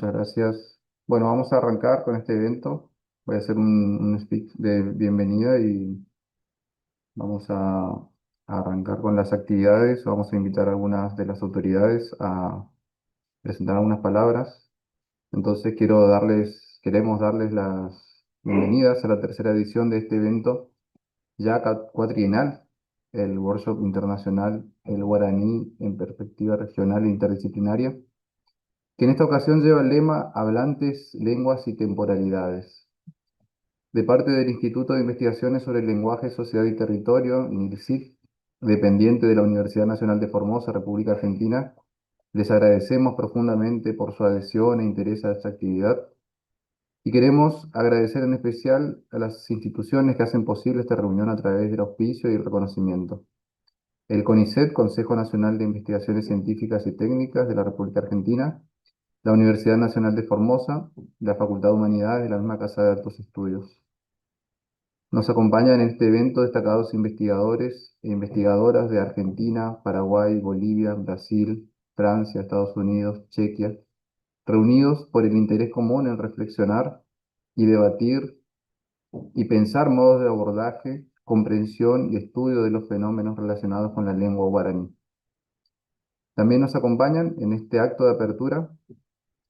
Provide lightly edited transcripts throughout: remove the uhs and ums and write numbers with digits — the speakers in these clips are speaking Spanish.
Muchas gracias. Bueno, vamos a arrancar con este evento. Voy a hacer un speech de bienvenida y vamos a arrancar con las actividades. Vamos a invitar a algunas de las autoridades a presentar algunas palabras. Entonces queremos darles las bienvenidas a la tercera edición de este evento ya cuatrienal, el Workshop Internacional El Guaraní en Perspectiva Regional e Interdisciplinaria, que en esta ocasión lleva el lema Hablantes, Lenguas y Temporalidades. De parte del Instituto de Investigaciones sobre Lenguaje, Sociedad y Territorio, INILSIT, dependiente de la Universidad Nacional de Formosa, República Argentina, les agradecemos profundamente por su adhesión e interés a esta actividad y queremos agradecer en especial a las instituciones que hacen posible esta reunión a través del auspicio y el reconocimiento. El CONICET, Consejo Nacional de Investigaciones Científicas y Técnicas de la República Argentina, la Universidad Nacional de Formosa, la Facultad de Humanidades de la misma Casa de Altos Estudios. Nos acompañan en este evento destacados investigadores e investigadoras de Argentina, Paraguay, Bolivia, Brasil, Francia, Estados Unidos, Chequia, reunidos por el interés común en reflexionar y debatir y pensar modos de abordaje, comprensión y estudio de los fenómenos relacionados con la lengua guaraní. También nos acompañan en este acto de apertura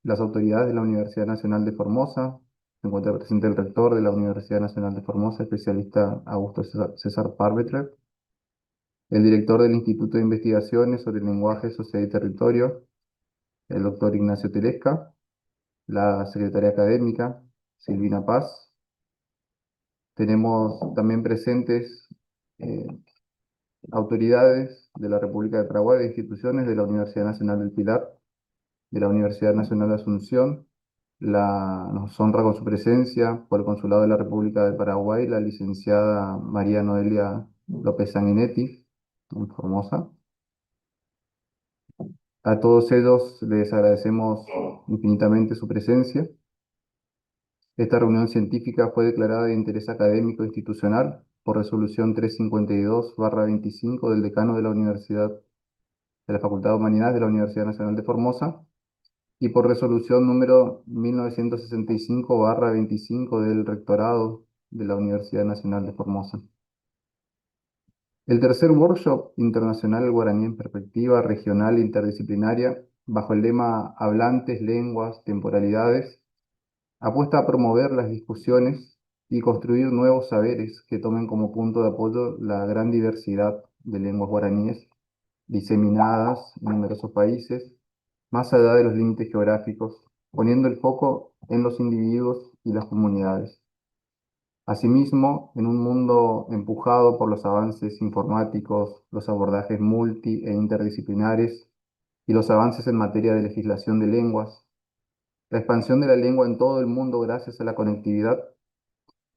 las autoridades de la Universidad Nacional de Formosa. Se encuentra presente el rector de la Universidad Nacional de Formosa, especialista Augusto César Parvetrer, el director del Instituto de Investigaciones sobre Lenguaje, Sociedad y Territorio, el doctor Ignacio Telesca, la secretaria académica, Silvina Paz. Tenemos también presentes eh, autoridades de la República de Paraguay, de instituciones de la Universidad Nacional del Pilar, de la Universidad Nacional de Asunción. Nos honra con su presencia por el Consulado de la República de Paraguay la licenciada María Noelia López Sanguinetti, en Formosa. A todos ellos les agradecemos infinitamente su presencia. Esta reunión científica fue declarada de interés académico e institucional por resolución 352/25 del decano de de la Facultad de Humanidades de la Universidad Nacional de Formosa, y por resolución número 1965/25 del Rectorado de la Universidad Nacional de Formosa. El tercer workshop internacional El Guaraní en Perspectiva Regional e Interdisciplinaria, bajo el lema Hablantes, Lenguas, Temporalidades, apuesta a promover las discusiones y construir nuevos saberes que tomen como punto de apoyo la gran diversidad de lenguas guaraníes diseminadas en numerosos países, más allá de los límites geográficos, poniendo el foco en los individuos y las comunidades. Asimismo, en un mundo empujado por los avances informáticos, los abordajes multi e interdisciplinares y los avances en materia de legislación de lenguas, la expansión de la lengua en todo el mundo gracias a la conectividad,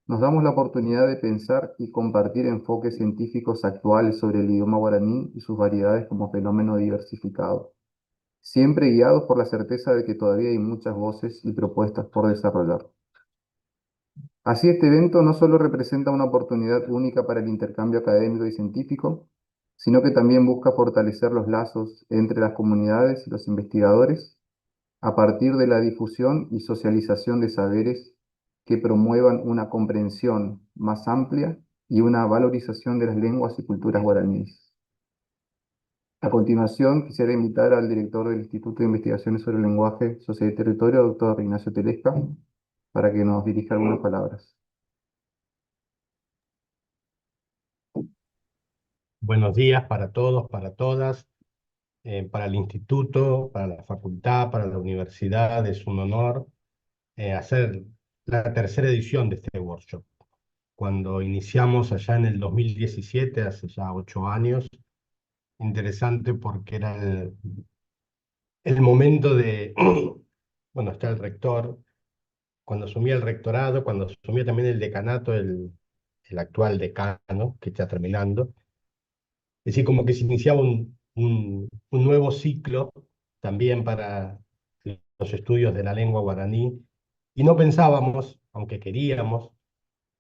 nos damos la oportunidad de pensar y compartir enfoques científicos actuales sobre el idioma guaraní y sus variedades como fenómeno diversificado, siempre guiados por la certeza de que todavía hay muchas voces y propuestas por desarrollar. Así, este evento no solo representa una oportunidad única para el intercambio académico y científico, sino que también busca fortalecer los lazos entre las comunidades y los investigadores a partir de la difusión y socialización de saberes que promuevan una comprensión más amplia y una valorización de las lenguas y culturas guaraníes. A continuación, quisiera invitar al director del Instituto de Investigaciones sobre el Lenguaje, Sociedad y Territorio, doctor Ignacio Telesca, para que nos dirija algunas palabras. Buenos días para todos, para todas, para el instituto, para la facultad, para la universidad. Es un honor hacer la tercera edición de este workshop. Cuando iniciamos allá en el 2017, hace ya 8 años, interesante porque era el momento de, bueno, está el rector, cuando asumía el rectorado, cuando asumía también el decanato, el actual decano, que está terminando. Es decir, como que se iniciaba un nuevo ciclo también para los estudios de la lengua guaraní, y no pensábamos, aunque queríamos,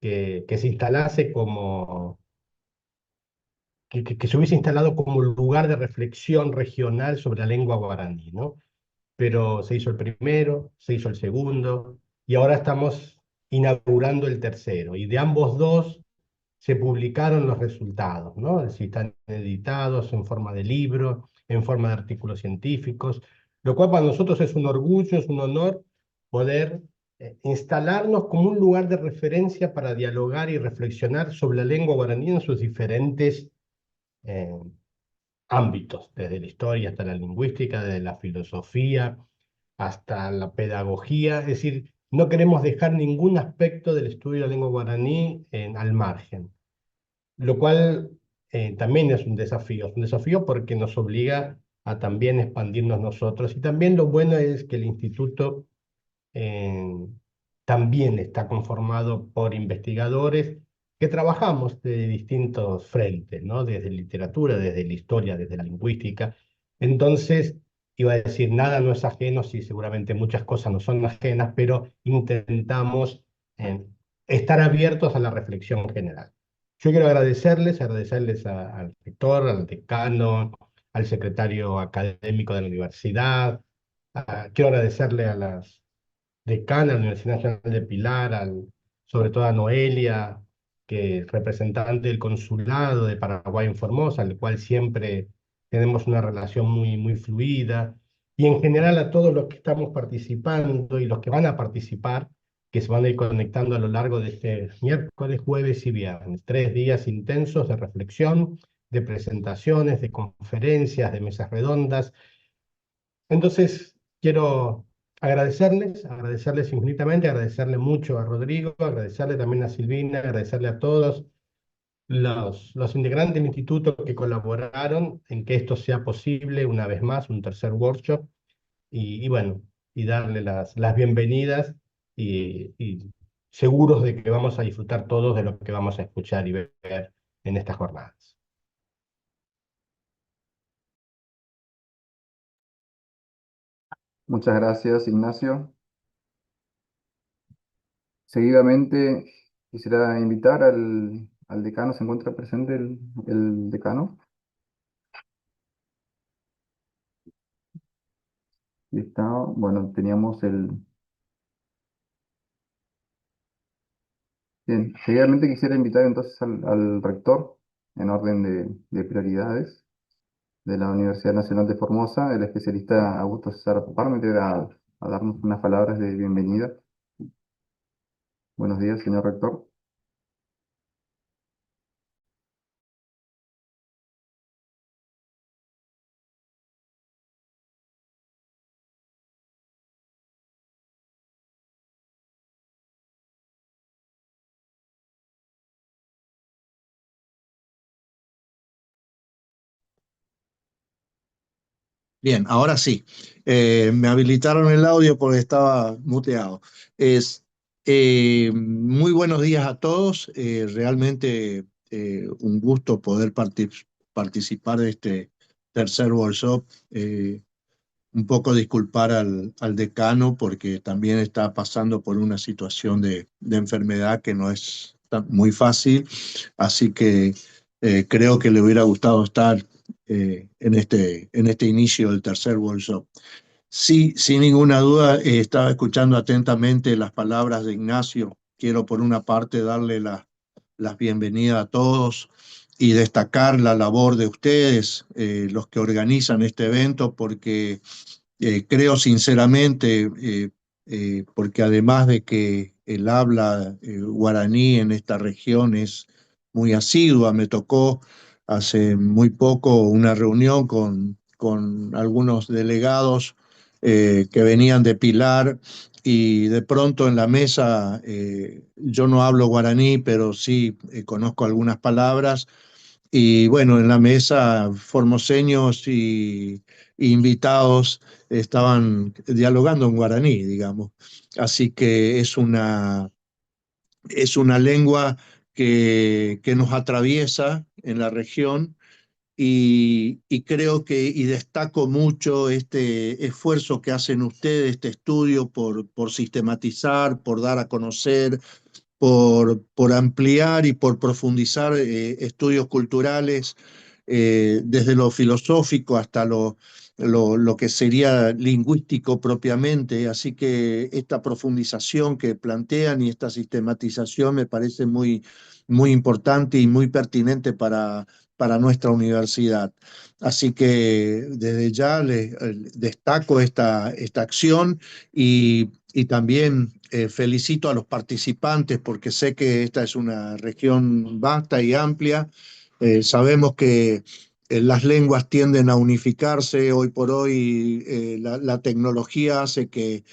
que se instalase como, que se hubiese instalado como lugar de reflexión regional sobre la lengua guaraní, ¿no? pero se hizo el primero, se hizo el segundo, y ahora estamos inaugurando el tercero. Y de ambos dos se publicaron los resultados, ¿no? Es decir, están editados en forma de libro, en forma de artículos científicos, lo cual para nosotros es un orgullo, es un honor poder instalarnos como un lugar de referencia para dialogar y reflexionar sobre la lengua guaraní en sus diferentes eh, ámbitos, desde la historia hasta la lingüística, desde la filosofía hasta la pedagogía. Es decir, no queremos dejar ningún aspecto del estudio de la lengua guaraní al margen, lo cual también es un desafío porque nos obliga a también expandirnos nosotros. Y también lo bueno es que el instituto eh, también está conformado por investigadores que trabajamos de distintos frentes, ¿no? Desde literatura, desde la historia, desde la lingüística. Entonces, iba a decir, nada no es ajeno, sí, seguramente muchas cosas no son ajenas, pero intentamos eh, estar abiertos a la reflexión general. Yo quiero agradecerles al rector, al decano, al secretario académico de la universidad. Quiero agradecerle a las decana de la Universidad Nacional de Pilar, sobre todo a Noelia, que es representante del consulado de Paraguay en Formosa, al cual siempre tenemos una relación muy, muy fluida, y en general a todos los que estamos participando y los que van a participar, que se van a ir conectando a lo largo de este miércoles, jueves y viernes. 3 días intensos de reflexión, de presentaciones, de conferencias, de mesas redondas. Entonces, quiero agradecerles infinitamente, agradecerle mucho a Rodrigo, agradecerle también a Silvina, agradecerle a todos los integrantes del instituto que colaboraron en que esto sea posible, una vez más, un tercer workshop, y bueno, y darle las bienvenidas y seguros de que vamos a disfrutar todos de lo que vamos a escuchar y ver en estas jornadas. Muchas gracias, Ignacio. Seguidamente quisiera invitar al decano. ¿Se encuentra presente el decano? Y está, bueno, teníamos Bien, seguidamente quisiera invitar entonces al rector en orden de prioridades de la Universidad Nacional de Formosa, el especialista Augusto César Parmeter, a darnos unas palabras de bienvenida. Buenos días, señor rector. Bien, ahora sí. Me habilitaron el audio porque estaba muteado. Es, Muy buenos días a todos. Realmente un gusto poder participar de este tercer workshop. Un poco disculpar al decano porque también está pasando por una situación de enfermedad que no es muy fácil, así que creo que le hubiera gustado estar en este inicio del tercer workshop. Sí, sin ninguna duda, estaba escuchando atentamente las palabras de Ignacio. Quiero por una parte darle las bienvenidas a todos y destacar la labor de ustedes, los que organizan este evento, porque creo sinceramente, porque además de que el habla guaraní en esta región es muy asidua, me tocó hace muy poco una reunión con algunos delegados que venían de Pilar y de pronto en la mesa, yo no hablo guaraní, pero sí conozco algunas palabras y bueno, en la mesa formoseños y invitados estaban dialogando en guaraní, digamos. Así que es una lengua que nos atraviesa en la región y creo que y destaco mucho este esfuerzo que hacen ustedes, este estudio por sistematizar, por dar a conocer, por ampliar y por profundizar estudios culturales desde lo filosófico hasta lo que sería lingüístico propiamente, así que esta profundización que plantean y esta sistematización me parece muy importante y muy pertinente para nuestra universidad. Así que desde ya les destaco esta acción y también felicito a los participantes porque sé que esta es una región vasta y amplia. Sabemos que las lenguas tienden a unificarse. Hoy por hoy la tecnología hace que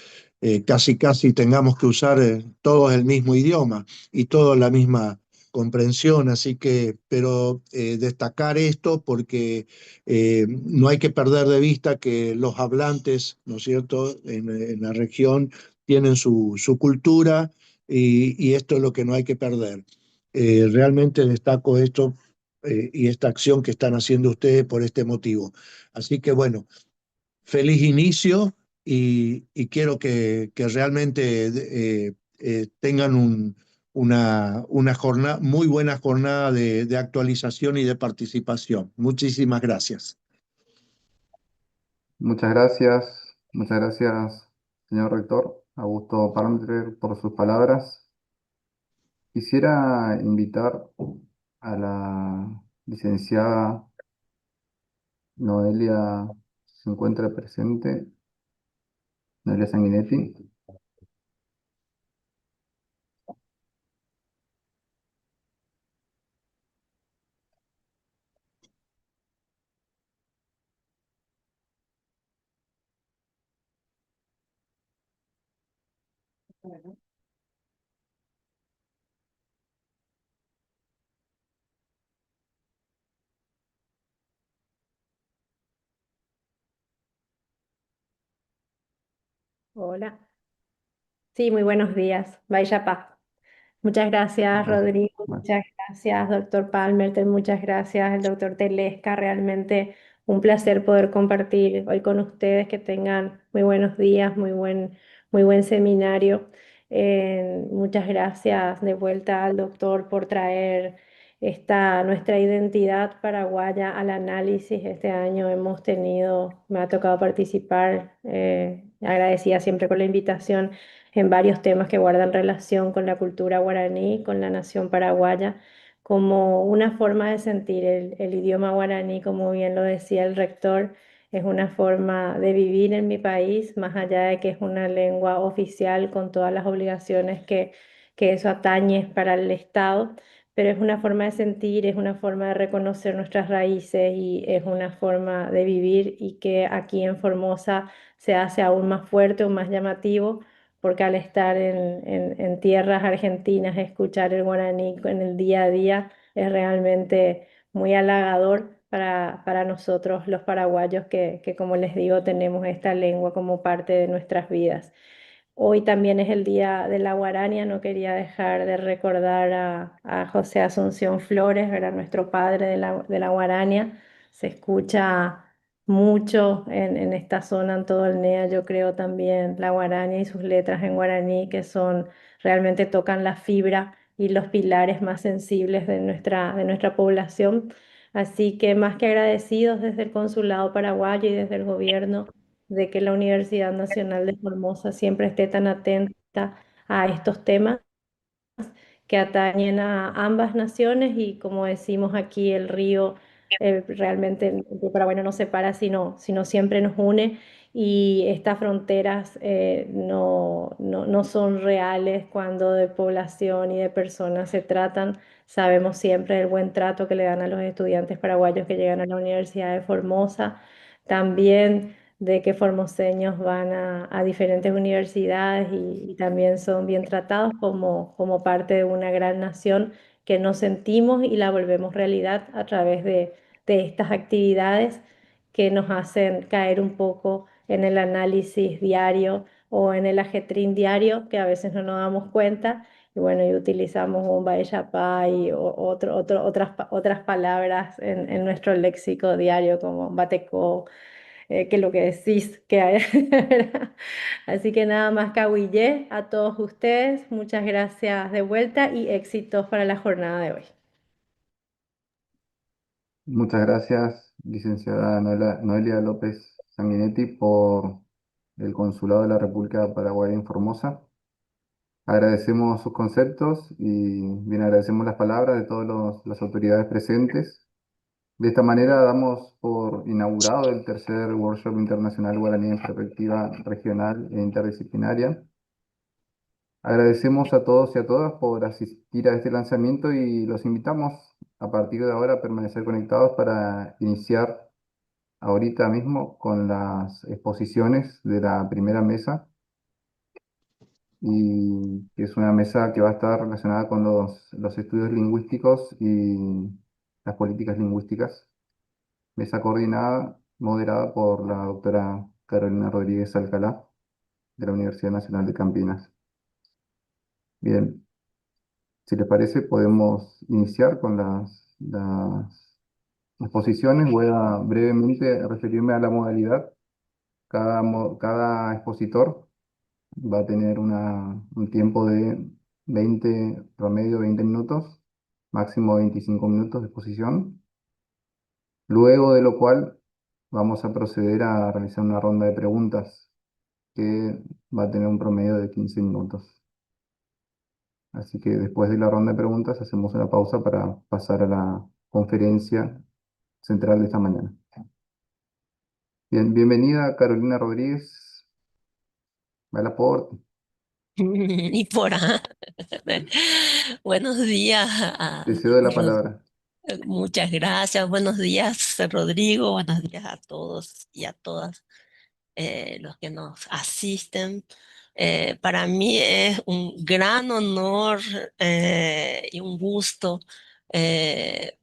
casi tengamos que usar todos el mismo idioma y todos la misma comprensión, así que, pero destacar esto porque no hay que perder de vista que los hablantes, ¿no es cierto?, en la región tienen su cultura y esto es lo que no hay que perder. Realmente destaco esto y esta acción que están haciendo ustedes por este motivo. Así que bueno, feliz inicio y quiero que realmente tengan una jornada, muy buena jornada de actualización y de participación. Muchísimas gracias. muchas gracias, señor rector Augusto Parmenter, por sus palabras. Quisiera invitar a la licenciada Noelia, si se encuentra presente, Noelia Sanguinetti. Hola. Sí, muy buenos días. Vaya paz. Muchas gracias, Rodrigo. Bueno, Muchas gracias, doctor Palmer. Muchas gracias, el doctor Telesca. Realmente un placer poder compartir hoy con ustedes. Que tengan muy buenos días, muy buen seminario. Muchas gracias de vuelta al doctor por traer nuestra identidad paraguaya al análisis. Este año hemos tenido, me ha tocado participar, agradecida siempre con la invitación en varios temas que guardan relación con la cultura guaraní, con la nación paraguaya, como una forma de sentir el idioma guaraní, como bien lo decía el rector, es una forma de vivir en mi país, más allá de que es una lengua oficial con todas las obligaciones que eso atañe para el Estado, pero es una forma de sentir, es una forma de reconocer nuestras raíces y es una forma de vivir y que aquí en Formosa se hace aún más fuerte o más llamativo porque al estar en tierras argentinas, escuchar el guaraní en el día a día es realmente muy halagador para nosotros los paraguayos que, como les digo, tenemos esta lengua como parte de nuestras vidas. Hoy también es el Día de la Guarania, no quería dejar de recordar a José Asunción Flores, ¿verdad? Nuestro padre de la Guarania. Se escucha mucho en esta zona, en todo el NEA, yo creo también la Guarania y sus letras en guaraní, que son, realmente tocan la fibra y los pilares más sensibles de nuestra población. Así que más que agradecidos desde el Consulado Paraguayo y desde el gobierno de que la Universidad Nacional de Formosa siempre esté tan atenta a estos temas que atañen a ambas naciones y como decimos aquí, el río realmente el Paraguay no nos separa, sino siempre nos une y estas fronteras no son reales cuando de población y de personas se tratan. Sabemos siempre del buen trato que le dan a los estudiantes paraguayos que llegan a la Universidad de Formosa. También de que formoseños van a diferentes universidades y también son bien tratados como parte de una gran nación que nos sentimos y la volvemos realidad a través de estas actividades que nos hacen caer un poco en el análisis diario o en el ajetrín diario que a veces no nos damos cuenta. Y bueno, y utilizamos un Baeyapá y otras palabras en nuestro léxico diario como bateco, que lo que decís que hay. Así que nada más cahuillé a todos ustedes. Muchas gracias de vuelta y éxitos para la jornada de hoy. muchas gracias, licenciada Noelia López Sanguinetti por el Consulado de la República de Paraguay en Formosa. Agradecemos sus conceptos y bien agradecemos las palabras de todas las autoridades presentes. De esta manera damos por inaugurado el tercer Workshop Internacional Guaraní en Perspectiva Regional e Interdisciplinaria. Agradecemos a todos y a todas por asistir a este lanzamiento y los invitamos a partir de ahora a permanecer conectados para iniciar ahorita mismo con las exposiciones de la primera mesa, y que es una mesa que va a estar relacionada con los estudios lingüísticos y las políticas lingüísticas. Mesa coordinada, moderada por la doctora Carolina Rodríguez Alcalá, de la Universidad Nacional de Campinas. Bien, si les parece, podemos iniciar con las exposiciones. Voy a brevemente referirme a la modalidad. Cada expositor va a tener un tiempo de 20, promedio 20 minutos, máximo 25 minutos de exposición, luego de lo cual vamos a proceder a realizar una ronda de preguntas que va a tener un promedio de 15 minutos. Así que después de la ronda de preguntas hacemos una pausa para pasar a la conferencia central de esta mañana. Bien, bienvenida Carolina Rodríguez, va el aporte. Y por ahí. Buenos días Te cedo la Rod- palabra. muchas gracias. Buenos días, Rodrigo. Buenos días a todos y a todas los que nos asisten. Para mí es un gran honor y un gusto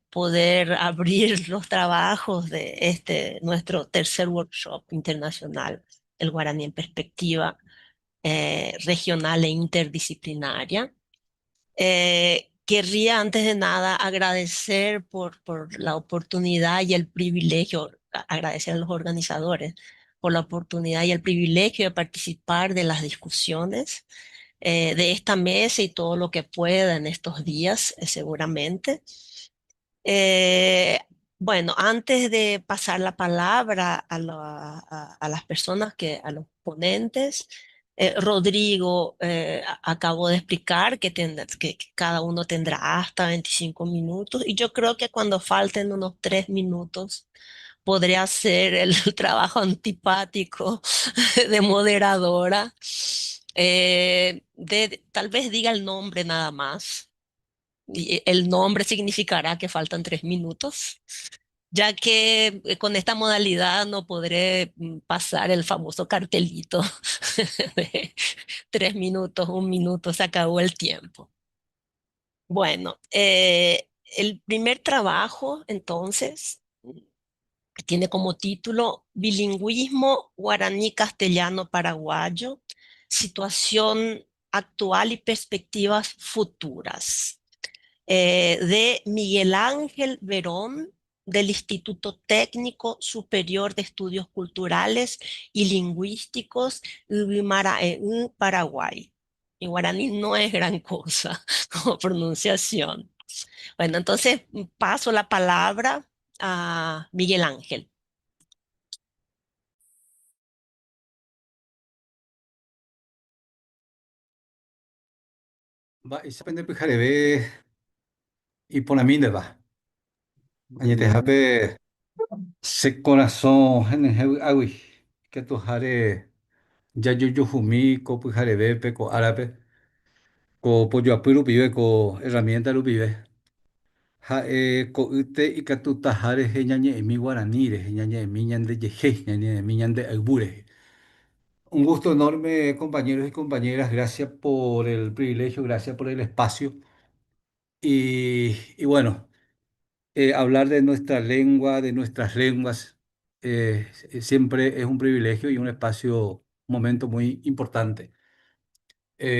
poder abrir los trabajos de este nuestro tercer workshop internacional, el Guaraní en Perspectiva regional e interdisciplinaria. Querría antes de nada agradecer por la oportunidad y el privilegio, agradecer a los organizadores por la oportunidad y el privilegio de participar de las discusiones de esta mesa y todo lo que pueda en estos días, seguramente. Eh, bueno, antes de pasar la palabra a las personas a los ponentes, Rodrigo acabó de explicar que cada uno tendrá hasta 25 minutos y yo creo que cuando falten unos 3 minutos podría hacer el trabajo antipático de moderadora. Tal vez diga el nombre nada más y el nombre significará que faltan 3 minutos, ya que con esta modalidad no podré pasar el famoso cartelito de 3 minutos, 1 minuto, se acabó el tiempo. Bueno, el primer trabajo entonces tiene como título Bilingüismo guaraní-castellano-paraguayo, situación actual y perspectivas futuras, de Miguel Ángel Verón, del Instituto Técnico Superior de Estudios Culturales y Lingüísticos, Ubimaraú, Paraguay. Y guaraní no es gran cosa como pronunciación. Bueno, entonces paso la palabra a Miguel Ángel. Va, y sapende pijarebe y ponaminde va. Añete Bien. jape se corazón gene awi que tu jare ya yo fumi ko pijarebe pe ko árabe ko pollo apiru pibe ko herramienta lu pibe. Ja ko ute y que tu tajare ñañe mi guaraní ñañe mi ñande yeje ñañe mi ñande albure. Un gusto enorme, compañeros y compañeras. Gracias por el privilegio, gracias por el espacio. Y bueno. Hablar de nuestra lengua, de nuestras lenguas, siempre es un privilegio y un espacio, un momento muy importante.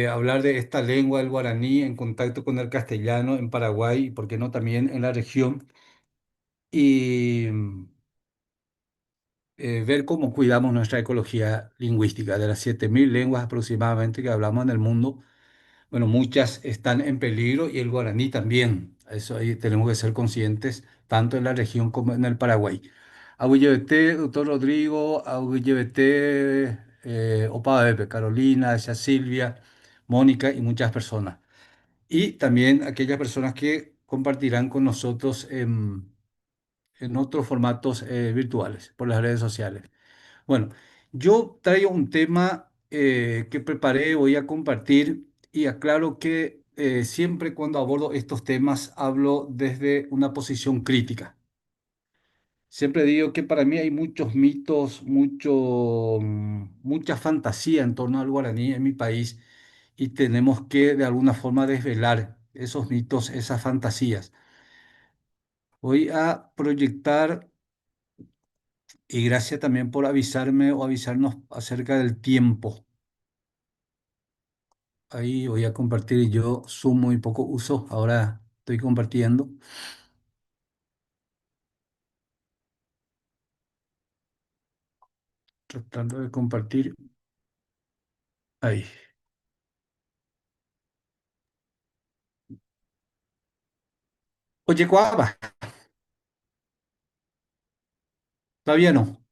Hablar de esta lengua, el guaraní, en contacto con el castellano en Paraguay y, por qué no, también en la región, y ver cómo cuidamos nuestra ecología lingüística. De las 7.000 lenguas aproximadamente que hablamos en el mundo, bueno, muchas están en peligro y el guaraní también. Eso ahí tenemos que ser conscientes, tanto en la región como en el Paraguay. Aguillebete, doctor Rodrigo, Aguillebete, Opa Bebe, Carolina, esa Silvia, Mónica y muchas personas. Y también aquellas personas que compartirán con nosotros en otros formatos virtuales por las redes sociales. Bueno, yo traigo un tema que preparé, voy a compartir y aclaro que siempre cuando abordo estos temas hablo desde una posición crítica. Siempre digo que para mí hay muchos mitos, mucha fantasía en torno al guaraní en mi país y tenemos que de alguna forma desvelar esos mitos, esas fantasías. Voy a proyectar, y gracias también por avisarme o avisarnos acerca del tiempo. Ahí voy a compartir, yo Zoom muy poco uso, ahora estoy compartiendo, tratando de compartir. Ahí. Oye, Cuava, todavía no,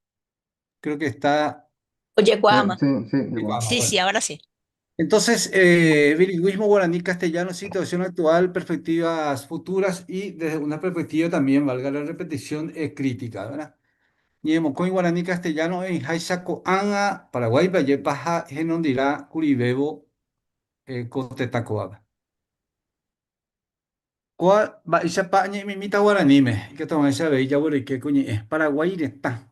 creo que está. Oye, Sí, Guama. sí, sí, Oye, igual. Cuava, Sí, sí, bueno. ahora sí. Entonces, bilingüismo guaraní-castellano, situación actual, perspectivas futuras y desde una perspectiva también, valga la repetición, crítica, ¿verdad? Ñemocoin guaraní-castellano en Jaisaco Anga, Paraguay, Valle Paja, Genondira, Curibebo, Cotetacoaga. ¿Cuál va esa pañe mimita guaraní me? Que toma esa bella que coñe es Paraguay está.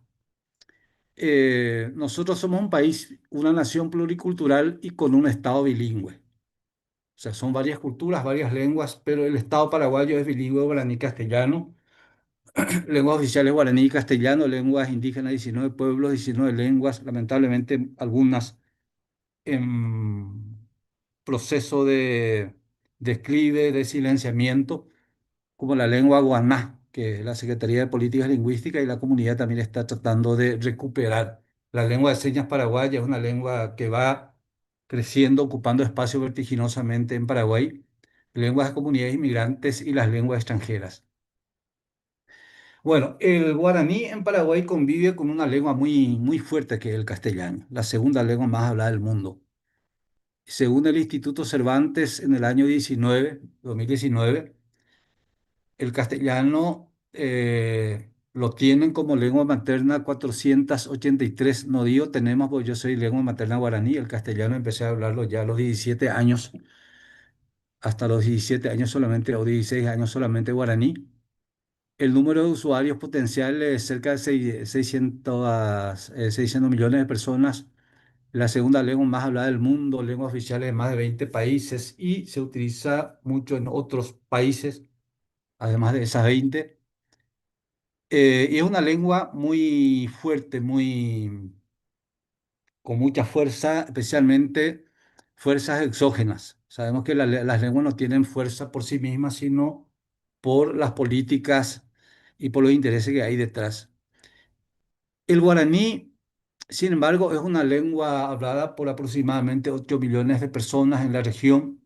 Nosotros somos un país, una nación pluricultural y con un estado bilingüe. O sea, son varias culturas, varias lenguas, pero el Estado paraguayo es bilingüe guaraní-castellano. Lenguas oficiales guaraní y castellano, lenguas indígenas, 19 pueblos, 19 lenguas, lamentablemente algunas en proceso de declive, de silenciamiento, como la lengua guaná, que la Secretaría de Políticas Lingüísticas y la comunidad también está tratando de recuperar. La lengua de señas paraguaya es una lengua que va creciendo, ocupando espacio vertiginosamente en Paraguay, lenguas de comunidades inmigrantes y las lenguas extranjeras. Bueno, el guaraní en Paraguay convive con una lengua muy fuerte que es el castellano, la segunda lengua más hablada del mundo. Según el Instituto Cervantes, en el año 2019, el castellano lo tienen como lengua materna 483. No digo tenemos, porque yo soy lengua materna guaraní. El castellano empecé a hablarlo ya a los 17 años, hasta los 17 años solamente, o 16 años solamente guaraní. El número de usuarios potenciales es cerca de 600 millones de personas. La segunda lengua más hablada del mundo, lengua oficial de más de 20 países y se utiliza mucho en otros países, además de esas 20. Y es una lengua muy fuerte, con mucha fuerza, especialmente fuerzas exógenas. Sabemos que las lenguas no tienen fuerza por sí mismas, sino por las políticas y por los intereses que hay detrás. El guaraní, sin embargo, es una lengua hablada por aproximadamente 8 millones de personas en la región,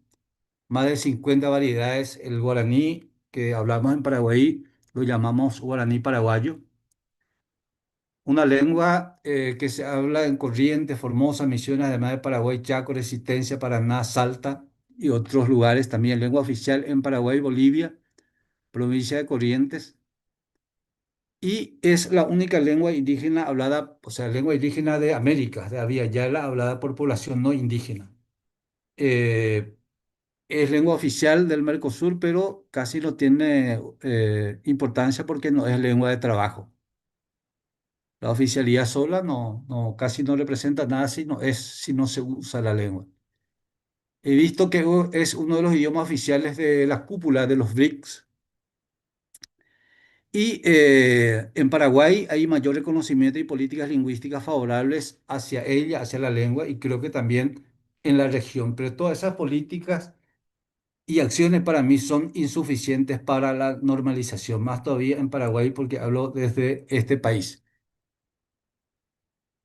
más de 50 variedades. El guaraní que hablamos en Paraguay lo llamamos guaraní paraguayo. Una lengua que se habla en Corrientes, Formosa, Misiones, además de Paraguay, Chaco, Resistencia, Paraná, Salta y otros lugares. También lengua oficial en Paraguay, Bolivia, provincia de Corrientes. Y es la única lengua indígena hablada, o sea, lengua indígena de América, de Abya Yala, hablada por población no indígena. Eh, es lengua oficial del Mercosur, pero casi no tiene importancia porque no es lengua de trabajo. La oficialidad sola casi no representa nada si no se usa la lengua. He visto que es uno de los idiomas oficiales de la cúpula de los BRICS. Y en Paraguay hay mayor reconocimiento y políticas lingüísticas favorables hacia ella, hacia la lengua, y creo que también en la región. Pero todas esas políticas y acciones para mí son insuficientes para la normalización, más todavía en Paraguay, porque hablo desde este país.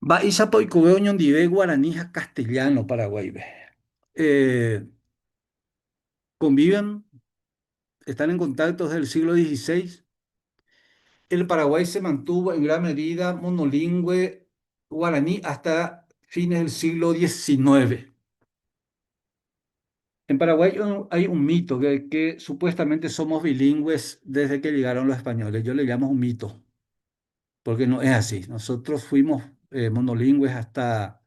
Va Isapoicubeo ñondive guaranija castellano Paraguay. Ve. Eh, conviven, están en contacto desde el siglo XVI. el Paraguay se mantuvo en gran medida monolingüe guaraní hasta fines del siglo XIX. En Paraguay hay un mito que supuestamente somos bilingües desde que llegaron los españoles. Yo le llamo un mito, porque no es así. Nosotros fuimos monolingües hasta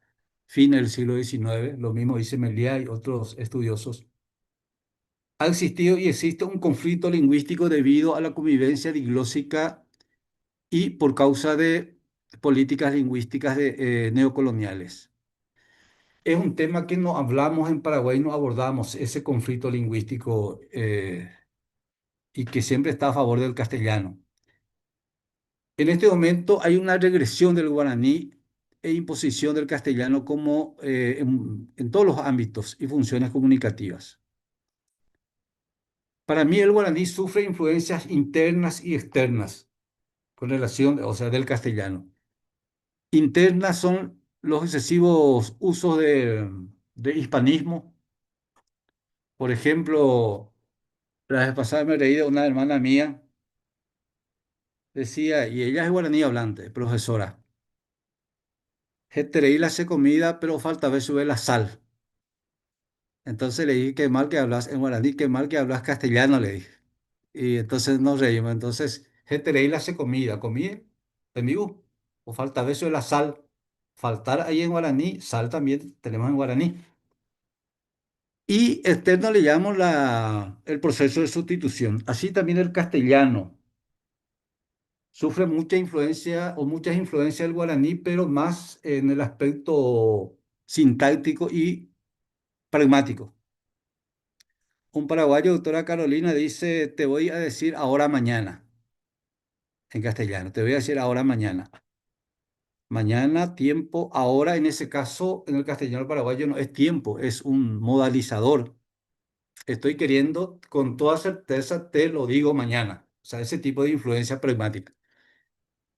fines del siglo XIX, lo mismo dice Meliá y otros estudiosos. Ha existido y existe un conflicto lingüístico debido a la convivencia diglósica y por causa de políticas lingüísticas neocoloniales. Es un tema que no hablamos en Paraguay, no abordamos ese conflicto lingüístico y que siempre está a favor del castellano. En este momento hay una regresión del guaraní e imposición del castellano como en todos los ámbitos y funciones comunicativas. Para mí el guaraní sufre influencias internas y externas con relación, o sea, del castellano. Internas son los excesivos usos de hispanismo. Por ejemplo, la vez pasada me reí de una hermana mía, decía, y ella es guaraní hablante, profesora. Jetereí la hace comida, pero falta ver sube la sal. Entonces le dije, qué mal que hablas en guaraní, qué mal que hablas castellano, le dije. Y entonces nos reímos. Entonces, jetereí la hace comida, comida, amigo, o falta ver sube la sal. Faltar ahí en guaraní, sal también tenemos en guaraní. Y externo le llamamos el proceso de sustitución. Así también el castellano sufre mucha influencia o muchas influencias del guaraní, pero más en el aspecto sintáctico y pragmático. Un paraguayo, doctora Carolina, dice, te voy a decir ahora mañana, en castellano, te voy a decir ahora mañana. Mañana, tiempo, ahora en ese caso, en el castellano paraguayo no es tiempo, es un modalizador. Estoy queriendo, con toda certeza, te lo digo mañana. O sea, ese tipo de influencia pragmática.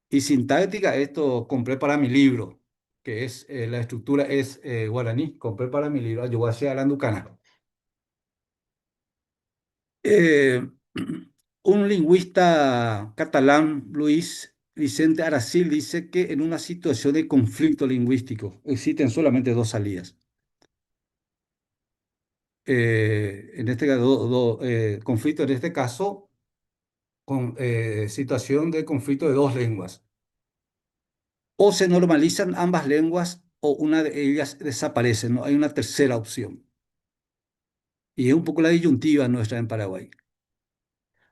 Y sintáctica, esto compré para mi libro, que es, la estructura es guaraní, compré para mi libro, yo voy a Aranducana. Eh, un lingüista catalán, Luis Vicente Aracil, dice que en una situación de conflicto lingüístico existen solamente dos salidas. En este caso, conflicto, en este caso, con situación de conflicto de dos lenguas. O se normalizan ambas lenguas o una de ellas desaparece, no hay una tercera opción. Y es un poco la disyuntiva nuestra en Paraguay.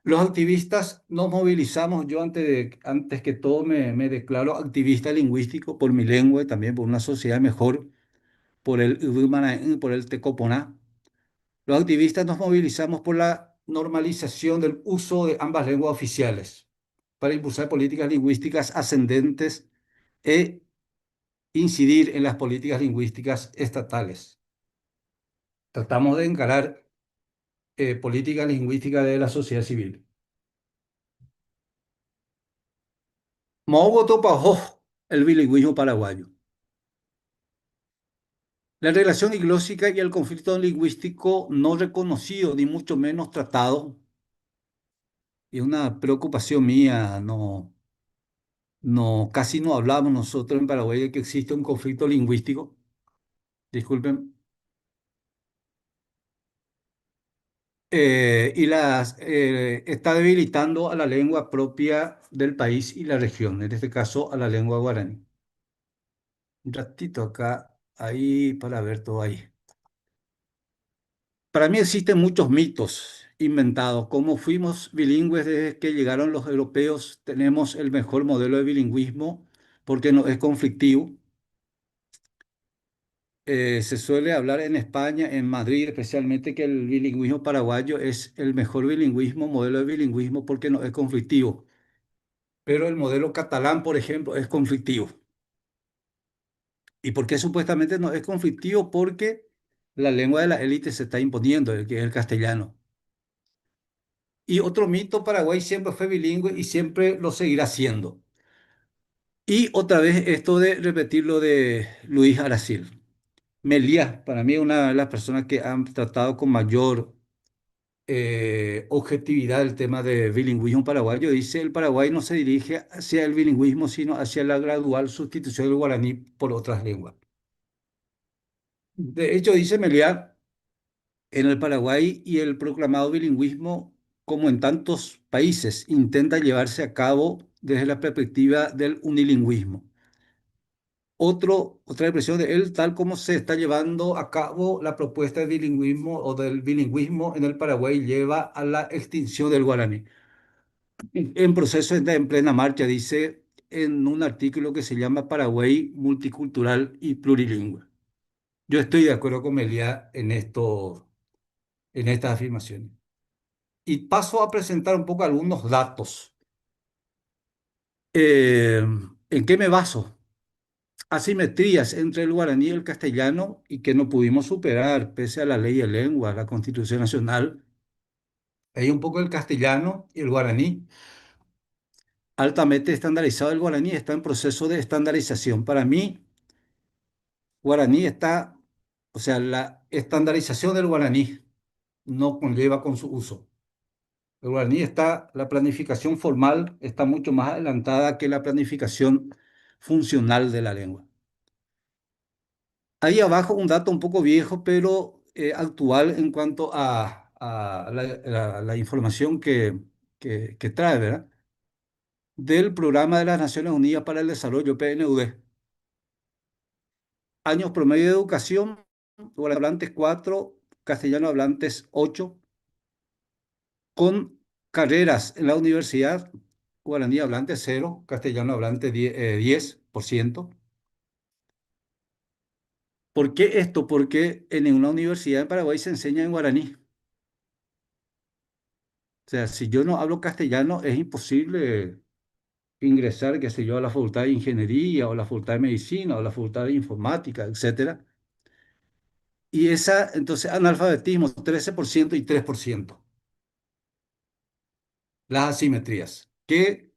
Los activistas nos movilizamos, yo antes que todo me declaro activista lingüístico por mi lengua y también por una sociedad mejor, por el Ubumanaín, por el Tecoponá. Los activistas nos movilizamos por la normalización del uso de ambas lenguas oficiales para impulsar políticas lingüísticas ascendentes e incidir en las políticas lingüísticas estatales. Tratamos de encarar política lingüística de la sociedad civil. Mogoto Pajó, el bilingüismo paraguayo. La relación iglósica y el conflicto lingüístico no reconocido, ni mucho menos tratado, y una preocupación mía, casi no hablamos nosotros en Paraguay de que existe un conflicto lingüístico. Disculpen. Está debilitando a la lengua propia del país y la región, en este caso a la lengua guaraní. Un ratito acá, ahí, para ver todo ahí. Para mí existen muchos mitos inventados. Como fuimos bilingües desde que llegaron los europeos, tenemos el mejor modelo de bilingüismo porque no es conflictivo. Se suele hablar en España, en Madrid especialmente, que el bilingüismo paraguayo es el mejor bilingüismo, modelo de bilingüismo porque no es conflictivo. Pero el modelo catalán, por ejemplo, es conflictivo. ¿Y por qué supuestamente no es conflictivo? Porque la lengua de la élite se está imponiendo, el que es el castellano. Y otro mito, Paraguay siempre fue bilingüe y siempre lo seguirá siendo. Y otra vez esto de repetir lo de Luis Aracil. Meliá, para mí, es una de las personas que han tratado con mayor objetividad del tema de bilingüismo paraguayo. Dice, el Paraguay no se dirige hacia el bilingüismo, sino hacia la gradual sustitución del guaraní por otras lenguas. De hecho, dice Meliá, en el Paraguay y el proclamado bilingüismo, como en tantos países, intenta llevarse a cabo desde la perspectiva del unilingüismo. Otra impresión de él, tal como se está llevando a cabo la propuesta de bilingüismo o del bilingüismo en el Paraguay, lleva a la extinción del guaraní. En proceso, está en plena marcha, dice en un artículo que se llama Paraguay multicultural y plurilingüe. Yo estoy de acuerdo con Meliá en estas afirmaciones. Y paso a presentar un poco algunos datos. Eh, ¿En qué me baso? Asimetrías entre el guaraní y el castellano y que no pudimos superar pese a la ley de lengua, la Constitución Nacional. Hay un poco el castellano y el guaraní. Altamente estandarizado el guaraní está en proceso de estandarización. Para mí, guaraní está, o sea, la estandarización del guaraní no conlleva con su uso. El guaraní está, la planificación formal está mucho más adelantada que la planificación funcional de la lengua. Ahí abajo un dato un poco viejo, pero actual en cuanto a la información que trae, ¿verdad? Del Programa de las Naciones Unidas para el Desarrollo, PNUD. Años promedio de educación, guaraní hablantes 4, castellano hablantes 8, con carreras en la universidad, guaraní hablante 0, castellano hablante 10%. ¿Por qué esto? Porque en una universidad en Paraguay se enseña en guaraní. O sea, si yo no hablo castellano, es imposible ingresar, qué sé yo, a la Facultad de Ingeniería o la Facultad de Medicina o la Facultad de Informática, etcétera. Y entonces, analfabetismo, 13% y 3%. Las asimetrías, que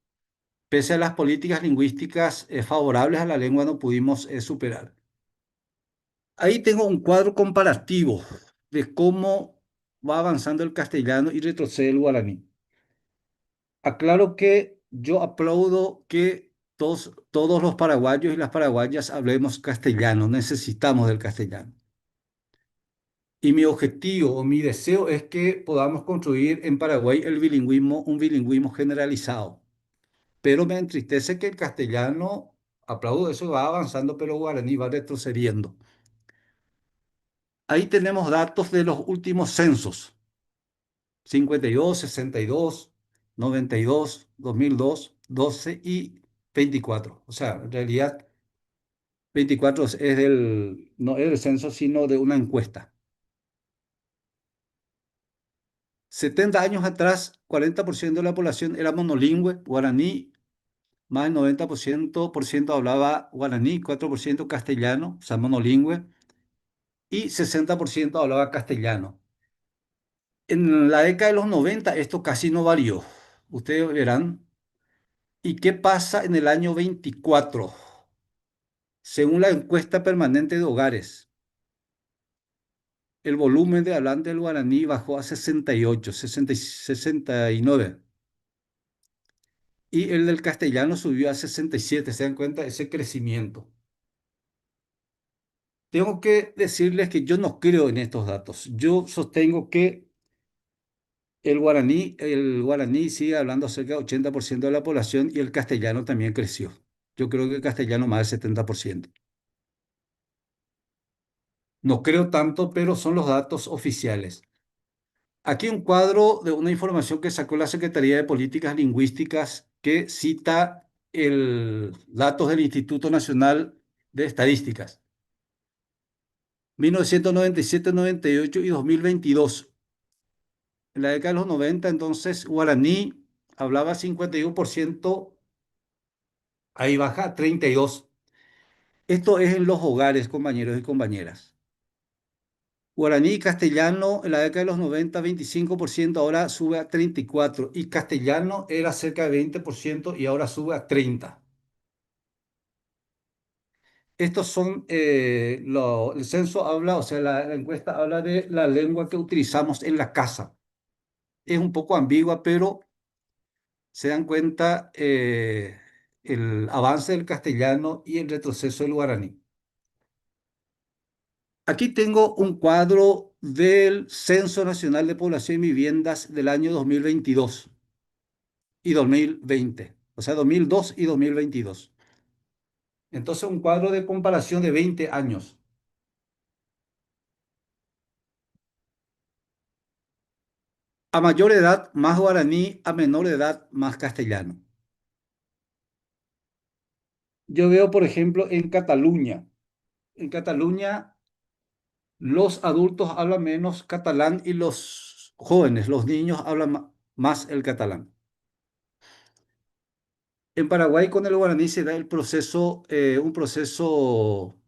pese a las políticas lingüísticas favorables a la lengua, no pudimos superar. Ahí tengo un cuadro comparativo de cómo va avanzando el castellano y retrocede el guaraní. Aclaro que yo aplaudo que todos los paraguayos y las paraguayas hablemos castellano, necesitamos del castellano. Y mi objetivo o mi deseo es que podamos construir en Paraguay el bilingüismo, un bilingüismo generalizado. Pero me entristece que el castellano, aplaudo eso, va avanzando, pero el guaraní va retrocediendo. Ahí tenemos datos de los últimos censos: 52, 62, 92, 2002, 12 y 24. O sea, en realidad 24 no es del censo, sino de una encuesta. 70 años atrás, 40% de la población era monolingüe, guaraní, más del 90% hablaba guaraní, 4% castellano, o sea, monolingüe, y 60% hablaba castellano. En la década de los 90 esto casi no varió. Ustedes verán. ¿Y qué pasa en el año 24? Según la encuesta permanente de hogares, el volumen de hablantes del guaraní bajó a 68, 60, 69. Y el del castellano subió a 67. ¿Se dan cuenta de ese crecimiento? Tengo que decirles que yo no creo en estos datos. Yo sostengo que el guaraní sigue hablando cerca del 80% de la población y el castellano también creció. Yo creo que el castellano más del 70%. No creo tanto, pero son los datos oficiales. Aquí un cuadro de una información que sacó la Secretaría de Políticas Lingüísticas que cita datos del Instituto Nacional de Estadísticas. 1997, 98 y 2022. En la década de los 90, entonces, guaraní hablaba 51%, ahí baja a 32%. Esto es en los hogares, compañeros y compañeras. Guaraní y castellano en la década de los 90, 25%, ahora sube a 34%. Y castellano era cerca de 20% y ahora sube a 30%. Estos son, el censo habla, o sea, la encuesta habla de la lengua que utilizamos en la casa. es un poco ambigua, pero se dan cuenta el avance del castellano y el retroceso del guaraní. Aquí tengo un cuadro del Censo Nacional de Población y Viviendas del año 2022 y 2020, o sea, 2002 y 2022. Entonces, un cuadro de comparación de 20 años. A mayor edad, más guaraní; a menor edad, más castellano. Yo veo, por ejemplo, en Cataluña. En Cataluña, los adultos hablan menos catalán y los jóvenes, los niños, hablan más el catalán. En Paraguay, con el guaraní se da un proceso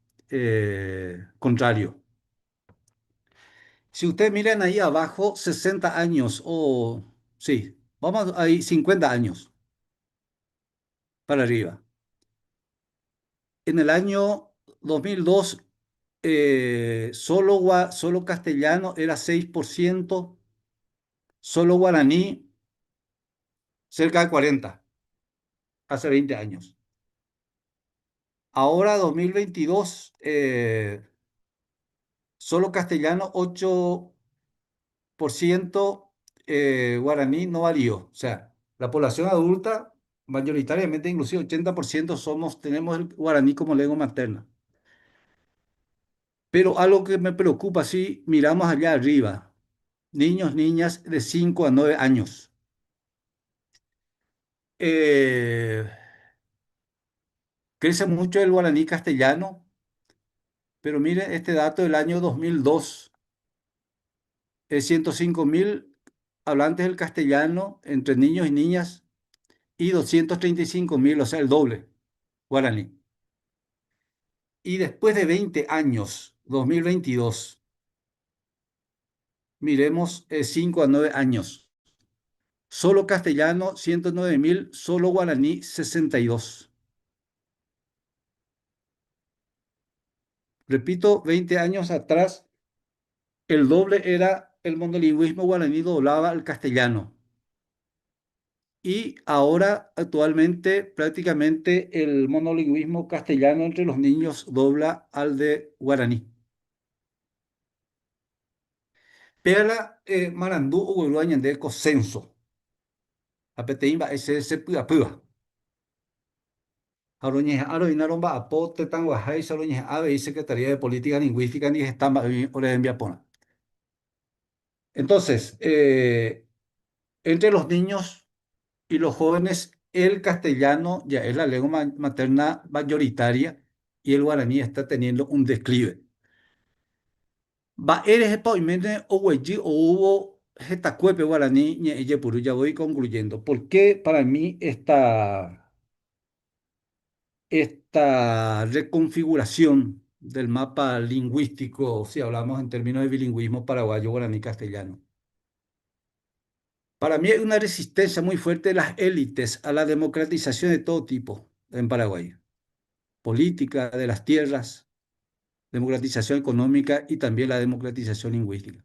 contrario. Si ustedes miran ahí abajo, 60 años o, sí, vamos ahí, 50 años para arriba. En el año 2002, solo castellano era 6%, solo guaraní cerca de 40%, hace 20 años. Ahora, 2022, solo castellano 8%, guaraní no valió. O sea, la población adulta, mayoritariamente, inclusive 80% tenemos el guaraní como lengua materna. Pero algo que me preocupa, si miramos allá arriba, niños, niñas de 5 a 9 años. Eh, Crece mucho el guaraní castellano, pero miren este dato del año 2002, 105.000 hablantes del castellano entre niños y niñas y 235.000, o sea, el doble, guaraní. Y después de 20 años, 2022, miremos 5 a 9 años. Solo castellano, 109.000; solo guaraní, 62. Repito, 20 años atrás, el doble era el monolingüismo guaraní, doblaba al castellano. Y ahora, actualmente, prácticamente el monolingüismo castellano entre los niños dobla al de guaraní. Pela marandú uguruañande consenso. Apeteimba ese pua pua. Aroñez aroinaron ba apote tan guajay saroñez ave y Secretaría de Política Lingüística ni están ore en Viapona. Entonces, entre los niños y los jóvenes, el castellano ya es la lengua materna mayoritaria y el guaraní está teniendo un declive. Va eres pavimento o hueyi o hubo jetacuepe guaraní ñe puru. Ya voy concluyendo. ¿Por qué para mí esta reconfiguración del mapa lingüístico, si hablamos en términos de bilingüismo paraguayo, guaraní, castellano? Para mí hay una resistencia muy fuerte de las élites a la democratización de todo tipo en Paraguay. Política de las tierras, democratización económica y también la democratización lingüística.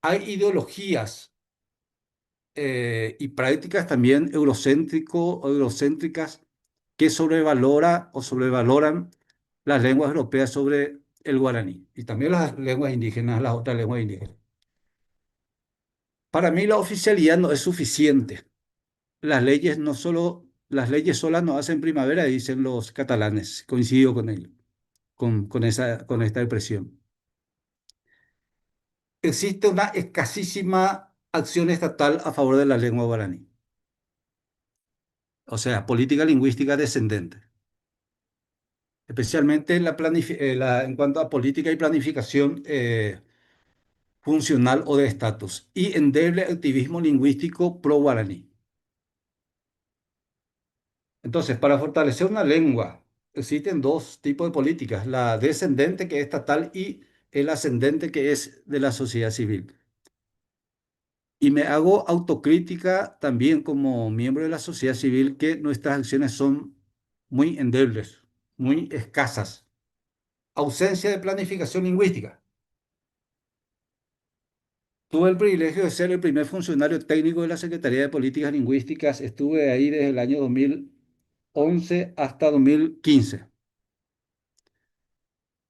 Hay ideologías y prácticas también eurocéntricas que sobrevalora o sobrevaloran las lenguas europeas sobre el guaraní y también las lenguas indígenas, las otras lenguas indígenas. Para mí la oficialidad no es suficiente. Las leyes solas no hacen primavera, dicen los catalanes. Coincido con ello, con esta expresión. Existe una escasísima acción estatal a favor de la lengua guaraní. O sea, política lingüística descendente, especialmente en cuanto a política y planificación funcional o de estatus, y endeble activismo lingüístico pro-guaraní. Entonces, para fortalecer una lengua, existen dos tipos de políticas: la descendente, que es estatal, y el ascendente, que es de la sociedad civil. Y me hago autocrítica también como miembro de la sociedad civil, que nuestras acciones son muy endebles, muy escasas. Ausencia de planificación lingüística. Tuve el privilegio de ser el primer funcionario técnico de la Secretaría de Políticas Lingüísticas. Estuve ahí desde el año 2011 hasta 2015.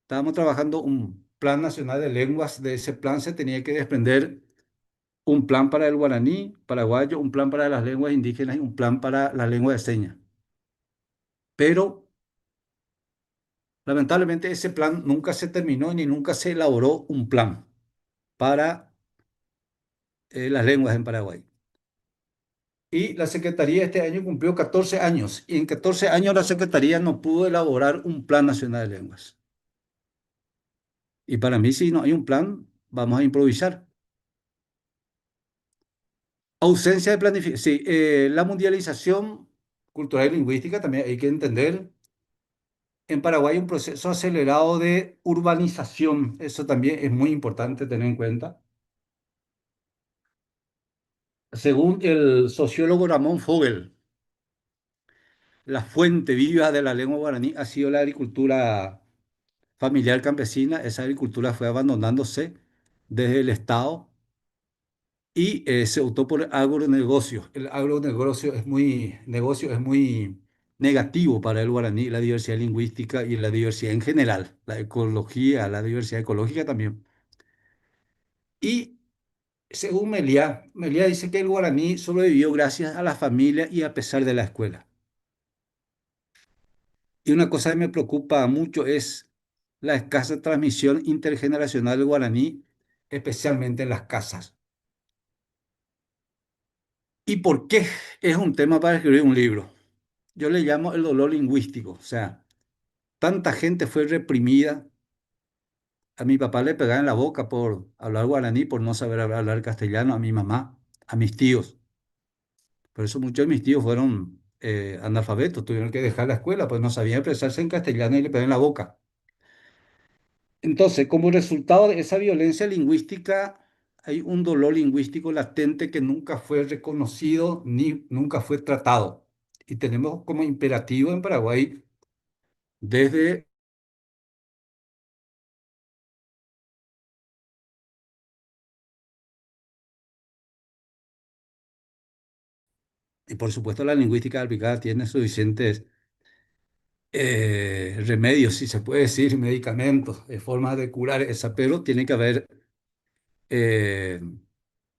Estábamos trabajando un plan nacional de lenguas. De ese plan se tenía que desprender un plan para el guaraní paraguayo, un plan para las lenguas indígenas y un plan para la lengua de señas. Pero lamentablemente ese plan nunca se terminó ni nunca se elaboró un plan para las lenguas en Paraguay. Y la Secretaría este año cumplió 14 años y en 14 años la Secretaría no pudo elaborar un plan nacional de lenguas. Y para mí, si no hay un plan, vamos a improvisar. Ausencia de planificación. Sí, la mundialización cultural y lingüística también hay que entender. En Paraguay hay un proceso acelerado de urbanización. Eso también es muy importante tener en cuenta. Según el sociólogo Ramón Fogel, la fuente viva de la lengua guaraní ha sido la agricultura familiar campesina. Esa agricultura fue abandonándose desde el Estado y se optó por agronegocio. El negocio es muy negativo para el guaraní, la diversidad lingüística y la diversidad en general, la ecología, la diversidad ecológica también. Y según Meliá dice que el guaraní sobrevivió gracias a la familia y a pesar de la escuela. Y una cosa que me preocupa mucho es la escasa transmisión intergeneracional del guaraní, especialmente en las casas. ¿Y por qué es un tema para escribir un libro? Yo le llamo el dolor lingüístico. O sea, tanta gente fue reprimida. A mi papá le pegaban en la boca por hablar guaraní, por no saber hablar castellano, a mi mamá, a mis tíos. Por eso muchos de mis tíos fueron analfabetos, tuvieron que dejar la escuela, pues no sabían expresarse en castellano y le pegaban en la boca. Entonces, como resultado de esa violencia lingüística, hay un dolor lingüístico latente que nunca fue reconocido ni nunca fue tratado. Y tenemos como imperativo en Paraguay desde, y por supuesto la lingüística aplicada tiene suficientes remedios, si se puede decir, medicamentos, formas de curar esa, pero tiene que haber eh,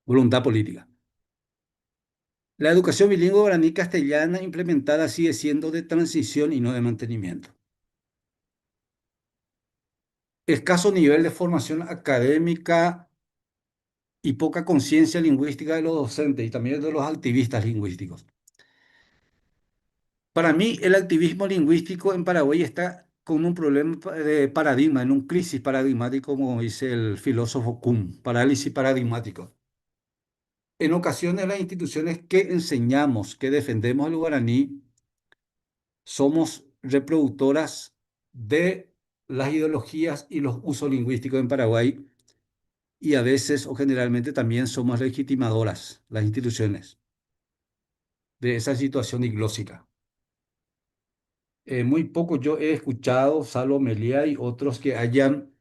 voluntad política. La educación bilingüe guaraní-castellana implementada sigue siendo de transición y no de mantenimiento. Escaso nivel de formación académica y poca conciencia lingüística de los docentes y también de los activistas lingüísticos. Para mí, el activismo lingüístico en Paraguay está con un problema de paradigma, en un crisis paradigmático, como dice el filósofo Kuhn, parálisis paradigmático. En ocasiones, las instituciones que enseñamos, que defendemos el guaraní, somos reproductoras de las ideologías y los usos lingüísticos en Paraguay y a veces o generalmente también somos legitimadoras, las instituciones, de esa situación diglósica. Muy poco yo he escuchado, salvo Meliá y otros que hayan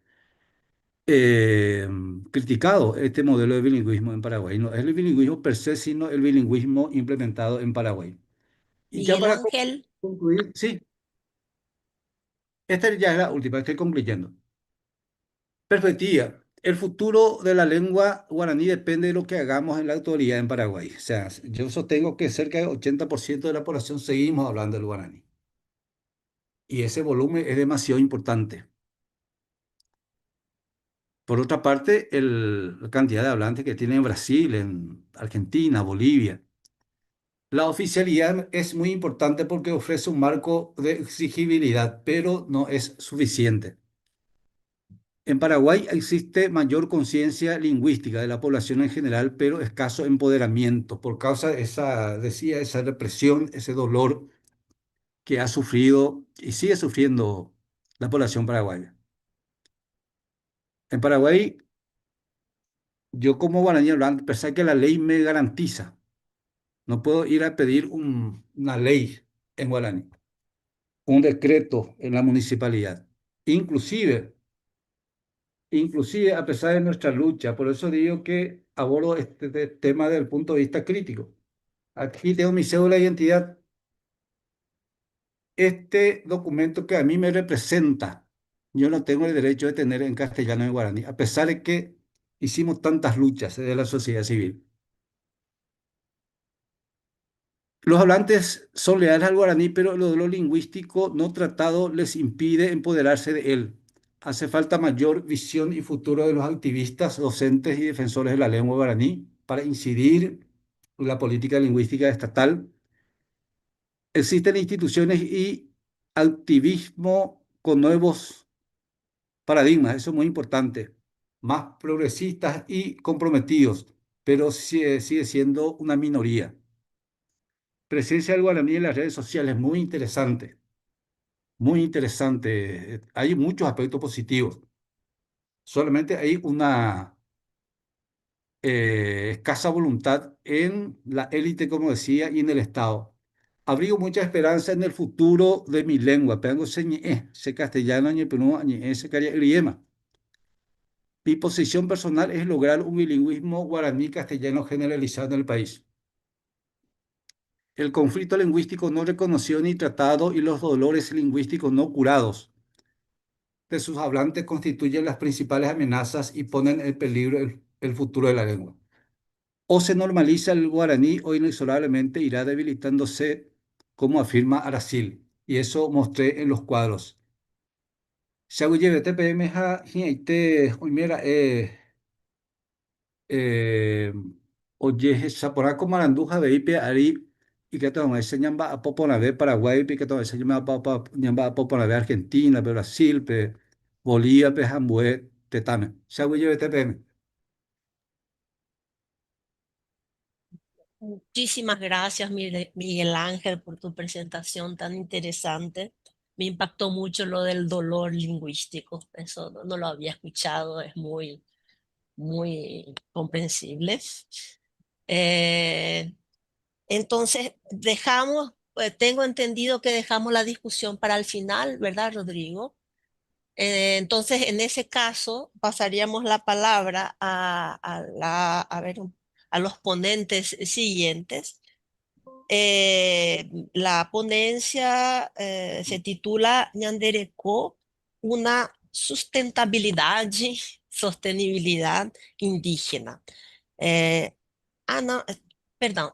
eh, criticado este modelo de bilingüismo en Paraguay. No es el bilingüismo per se, sino el bilingüismo implementado en Paraguay. Y ya Miguel para Ángel, concluir, sí, esta ya es la última, estoy concluyendo. Perspectiva. El futuro de la lengua guaraní depende de lo que hagamos en la actualidad en Paraguay. O sea, yo sostengo que cerca del 80% de la población seguimos hablando el guaraní. Y ese volumen es demasiado importante. Por otra parte, la cantidad de hablantes que tiene en Brasil, en Argentina, Bolivia. La oficialidad es muy importante porque ofrece un marco de exigibilidad, pero no es suficiente. En Paraguay existe mayor conciencia lingüística de la población en general, pero escaso empoderamiento por causa de esa, decía, esa represión, ese dolor que ha sufrido y sigue sufriendo la población paraguaya. En Paraguay, yo como guaraní hablante, pensé que la ley me garantiza. No puedo ir a pedir una ley en guaraní, un decreto en la municipalidad. Inclusive, inclusive a pesar de nuestra lucha. Por eso digo que abordo tema desde el punto de vista crítico. Aquí tengo mi cédula de identidad. Este documento que a mí me representa, yo no tengo el derecho de tener en castellano y guaraní, a pesar de que hicimos tantas luchas de la sociedad civil. Los hablantes son leales al guaraní, pero el dolor lingüístico no tratado les impide empoderarse de él. Hace falta mayor visión y futuro de los activistas, docentes y defensores de la lengua guaraní para incidir en la política lingüística estatal. Existen instituciones y activismo con nuevos paradigmas, eso es muy importante, más progresistas y comprometidos, pero sigue siendo una minoría. Presencia del guaraní en las redes sociales, muy interesante, muy interesante. Hay muchos aspectos positivos. Solamente hay una escasa voluntad en la élite, como decía, y en el Estado. Abrigo mucha esperanza en el futuro de mi lengua. Pero se castellano, ñe peruano, ñe se caria idioma. Mi posición personal es lograr un bilingüismo guaraní-castellano generalizado en el país. El conflicto lingüístico no reconocido ni tratado y los dolores lingüísticos no curados de sus hablantes constituyen las principales amenazas y ponen en peligro el futuro de la lengua. O se normaliza el guaraní o inexorablemente irá debilitándose, como afirma Aracil. Y eso mostré en los cuadros. Shaguye TPM ha hiete mira oye Saporaco Maranduja de Ipe Ari y que todo ese ñamba a popona de Paraguay y que todo ese ñamba a popona de Argentina, Brasil, Bolivia, Jambue, Tetame. Shaguye TPM. Muchísimas gracias, Miguel Ángel, por tu presentación tan interesante. Me impactó mucho lo del dolor lingüístico. Eso no lo había escuchado, es muy comprensible. Eh, entonces, tengo entendido que dejamos la discusión para el final, ¿verdad, Rodrigo? Entonces, en ese caso, pasaríamos la palabra a los ponentes siguientes. La ponencia se titula Ñandereco, una sostenibilidad indígena. Eh, no, perdón,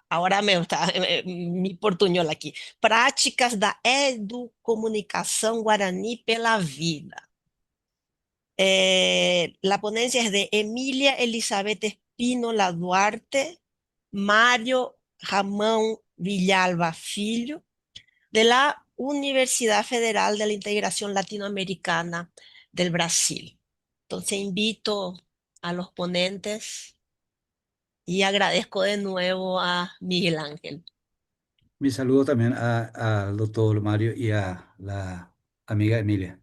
ahora me está mi portunhol aqui. Práticas da educomunicação Guarani pela vida. La ponencia es de Emilia Elizabeth Espínola Duarte, Mario Ramón Villalba Filho, de la Universidad Federal de la Integración Latinoamericana del Brasil. Entonces invito a los ponentes y agradezco de nuevo a Miguel Ángel. Mi saludo también al doctor Mario y a la amiga Emilia.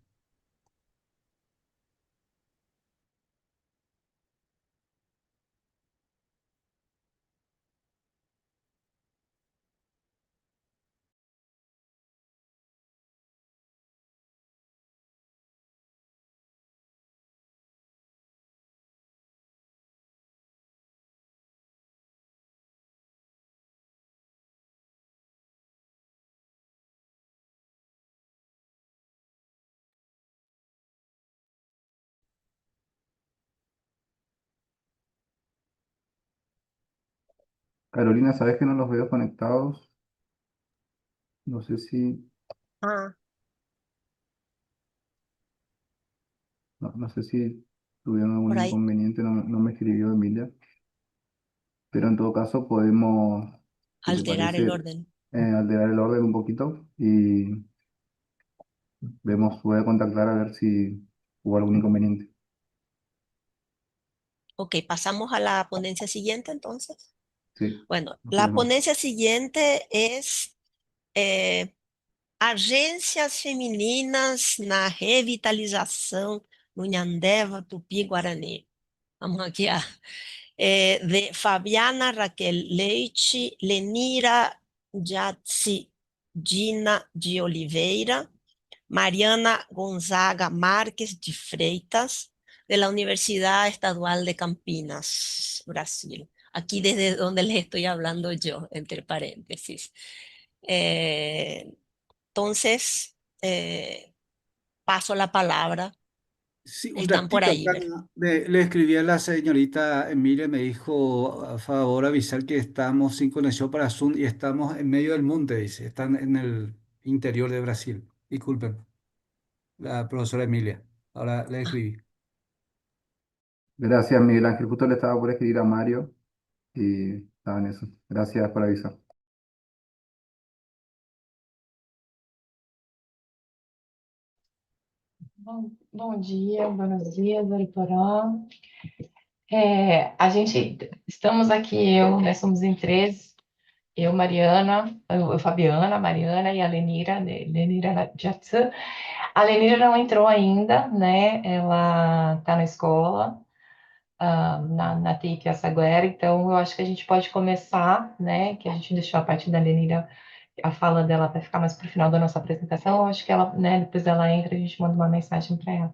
Carolina, ¿sabes que no los veo conectados? No sé si, Ah, no sé si tuvieron algún por ahí, inconveniente, no me escribió Emilia, pero en todo caso podemos, si te alterar el parece, orden. alterar el orden un poquito y voy a contactar a ver si hubo algún inconveniente. Ok, pasamos a la ponencia siguiente entonces. Sí, Bueno, no hay la problema. ponencia siguiente es eh, agências femininas na revitalização no Nhandeva Tupi-Guarani. Vamos aqui, de Fabiana Raquel Leite, Lenira Jatsi Dina de Oliveira, Mariana Gonzaga Márquez de Freitas, de la Universidad Estadual de Campinas, Brasil. Aquí desde donde les estoy hablando yo, entre paréntesis. Eh, entonces, paso la palabra. Sí, un Están por ratito ahí, acá ¿verdad? le escribí a la señorita Emilia, me dijo, a favor avisar que estamos sin conexión para Zoom y estamos en medio del monte, dice, están en el interior de Brasil. Disculpen, la profesora Emilia. Ahora le escribí. Gracias, Miguel Ángel. Justo le estaba por escribir a Mario y estaba en eso. Gracias por avisar. Bom dia, buenos dias, Ariporã. A gente, estamos aqui, nós somos em três, eu, Mariana, Fabiana, a Mariana e a Lenira, Lenira Jatsu. A Lenira não entrou ainda, né? Ela tá na escola, na TI Piaçaguera, então eu acho que a gente pode começar, né? Que a gente deixou a parte da Lenira, a fala dela para ficar mais para o final da nossa apresentação. Eu acho que ela, né, depois ela entra, a gente manda uma mensagem para ela.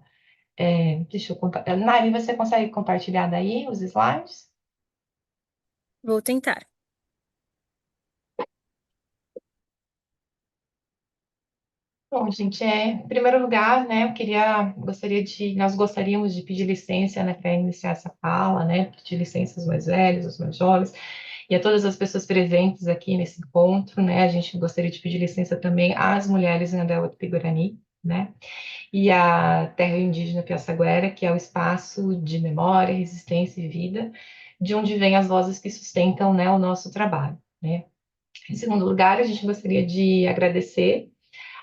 Deixa eu Nari, você consegue compartilhar daí os slides? Vou tentar. Bom, gente, em primeiro lugar, né, nós gostaríamos de pedir licença, né, para iniciar essa fala, né, pedir licença aos mais velhos, aos mais jovens, e a todas as pessoas presentes aqui nesse encontro, né, a gente gostaria de pedir licença também às mulheres em Andeua Tupi-Guarani, né, e à terra indígena Piaçaguera, que é o espaço de memória, resistência e vida, de onde vêm as vozes que sustentam, né, o nosso trabalho, né. Em segundo lugar, a gente gostaria de agradecer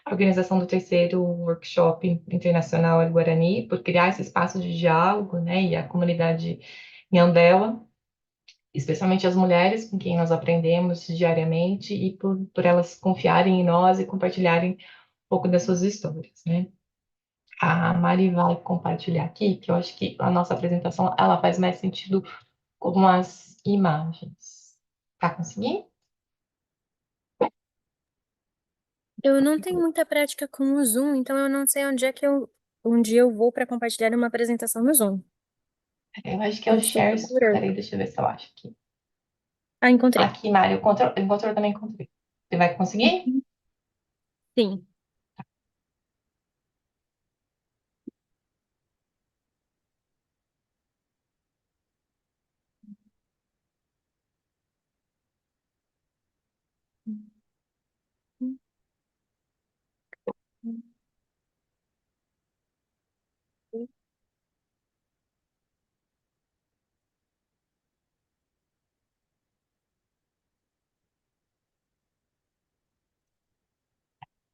a organização do terceiro Workshop Internacional El Guarani por criar esse espaço de diálogo, né, e a comunidade Nhandela, especialmente as mulheres com quem nós aprendemos diariamente e por elas confiarem em nós e compartilharem um pouco das suas histórias, né. A Mari vai compartilhar aqui, que eu acho que a nossa apresentação ela faz mais sentido com as imagens. Tá conseguindo? Eu não tenho muita prática com o Zoom, então eu não sei onde eu vou para compartilhar uma apresentação no Zoom. Eu acho que é o Eu estou share. procurando. Peraí, deixa eu ver se eu acho aqui. Ah, encontrei. Aqui, Mari, eu também encontrei. Você vai conseguir? Sim.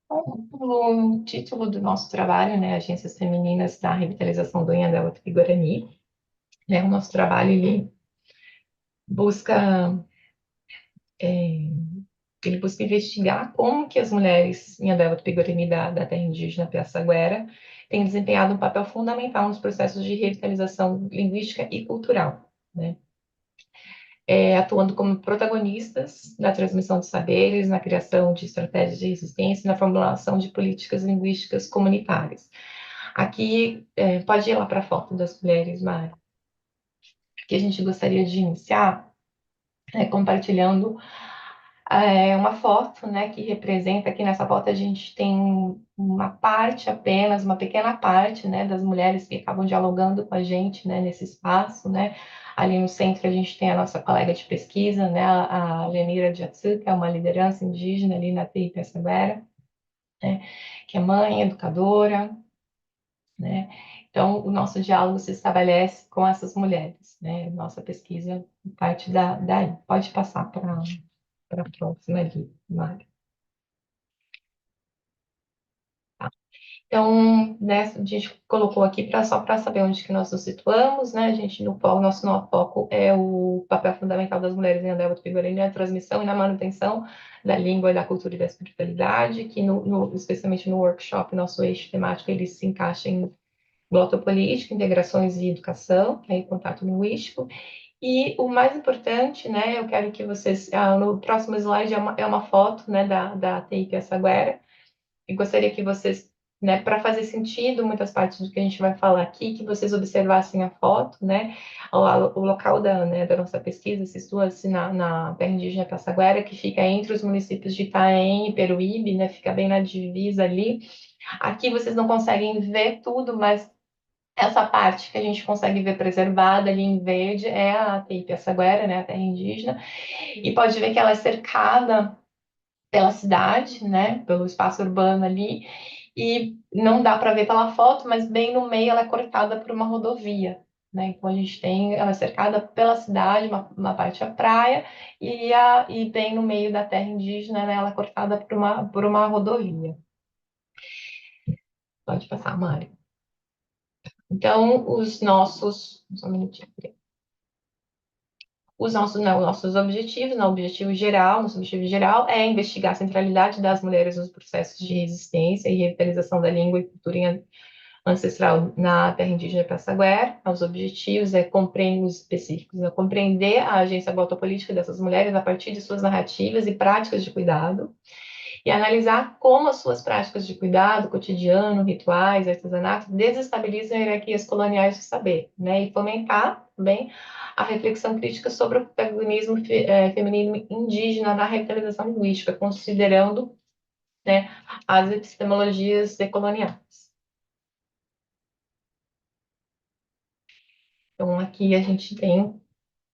O título do nosso trabalho, né, Agências Femininas da Revitalização do Anhanguera Tupi-Guarani, né, o nosso trabalho ele busca é, ele busca investigar como que as mulheres em Anhanguera Tupi-Guarani da terra indígena Piaçaguera têm desempenhado um papel fundamental nos processos de revitalização linguística e cultural, né? Atuando como protagonistas na transmissão de saberes, na criação de estratégias de resistência e na formulação de políticas linguísticas comunitárias. Aqui, pode ir lá para a foto das mulheres, Mari. Aqui a gente gostaria de iniciar compartilhando uma foto, né, que representa, aqui nessa foto a gente tem uma parte apenas, uma pequena parte, né, das mulheres que acabam dialogando com a gente, né, nesse espaço, né. Ali no centro a gente tem a nossa colega de pesquisa, né, a Lenira Jatsu, que é uma liderança indígena ali na TI Piaçaguera, né, que é mãe, educadora, né. Então, o nosso diálogo se estabelece com essas mulheres, né, nossa pesquisa parte daí. Pode passar para a próxima ali, Mari. Tá. Então, né, a gente colocou aqui só para saber onde que nós nos situamos, né? A gente nosso foco é o papel fundamental das mulheres em Andeua Tupi-Guarani na transmissão e na manutenção da língua, da cultura e da espiritualidade, que especialmente no workshop, nosso eixo temático, ele se encaixa em glotopolítica, integrações e educação, que é contato linguístico. E o mais importante, né, eu quero que vocês, no próximo slide é uma foto, né, da TI Piaçaguera, e gostaria que vocês né, para fazer sentido muitas partes do que a gente vai falar aqui, que vocês observassem a foto, né, o local da nossa pesquisa se situa-se na terra indígena Passaguera, que fica entre os municípios de Itaém e Peruíbe, né, fica bem na divisa ali. Aqui vocês não conseguem ver tudo, mas essa parte que a gente consegue ver preservada ali em verde é a TI Passaguera, né, a terra indígena, e pode ver que ela é cercada pela cidade, né, pelo espaço urbano ali, e não dá para ver pela foto, mas bem no meio ela é cortada por uma rodovia, né? Então a gente tem ela é cercada pela cidade, uma parte a praia, e bem no meio da terra indígena, né, ela é cortada por uma rodovia. Pode passar, Mari. Então, os nossos. Só um minutinho. Nossos objetivos, no objetivo geral, nosso objetivo geral é investigar a centralidade das mulheres nos processos de resistência e revitalização da língua e cultura ancestral na terra indígena Passaguer. Os objetivos os específicos, é compreender a agência glotopolítica dessas mulheres a partir de suas narrativas e práticas de cuidado, e analisar como as suas práticas de cuidado cotidiano, rituais, artesanato, desestabilizam hierarquias coloniais do saber, né? E fomentar também a reflexão crítica sobre o protagonismo feminino indígena na revitalização linguística, considerando, né, as epistemologias decoloniais. Então, aqui a gente tem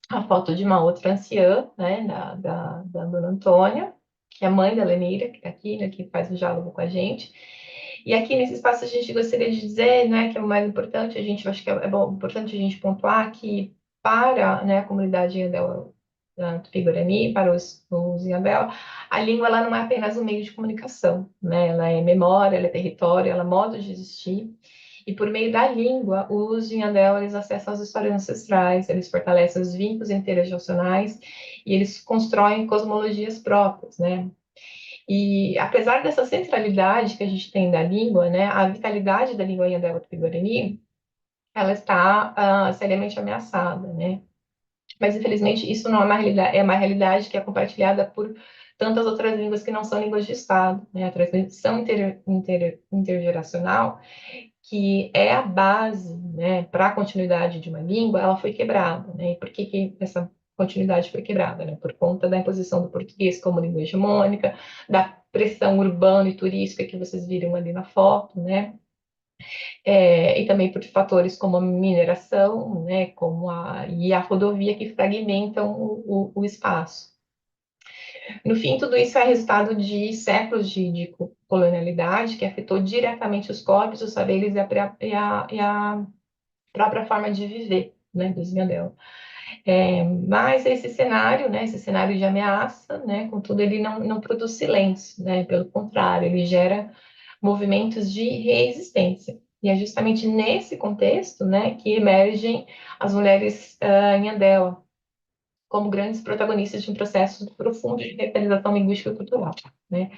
a foto de uma outra anciã, né, da Dona Antônia, que é a mãe da Lenira, que está aqui, né, que faz o diálogo com a gente. E aqui nesse espaço a gente gostaria de dizer, né, que é o mais importante, a gente acho que importante a gente pontuar que para, né, a comunidade Inhandel Tupi-Guarani, para os Inhandel, a língua ela não é apenas um meio de comunicação, né, ela é memória, ela é território, ela é modo de existir. E por meio da língua, os Inhandel, eles acessam as histórias ancestrais, eles fortalecem os vínculos intergeracionais e eles constroem cosmologias próprias, né? E apesar dessa centralidade que a gente tem da língua, né, a vitalidade da língua Inhandel Tupi-Guarani, ela está seriamente ameaçada, né? Mas infelizmente isso não é uma realidade, é uma realidade que é compartilhada por tantas outras línguas que não são línguas de Estado, né? A transmissão intergeracional, que é a base, né, para a continuidade de uma língua, ela foi quebrada, né? E por que essa continuidade foi quebrada, né? Por conta da imposição do português como língua hegemônica, da pressão urbana e turística que vocês viram ali na foto, né? E também por fatores como a mineração, né? E a rodovia que fragmentam o espaço. No fim, tudo isso é resultado de séculos de colonialidade que afetou diretamente os corpos, os saberes e a própria forma de viver, né, dos Gandel. Mas esse cenário, né, esse cenário de ameaça, né, contudo, ele não produz silêncio, né, pelo contrário, ele gera movimentos de resistência. E é justamente nesse contexto, né, que emergem as mulheres em Andela como grandes protagonistas de um processo profundo de revitalização linguística e cultural, né?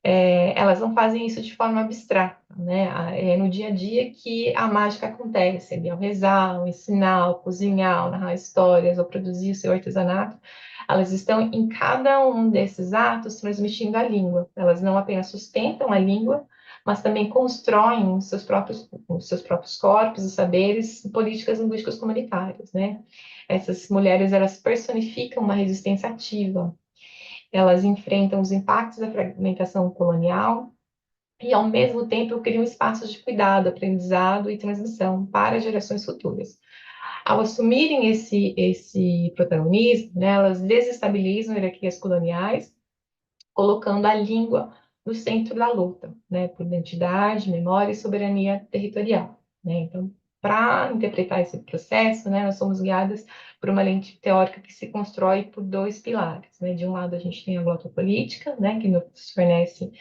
Elas não fazem isso de forma abstrata, né? É no dia a dia que a mágica acontece, ali, ao rezar, ao ensinar, ao cozinhar, ao narrar histórias, ao produzir o seu artesanato, elas estão em cada um desses atos transmitindo a língua. Elas não apenas sustentam a língua, mas também constroem os seus próprios corpos, os saberes, políticas linguísticas comunitárias, né? Essas mulheres, elas personificam uma resistência ativa, elas enfrentam os impactos da fragmentação colonial e, ao mesmo tempo, criam espaços de cuidado, aprendizado e transmissão para gerações futuras. Ao assumirem esse protagonismo, né, elas desestabilizam hierarquias coloniais, colocando a língua no centro da luta, né, por identidade, memória e soberania territorial, né? Então, para interpretar esse processo, né, nós somos guiadas por uma lente teórica que se constrói por dois pilares, né? De um lado, a gente tem a glotopolítica, né, que nos fornece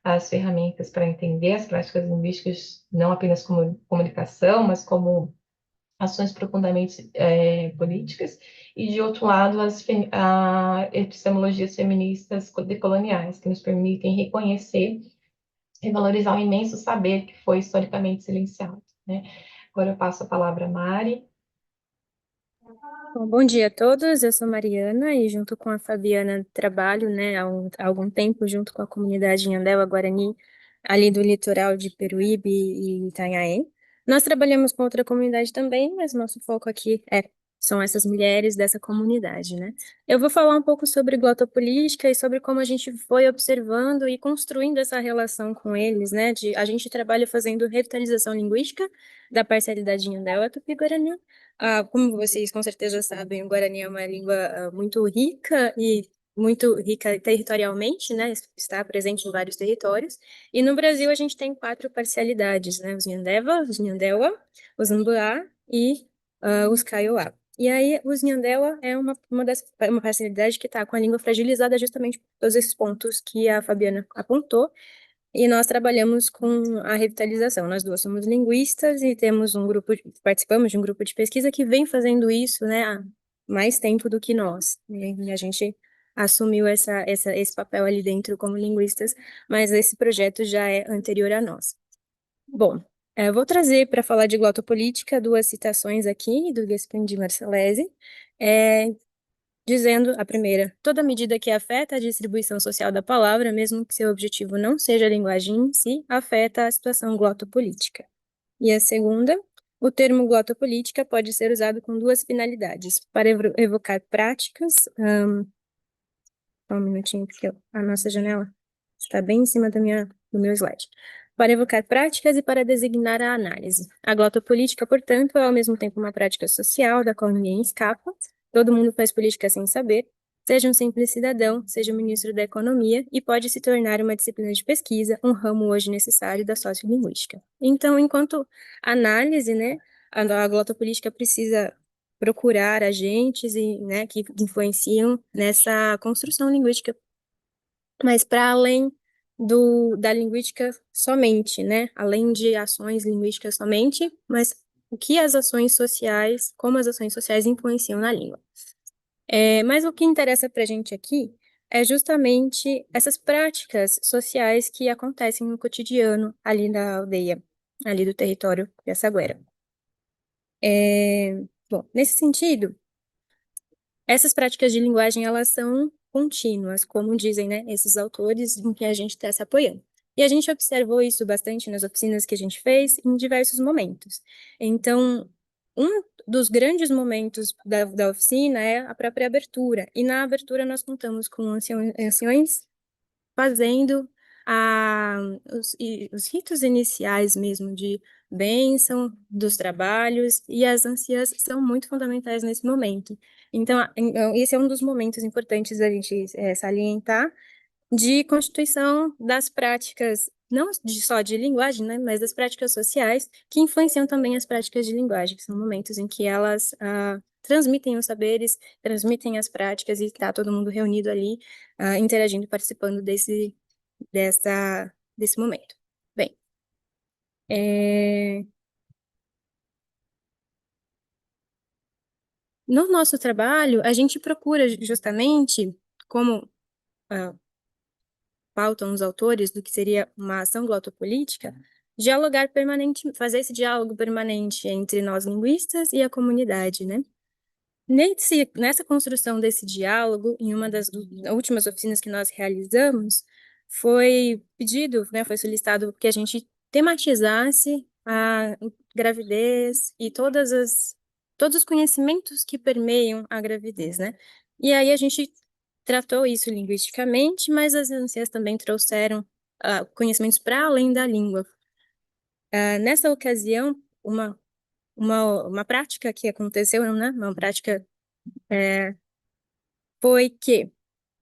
as ferramentas para entender as práticas linguísticas, não apenas como comunicação, mas como ações profundamente políticas, e de outro lado, as epistemologias feministas decoloniais, que nos permitem reconhecer e valorizar o imenso saber que foi historicamente silenciado, né? Agora eu passo a palavra a Mari. Bom dia a todos, eu sou Mariana e junto com a Fabiana trabalho, né, há algum tempo junto com a comunidade Inhandel Guarani ali do litoral de Peruíbe e Itanhaém. Nós trabalhamos com outra comunidade também, mas nosso foco aqui são essas mulheres dessa comunidade, né? Eu vou falar um pouco sobre glotopolítica e sobre como a gente foi observando e construindo essa relação com eles, né? A gente trabalha fazendo revitalização linguística da parcialidade Nhandéua Tupi-Guarani. Como vocês com certeza sabem, o Guarani é uma língua muito rica e muito rica territorialmente, né? Está presente em vários territórios. E no Brasil a gente tem 4 parcialidades, né? Os Nhandeva, os Nhandewa, os Ambuá e os Kaiowá. E aí, os Nhandewa é uma parcialidade que está com a língua fragilizada justamente por todos esses pontos que a Fabiana apontou. E nós trabalhamos com a revitalização. Nós duas somos linguistas e temos participamos de um grupo de pesquisa que vem fazendo isso, né, há mais tempo do que nós. E a gente assumiu esse papel ali dentro como linguistas, mas esse projeto já é anterior a nós. Bom, eu vou trazer para falar de glotopolítica 2 citações aqui do Despin de Marcellese, dizendo a primeira: toda medida que afeta a distribuição social da palavra, mesmo que seu objetivo não seja a linguagem em si, afeta a situação glotopolítica. E a segunda: o termo glotopolítica pode ser usado com 2 finalidades: para evocar práticas. Só um minutinho, porque a nossa janela está bem em cima do meu slide. Para evocar práticas e para designar a análise. A glotopolítica, portanto, é ao mesmo tempo uma prática social da qual ninguém escapa. Todo mundo faz política sem saber, seja um simples cidadão, seja um ministro da economia, e pode se tornar uma disciplina de pesquisa, um ramo hoje necessário da sociolinguística. Então, enquanto análise, né, a glotopolítica precisa procurar agentes né, que influenciam nessa construção linguística, mas para além da linguística somente, né? Além de ações linguísticas somente, mas o que as ações sociais, como as ações sociais influenciam na língua. Mas o que interessa para a gente aqui é justamente essas práticas sociais que acontecem no cotidiano ali da aldeia, ali do território de Assaguera. Bom, nesse sentido, essas práticas de linguagem, elas são contínuas, como dizem, né, esses autores em que a gente está se apoiando. E a gente observou isso bastante nas oficinas que a gente fez em diversos momentos. Então, um dos grandes momentos da oficina é a própria abertura. E na abertura nós contamos com anciões fazendo os ritos iniciais mesmo de bênção dos trabalhos, e as anciãs são muito fundamentais nesse momento. Então, esse é um dos momentos importantes da gente salientar de constituição das práticas, não só de linguagem, né, mas das práticas sociais, que influenciam também as práticas de linguagem, que são momentos em que elas transmitem os saberes, transmitem as práticas, e está todo mundo reunido ali, interagindo, participando desse momento. Bem, no nosso trabalho, a gente procura justamente, como pautam os autores do que seria uma ação glotopolítica, dialogar permanente, fazer esse diálogo permanente entre nós linguistas e a comunidade, né? Nessa construção desse diálogo, em uma das últimas oficinas que nós realizamos, foi pedido, né, foi solicitado que a gente tematizasse a gravidez e todos os conhecimentos que permeiam a gravidez, né? E aí a gente tratou isso linguisticamente, mas as anciãs também trouxeram conhecimentos para além da língua. Nessa ocasião, uma prática que aconteceu, né, uma prática foi que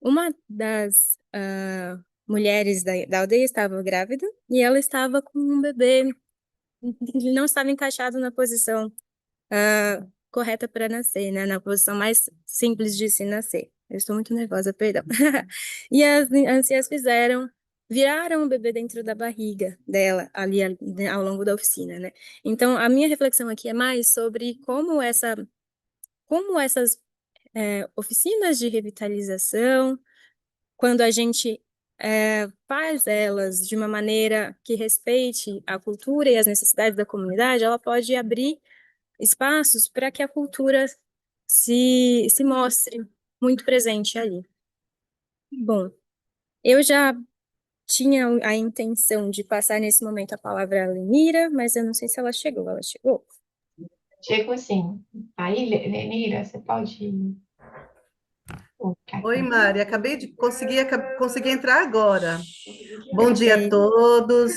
uma das mulheres da aldeia estava grávida e ela estava com um bebê, não estava encaixado na posição correta para nascer, né? Na posição mais simples de se nascer. Eu estou muito nervosa, perdão. E as anciãs viraram o bebê dentro da barriga dela, ali né, ao longo da oficina, né? Então, a minha reflexão aqui é mais sobre como essas oficinas de revitalização, quando a gente faz elas de uma maneira que respeite a cultura e as necessidades da comunidade, ela pode abrir espaços para que a cultura se mostre muito presente ali. Bom, eu já tinha a intenção de passar nesse momento a palavra a Lenira, mas eu não sei se ela chegou. Ela chegou? Chegou sim. Aí, Lenira, você pode colocar Oi, aqui. Mari, consegui entrar agora. Bom dia a Perfeito. todos,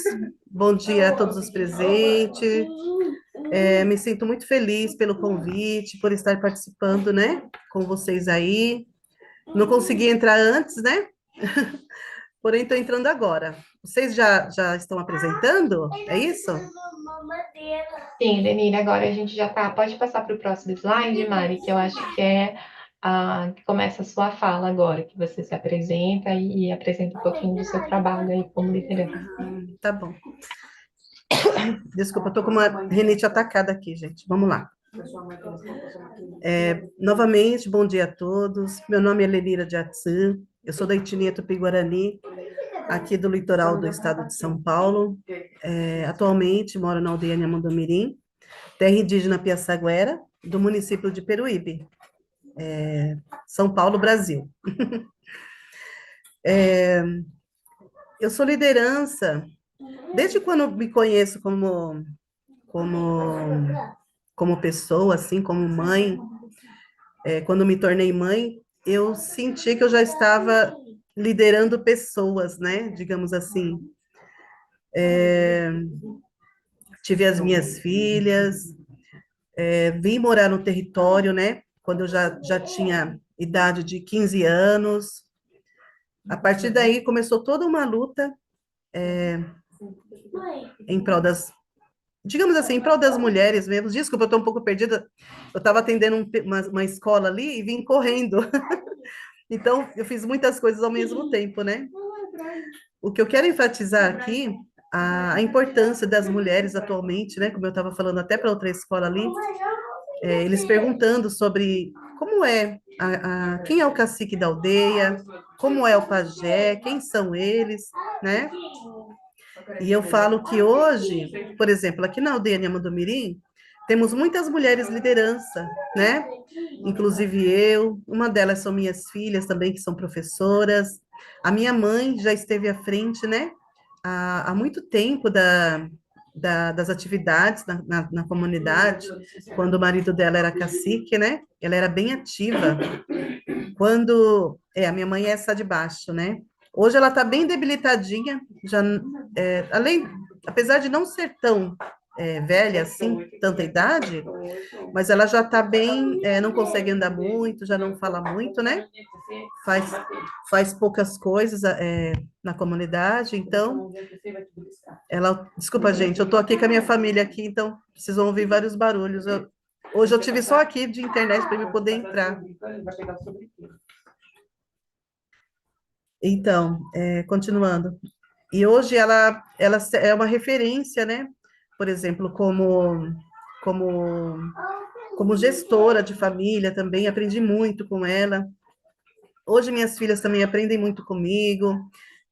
bom dia a todos os presentes. Me sinto muito feliz pelo convite, por estar participando, né, com vocês aí. Não consegui entrar antes, né? Porém, estou entrando agora. Vocês já estão apresentando? É isso? Sim, Lenira, agora a gente já tá. Pode passar para o próximo slide, Mari, que eu acho que que começa a sua fala agora, que você se apresenta e apresenta um pouquinho do seu trabalho aí como liderante. Tá bom. Desculpa, eu tô com uma rinite atacada aqui, gente. Vamos lá. Novamente, bom dia a todos. Meu nome é Lenira de Atsu. Eu sou da etnia Tupi-Guarani, aqui do litoral do estado de São Paulo. Atualmente moro na aldeia Nhamandomirim, terra indígena Piaçaguera, do município de Peruíbe, São Paulo, Brasil. Eu sou liderança desde quando me conheço como, como pessoa, assim, como mãe. Quando me tornei mãe, eu senti que eu já estava liderando pessoas, né? Digamos assim. Tive as minhas filhas, vim morar no território, né? Quando eu já tinha idade de 15 anos. A partir daí começou toda uma luta em prol digamos assim, em prol das mulheres mesmo. Desculpa, eu estou um pouco perdida. Eu estava atendendo uma escola ali e vim correndo. Então, eu fiz muitas coisas ao mesmo tempo, né? O que eu quero enfatizar aqui, a importância das mulheres atualmente, né? Como eu estava falando até para outra escola ali, eles perguntando sobre como quem é o cacique da aldeia, como é o pajé, quem são eles, né? E eu falo que hoje, por exemplo, aqui na aldeia Nhamandomirim, temos muitas mulheres liderança, né? Inclusive eu, uma delas são minhas filhas também, que são professoras. A minha mãe já esteve à frente, né? Há muito tempo das atividades na comunidade, quando o marido dela era cacique, né? Ela era bem ativa. A minha mãe é essa de baixo, né? Hoje ela está bem debilitadinha, apesar de não ser tão velha assim, tanta idade, mas ela já está bem, não consegue andar muito, já não fala muito, né? Faz poucas coisas na comunidade, então desculpa, gente, eu estou aqui com a minha família aqui, então vocês vão ouvir vários barulhos. Hoje eu tive só aqui de internet para eu poder entrar. Então, continuando. E hoje ela é uma referência, né? Por exemplo, como, como gestora de família também, aprendi muito com ela. Hoje minhas filhas também aprendem muito comigo,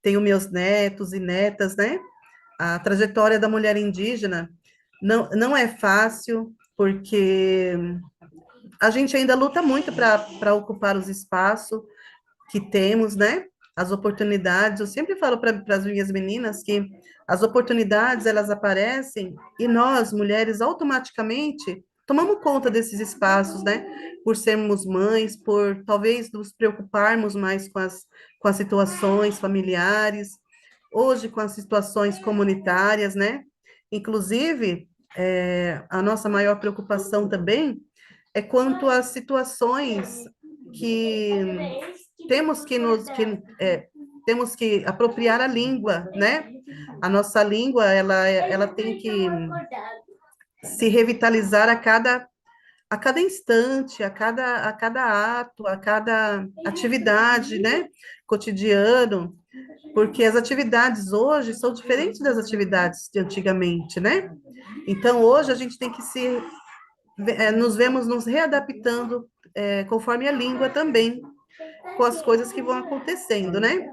tenho meus netos e netas, né? A trajetória da mulher indígena não é fácil, porque a gente ainda luta muito para ocupar os espaços que temos, né? As oportunidades, eu sempre falo para as minhas meninas que as oportunidades, elas aparecem e nós, mulheres, automaticamente tomamos conta desses espaços, né? Por sermos mães, por talvez nos preocuparmos mais com as situações familiares, hoje com as situações comunitárias, né? Inclusive, a nossa maior preocupação também é quanto às situações que temos que temos que apropriar a língua, né? A nossa língua, ela tem que se revitalizar a cada instante, a cada ato, a cada atividade, né? Cotidiano, porque as atividades hoje são diferentes das atividades de antigamente, né? Então, hoje a gente tem que nos vemos nos readaptando conforme a língua também, com as coisas que vão acontecendo, né?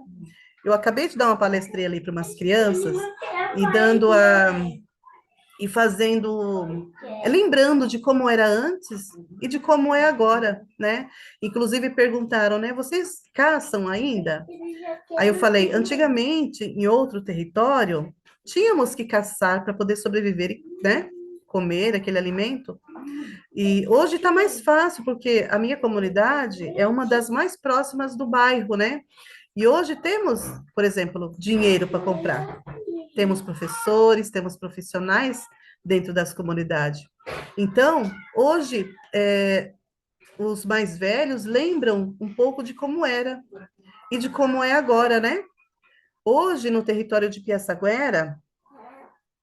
Eu acabei de dar uma palestrinha ali para umas crianças e dando e fazendo, lembrando de como era antes e de como é agora, né? Inclusive perguntaram, né? Vocês caçam ainda? Aí eu falei, antigamente, em outro território, tínhamos que caçar para poder sobreviver, né? Comer aquele alimento. E hoje está mais fácil, porque a minha comunidade é uma das mais próximas do bairro, né? E hoje temos, por exemplo, dinheiro para comprar. Temos professores, temos profissionais dentro das comunidades. Então, hoje, os mais velhos lembram um pouco de como era e de como é agora, né? Hoje, no território de Piaçaguera,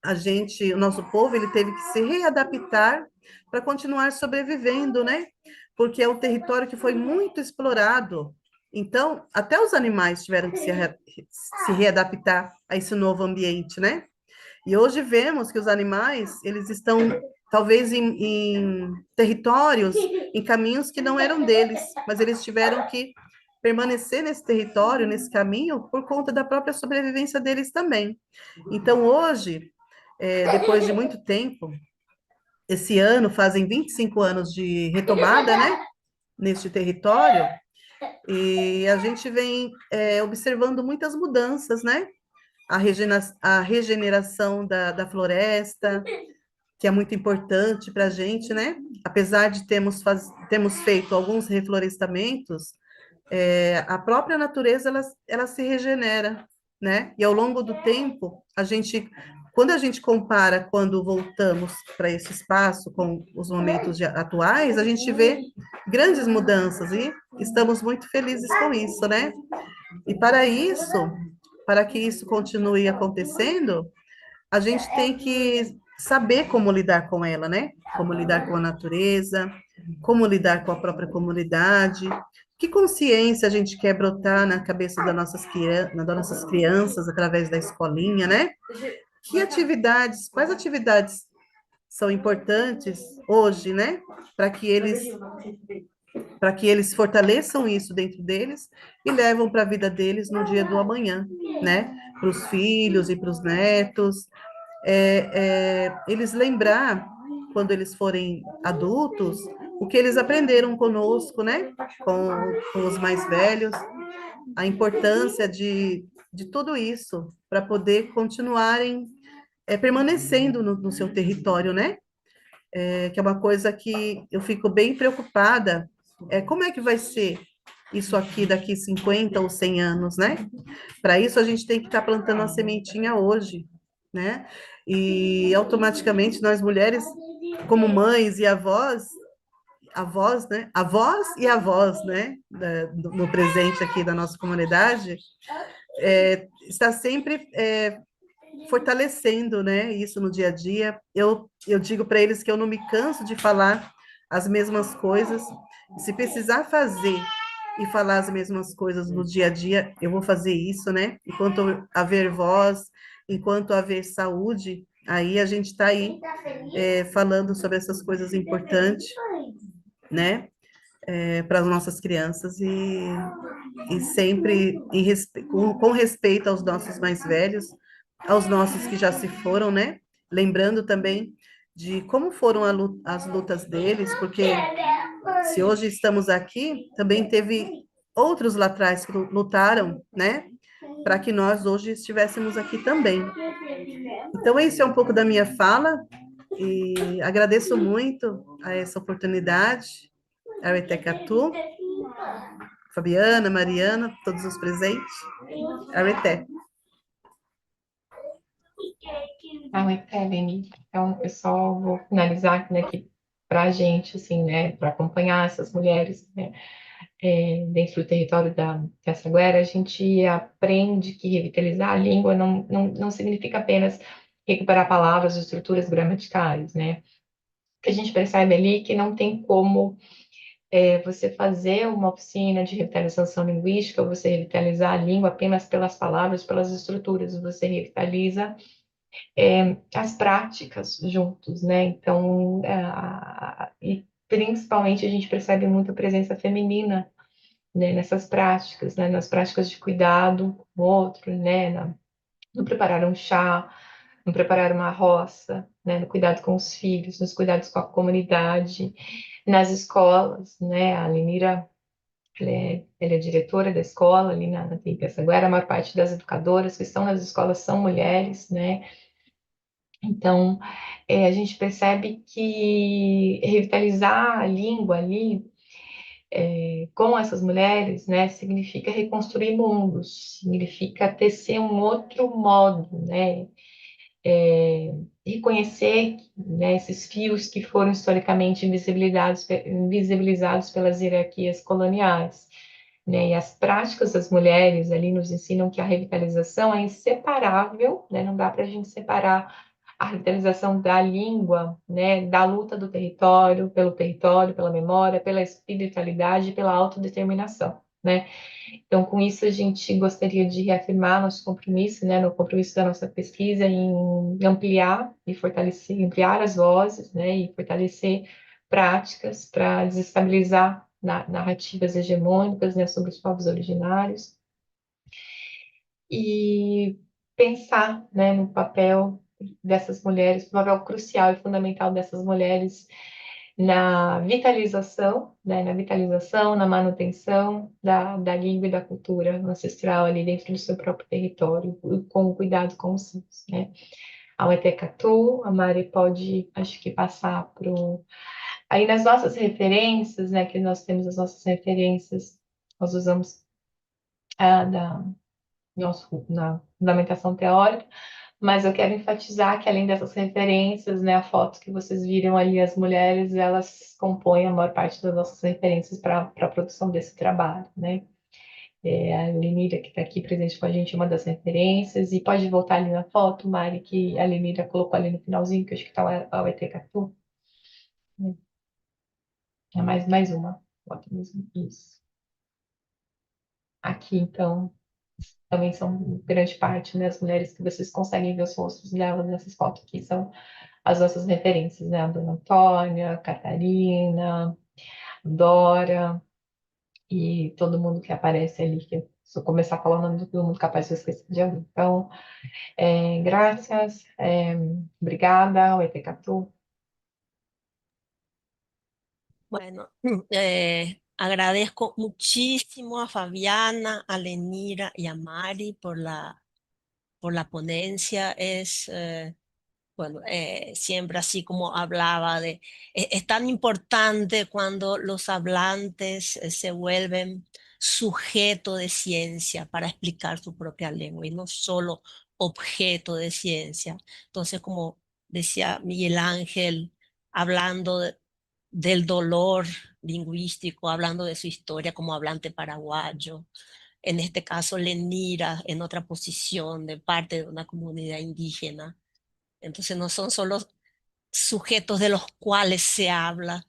o nosso povo, ele teve que se readaptar para continuar sobrevivendo, né? Porque é um território que foi muito explorado. Então, até os animais tiveram que se readaptar a esse novo ambiente, né? E hoje vemos que os animais, eles estão talvez em territórios, em caminhos que não eram deles, mas eles tiveram que permanecer nesse território, nesse caminho, por conta da própria sobrevivência deles também. Então, hoje, depois de muito tempo, esse ano fazem 25 anos de retomada, né, neste território, e a gente vem observando muitas mudanças, né? A regeneração da floresta, que é muito importante para a gente, né? Apesar de termos feito alguns reflorestamentos, a própria natureza ela se regenera, né? E ao longo do tempo, quando a gente compara quando voltamos para esse espaço com os momentos atuais, a gente vê grandes mudanças e estamos muito felizes com isso, né? E para que isso continue acontecendo, a gente tem que saber como lidar com ela, né? Como lidar com a natureza, como lidar com a própria comunidade, que consciência a gente quer brotar na cabeça das nossas crianças através da escolinha, né? Quais atividades são importantes hoje, né? Para que eles fortaleçam isso dentro deles e levam para a vida deles no dia do amanhã, né? Para os filhos e para os netos, eles lembrar, quando eles forem adultos, o que eles aprenderam conosco, né? Com os mais velhos, a importância de tudo isso, para poder continuarem permanecendo no seu território, né? Que é uma coisa que eu fico bem preocupada, como é que vai ser isso aqui daqui 50 ou 100 anos, né? Para isso, a gente tem que estar plantando a sementinha hoje, né? E automaticamente nós mulheres, como mães e avós, né? Avós e avós, né? No presente aqui da nossa comunidade, está sempre fortalecendo, né? Isso no dia a dia. Eu digo para eles que eu não me canso de falar as mesmas coisas. Se precisar fazer e falar as mesmas coisas no dia a dia, eu vou fazer isso, né? Enquanto haver voz, enquanto haver saúde, aí a gente está aí falando sobre essas coisas importantes, né? Para as nossas crianças e sempre com respeito aos nossos mais velhos, aos nossos que já se foram, né? Lembrando também de como foram as lutas deles, porque se hoje estamos aqui, também teve outros lá atrás que lutaram, né? Para que nós hoje estivéssemos aqui também. Então, esse é um pouco da minha fala, e agradeço muito a essa oportunidade, a Etecatu, Fabiana, Mariana, todos os presentes, a Eté. Leni. Então, pessoal, vou finalizar né, aqui para a gente, assim, né, para acompanhar essas mulheres, né, dentro do território da Piaçaguera, a gente aprende que revitalizar a língua não significa apenas recuperar palavras, estruturas gramaticais, né? Que a gente percebe ali que não tem como você fazer uma oficina de revitalização linguística, você revitalizar a língua apenas pelas palavras, pelas estruturas, você revitaliza as práticas juntos, né? Então, e principalmente a gente percebe muito a presença feminina, né, nessas práticas, né, nas práticas de cuidado com o outro, né, no preparar um chá, no preparar uma roça, né, no cuidado com os filhos, nos cuidados com a comunidade, nas escolas, né? A Lenira, ela é diretora da escola ali na TI Pessaguera, a maior parte das educadoras que estão nas escolas são mulheres, né? Então, a gente percebe que revitalizar a língua ali com essas mulheres, né, significa reconstruir mundos, significa tecer um outro modo, né, reconhecer, né, esses fios que foram historicamente invisibilizados pelas hierarquias coloniais, né, e as práticas das mulheres ali nos ensinam que a revitalização é inseparável, né, não dá para a gente separar a revitalização da língua, né, da luta do território, pela memória, pela espiritualidade, pela autodeterminação, né? Então, com isso, a gente gostaria de reafirmar nosso compromisso, né, no compromisso da nossa pesquisa em ampliar e fortalecer, ampliar as vozes, né, e fortalecer práticas para desestabilizar narrativas hegemônicas, né, sobre os povos originários e pensar, né, no papel dessas mulheres, o papel crucial e fundamental dessas mulheres na vitalização, né, na manutenção da língua e da cultura ancestral ali dentro do seu próprio território, com o cuidado com os sinos, né. A Uetecatu, a Mari pode, acho que, passar para o... Aí nas nossas referências, né, que nós temos as nossas referências, nós usamos na fundamentação teórica, mas eu quero enfatizar que além dessas referências, né, a foto que vocês viram ali, as mulheres, elas compõem a maior parte das nossas referências para a produção desse trabalho, né. A Lenira, que está aqui presente com a gente, é uma das referências, e pode voltar ali na foto, Mari, que a Lenira colocou ali no finalzinho, que eu acho que está a Uetecatu. É mais uma foto mesmo, isso. Aqui, então, também são grande parte, né, as mulheres que vocês conseguem ver os rostos delas nessas fotos aqui, são as nossas referências, né? A Dona Antônia, a Catarina, Dora e todo mundo que aparece ali, que se eu começar a falar o nome de todo mundo capaz de eu esquecer de alguém. Então, graças, obrigada, Oitecatu. Bueno, agradezco muchísimo a Fabiana, a Lenira y a Mari por la ponencia. Bueno, siempre así como hablaba es tan importante cuando los hablantes se vuelven sujeto de ciencia para explicar su propia lengua y no solo objeto de ciencia. Entonces, como decía Miguel Ángel, hablando del dolor lingüístico, hablando de su historia como hablante paraguayo, en este caso Lenira en otra posición de parte de una comunidad indígena. Entonces no son solo sujetos de los cuales se habla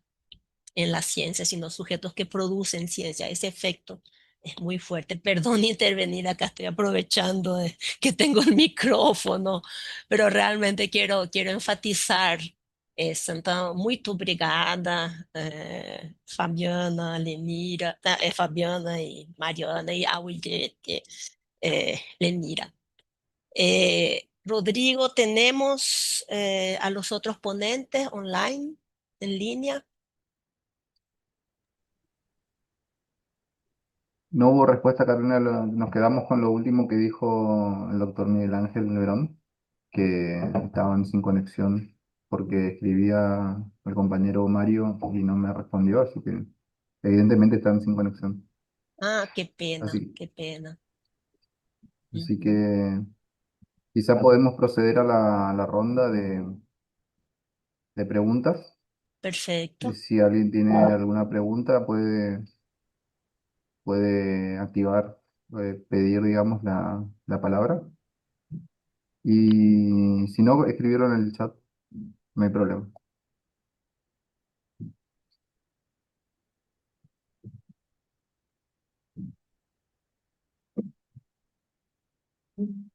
en la ciencia, sino sujetos que producen ciencia. Ese efecto es muy fuerte. Perdón intervenir acá, estoy aprovechando que tengo el micrófono, pero realmente quiero enfatizar isso. Então, muito obrigada, Fabiana, Lenira, Fabiana e Mariana e Audete, Lenira. Rodrigo, ¿tenemos a los otros ponentes online, en línea? No hubo respuesta, Carolina. Nos quedamos con lo último que dijo el doctor Miguel Ángel Lebrón, que estaban sin conexión porque escribía el compañero Mario y no me respondió, así que evidentemente están sin conexión. Ah, qué pena, Así, qué pena. así Ujú. que quizá podemos proceder a la ronda de preguntas. Y Perfecto. si alguien tiene alguna pregunta, puede activar, pedir, digamos, la palabra. Y si no, escribieron en el chat, no hay problema.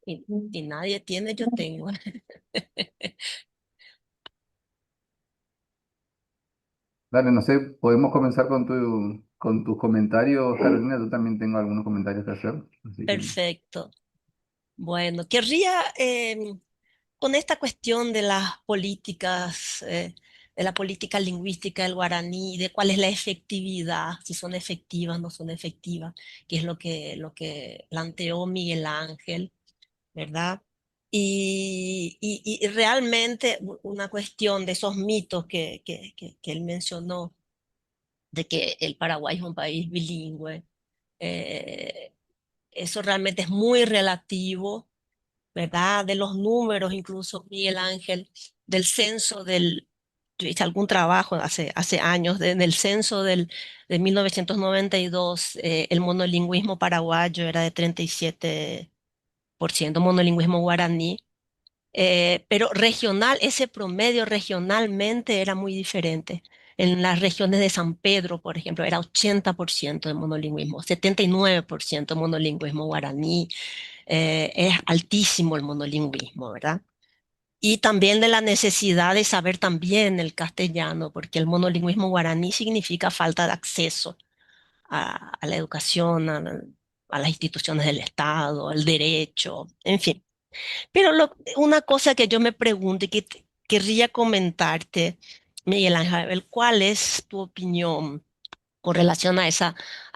Y si nadie tiene, yo tengo. Dale, no sé, podemos comenzar con tus comentarios, Carolina. Yo también tengo algunos comentarios que hacer. Así que, Perfecto. Bueno, querría con esta cuestión de las políticas, de la política lingüística del guaraní, de cuál es la efectividad, si son efectivas, no son efectivas, que es lo que planteó Miguel Ángel, ¿verdad? Y realmente una cuestión de esos mitos que él mencionó, de que el Paraguay es un país bilingüe, eh, eso realmente es muy relativo, ¿verdad? De los números, incluso Miguel Ángel, del censo yo hice algún trabajo hace años, en el censo de 1992, el monolingüismo paraguayo era de 37%, monolingüismo guaraní, pero regional, ese promedio regionalmente era muy diferente. En las regiones de San Pedro, por ejemplo, era 80% de monolingüismo, 79% de monolingüismo guaraní, es altísimo el monolingüismo, ¿verdad? Y también de la necesidad de saber también el castellano, porque el monolingüismo guaraní significa falta de acceso a la educación, a las instituciones del Estado, al derecho, en fin. Pero una cosa que yo me pregunto y que querría comentarte, Miguel Ángel, ¿cuál es tu opinión con relación a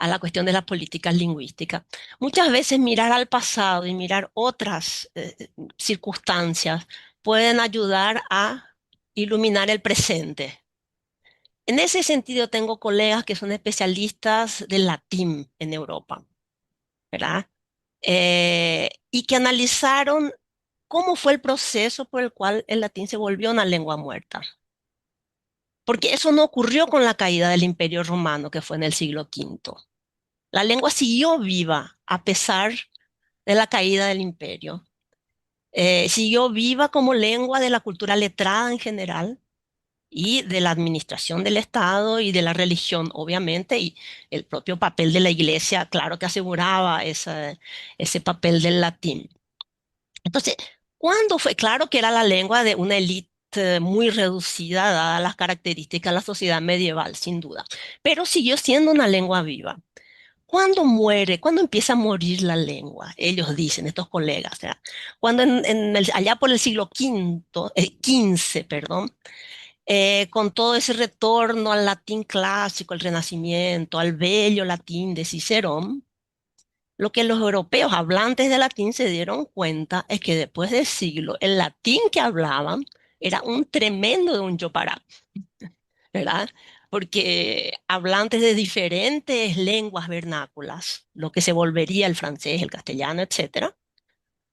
la cuestión de las políticas lingüísticas? Muchas veces mirar al pasado y mirar otras circunstancias pueden ayudar a iluminar el presente. En ese sentido, tengo colegas que son especialistas del latín en Europa, ¿verdad? Y que analizaron cómo fue el proceso por el cual el latín se volvió una lengua muerta. Porque eso no ocurrió con la caída del Imperio Romano, que fue en el siglo V. La lengua siguió viva a pesar de la caída del imperio. Siguió viva como lengua de la cultura letrada en general y de la administración del Estado y de la religión, obviamente, y el propio papel de la iglesia, claro que aseguraba ese papel del latín. Entonces, ¿cuándo fue? Claro que era la lengua de una élite muy reducida, dadas las características de la sociedad medieval, sin duda, pero siguió siendo una lengua viva. ¿Cuándo muere? ¿Cuándo empieza a morir la lengua? Ellos dicen, estos colegas, ¿verdad? Cuando allá por el siglo XV, perdón, con todo ese retorno al latín clásico, al Renacimiento, al bello latín de Cicerón, lo que los europeos hablantes de latín se dieron cuenta es que después de siglos, el latín que hablaban era un tremendo de un yopará, ¿verdad? Porque hablantes de diferentes lenguas vernáculas, lo que se volvería el francés, el castellano, etcétera,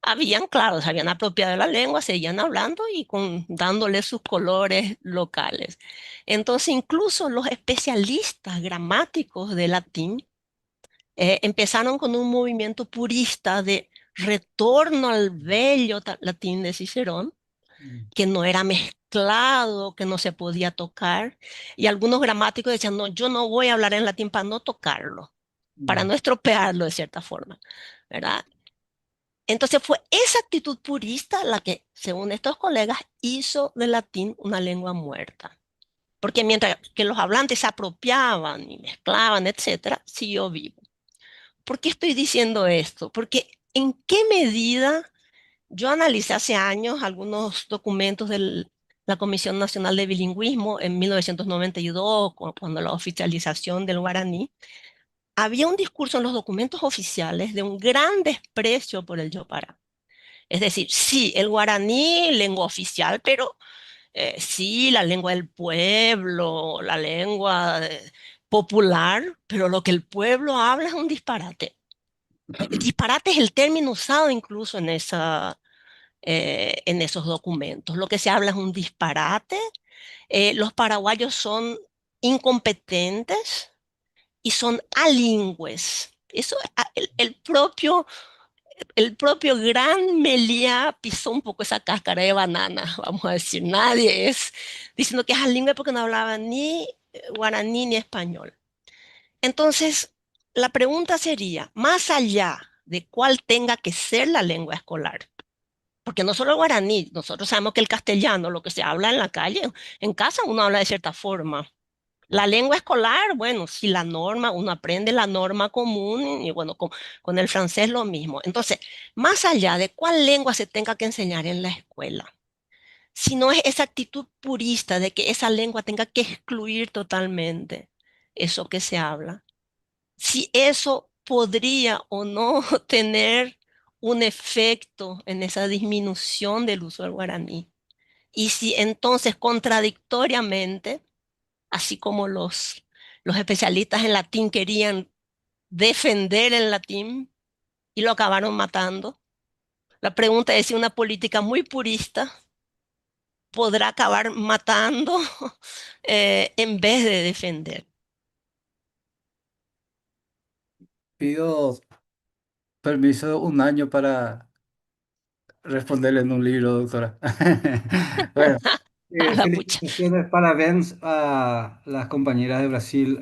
habían, claro, se habían apropiado de la lengua, seguían hablando y dándole sus colores locales. Entonces, incluso los especialistas gramáticos de latín empezaron con un movimiento purista de retorno al bello latín de Cicerón, que no era mezclado, que no se podía tocar. Y algunos gramáticos decían, no, yo no voy a hablar en latín para no tocarlo, para no estropearlo de cierta forma, ¿verdad? Entonces fue esa actitud purista la que, según estos colegas, hizo del latín una lengua muerta. Porque mientras que los hablantes se apropiaban y mezclaban, etcétera, siguió vivo. ¿Por qué estoy diciendo esto? Porque en qué medida yo analicé hace años algunos documentos de la Comisión Nacional de Bilingüismo en 1992, cuando la oficialización del guaraní, había un discurso en los documentos oficiales de un gran desprecio por el Yopara. Es decir, sí, el guaraní, lengua oficial, pero sí, la lengua del pueblo, la lengua popular, pero lo que el pueblo habla es un disparate. Disparate es el término usado incluso en esos documentos. Lo que se habla es un disparate. Los paraguayos son incompetentes y son alingües. Eso, el propio gran Meliá pisó un poco esa cáscara de banana, vamos a decir. Nadie es diciendo que es alingüe porque no hablaba ni guaraní ni español. Entonces, la pregunta sería, más allá de cuál tenga que ser la lengua escolar, porque no solo el guaraní, nosotros sabemos que el castellano, lo que se habla en la calle, en casa uno habla de cierta forma. La lengua escolar, bueno, si la norma, uno aprende la norma común y bueno, con el francés lo mismo. Entonces, más allá de cuál lengua se tenga que enseñar en la escuela, sino es esa actitud purista de que esa lengua tenga que excluir totalmente eso que se habla. Si eso podría o no tener un efecto en esa disminución del uso del guaraní. Y si entonces contradictoriamente, así como los especialistas en latín querían defender el latín y lo acabaron matando, la pregunta es si una política muy purista podrá acabar matando en vez de defender. Pido permiso un año para responderle en un libro, doctora. Bueno, A la pucha. felicitaciones, parabéns a las compañeras de Brasil.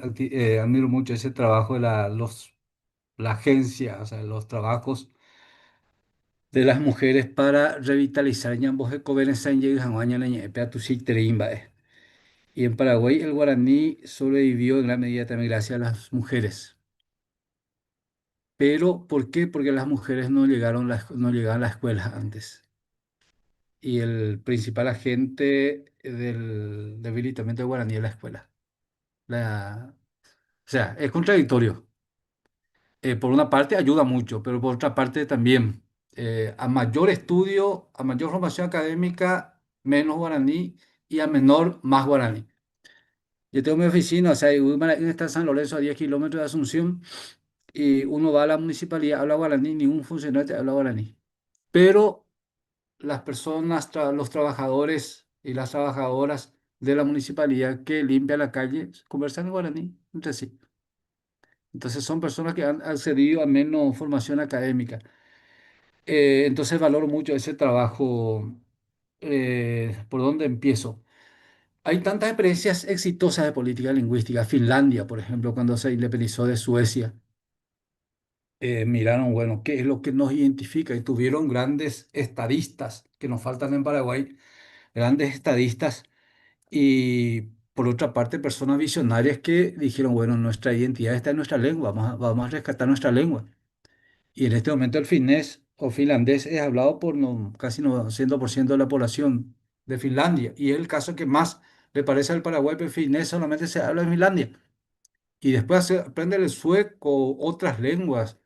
Admiro mucho ese trabajo de la agencia, o sea, los trabajos de las mujeres para revitalizar ñambos de Covenant y Hawaiian y en Paraguay el guaraní sobrevivió en gran medida también gracias a las mujeres. Pero, ¿por qué? Porque las mujeres no llegaban a la escuela antes. Y el principal agente del debilitamiento del guaraní es la escuela. O sea, es contradictorio. Por una parte ayuda mucho, pero por otra parte también, a mayor estudio, a mayor formación académica, menos guaraní y a menor, más guaraní. Yo tengo mi oficina, o sea, está en San Lorenzo a 10 kilómetros de Asunción y uno va a la municipalidad, habla guaraní, ningún funcionario te habla guaraní. Pero las personas, los trabajadores y las trabajadoras de la municipalidad que limpian la calle conversan en guaraní entre sí. Entonces son personas que han accedido a menos formación académica. Entonces valoro mucho ese trabajo. ¿Por dónde empiezo? Hay tantas experiencias exitosas de política lingüística. Finlandia, por ejemplo, cuando se independizó de Suecia, miraron, bueno, qué es lo que nos identifica y tuvieron grandes estadistas que nos faltan en Paraguay, grandes estadistas y por otra parte personas visionarias que dijeron, bueno, nuestra identidad está en nuestra lengua, vamos a rescatar nuestra lengua. Y en este momento el finés o finlandés es hablado por casi 100% de la población de Finlandia. Y es el caso que más le parece al Paraguay, pero el finés solamente se habla en Finlandia. Y después se aprende el sueco, otras lenguas.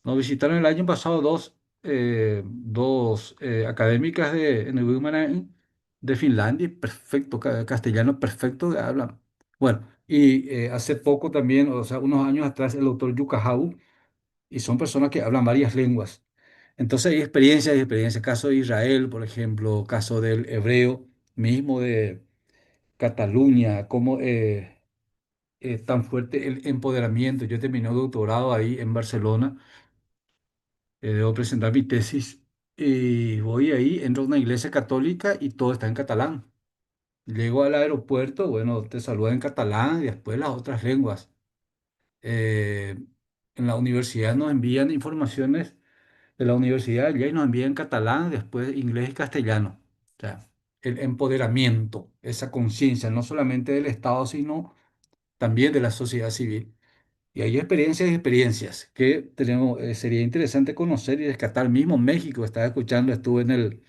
Nos visitaron el año pasado dos académicas en el Uruguay, de Finlandia, y perfecto, castellano perfecto hablan. Bueno, y hace poco también, o sea, unos años atrás, el doctor Yuka Hau, y son personas que hablan varias lenguas. Entonces hay experiencias. Caso de Israel, por ejemplo, caso del hebreo, mismo de Cataluña, cómo tan fuerte el empoderamiento. Yo terminé un doctorado ahí en Barcelona, debo presentar mi tesis y voy ahí, entro a una iglesia católica y todo está en catalán. Llego al aeropuerto, bueno, te saludan en catalán y después las otras lenguas. Eh, en la universidad nos envían informaciones de la universidad, y ahí nos envían catalán, después inglés y castellano. O sea, el empoderamiento, esa conciencia, no solamente del Estado, sino también de la sociedad civil. Y hay experiencias y experiencias que tenemos, sería interesante conocer y rescatar. Mismo México, estaba escuchando, estuve en el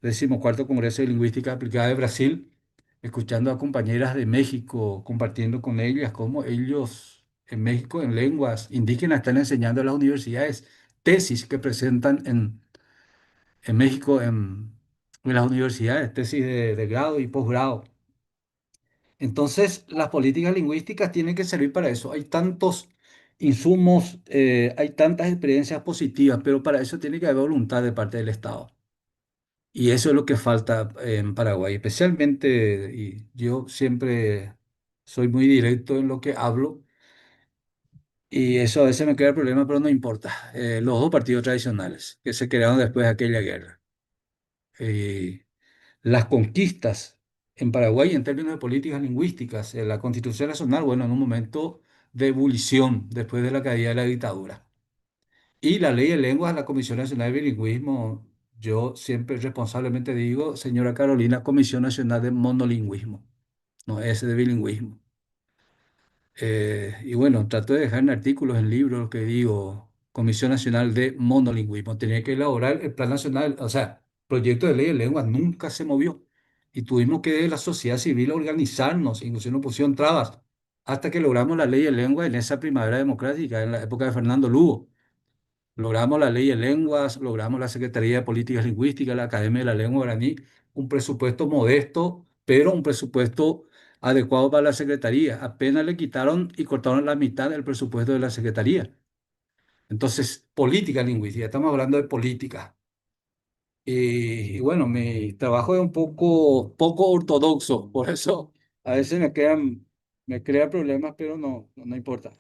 14º Congreso de Lingüística Aplicada de Brasil, escuchando a compañeras de México, compartiendo con ellas cómo ellos en México, en lenguas indígenas, están enseñando en las universidades tesis que presentan en México en las universidades, tesis de grado y posgrado. Entonces, las políticas lingüísticas tienen que servir para eso. Hay tantos insumos, hay tantas experiencias positivas, pero para eso tiene que haber voluntad de parte del Estado. Y eso es lo que falta en Paraguay, especialmente, y yo siempre soy muy directo en lo que hablo, y eso a veces me crea problema, pero no importa. Los dos partidos tradicionales que se crearon después de aquella guerra. Eh, las conquistas en Paraguay en términos de políticas lingüísticas, la Constitución Nacional, bueno, en un momento de ebullición después de la caída de la dictadura. Y la ley de lenguas, la Comisión Nacional de Bilingüismo, yo siempre responsablemente digo, señora Carolina, Comisión Nacional de Monolingüismo, no es de bilingüismo. Y bueno, trato de dejar en artículos, en libros, lo que digo, Comisión Nacional de Monolingüismo. Tenía que elaborar el Plan Nacional, o sea, proyecto de ley de lengua nunca se movió. Y tuvimos que de la sociedad civil organizarnos, incluso nos pusieron trabas, hasta que logramos la ley de lengua en esa primavera democrática, en la época de Fernando Lugo. Logramos la ley de lenguas, logramos la Secretaría de Políticas Lingüísticas, la Academia de la Lengua Guaraní, un presupuesto modesto, pero un presupuesto adecuado para la Secretaría. Apenas le quitaron y cortaron la mitad del presupuesto de la Secretaría. Entonces, política lingüística, estamos hablando de política. Y bueno, mi trabajo es un poco ortodoxo, por eso a veces me crea problemas, pero no importa.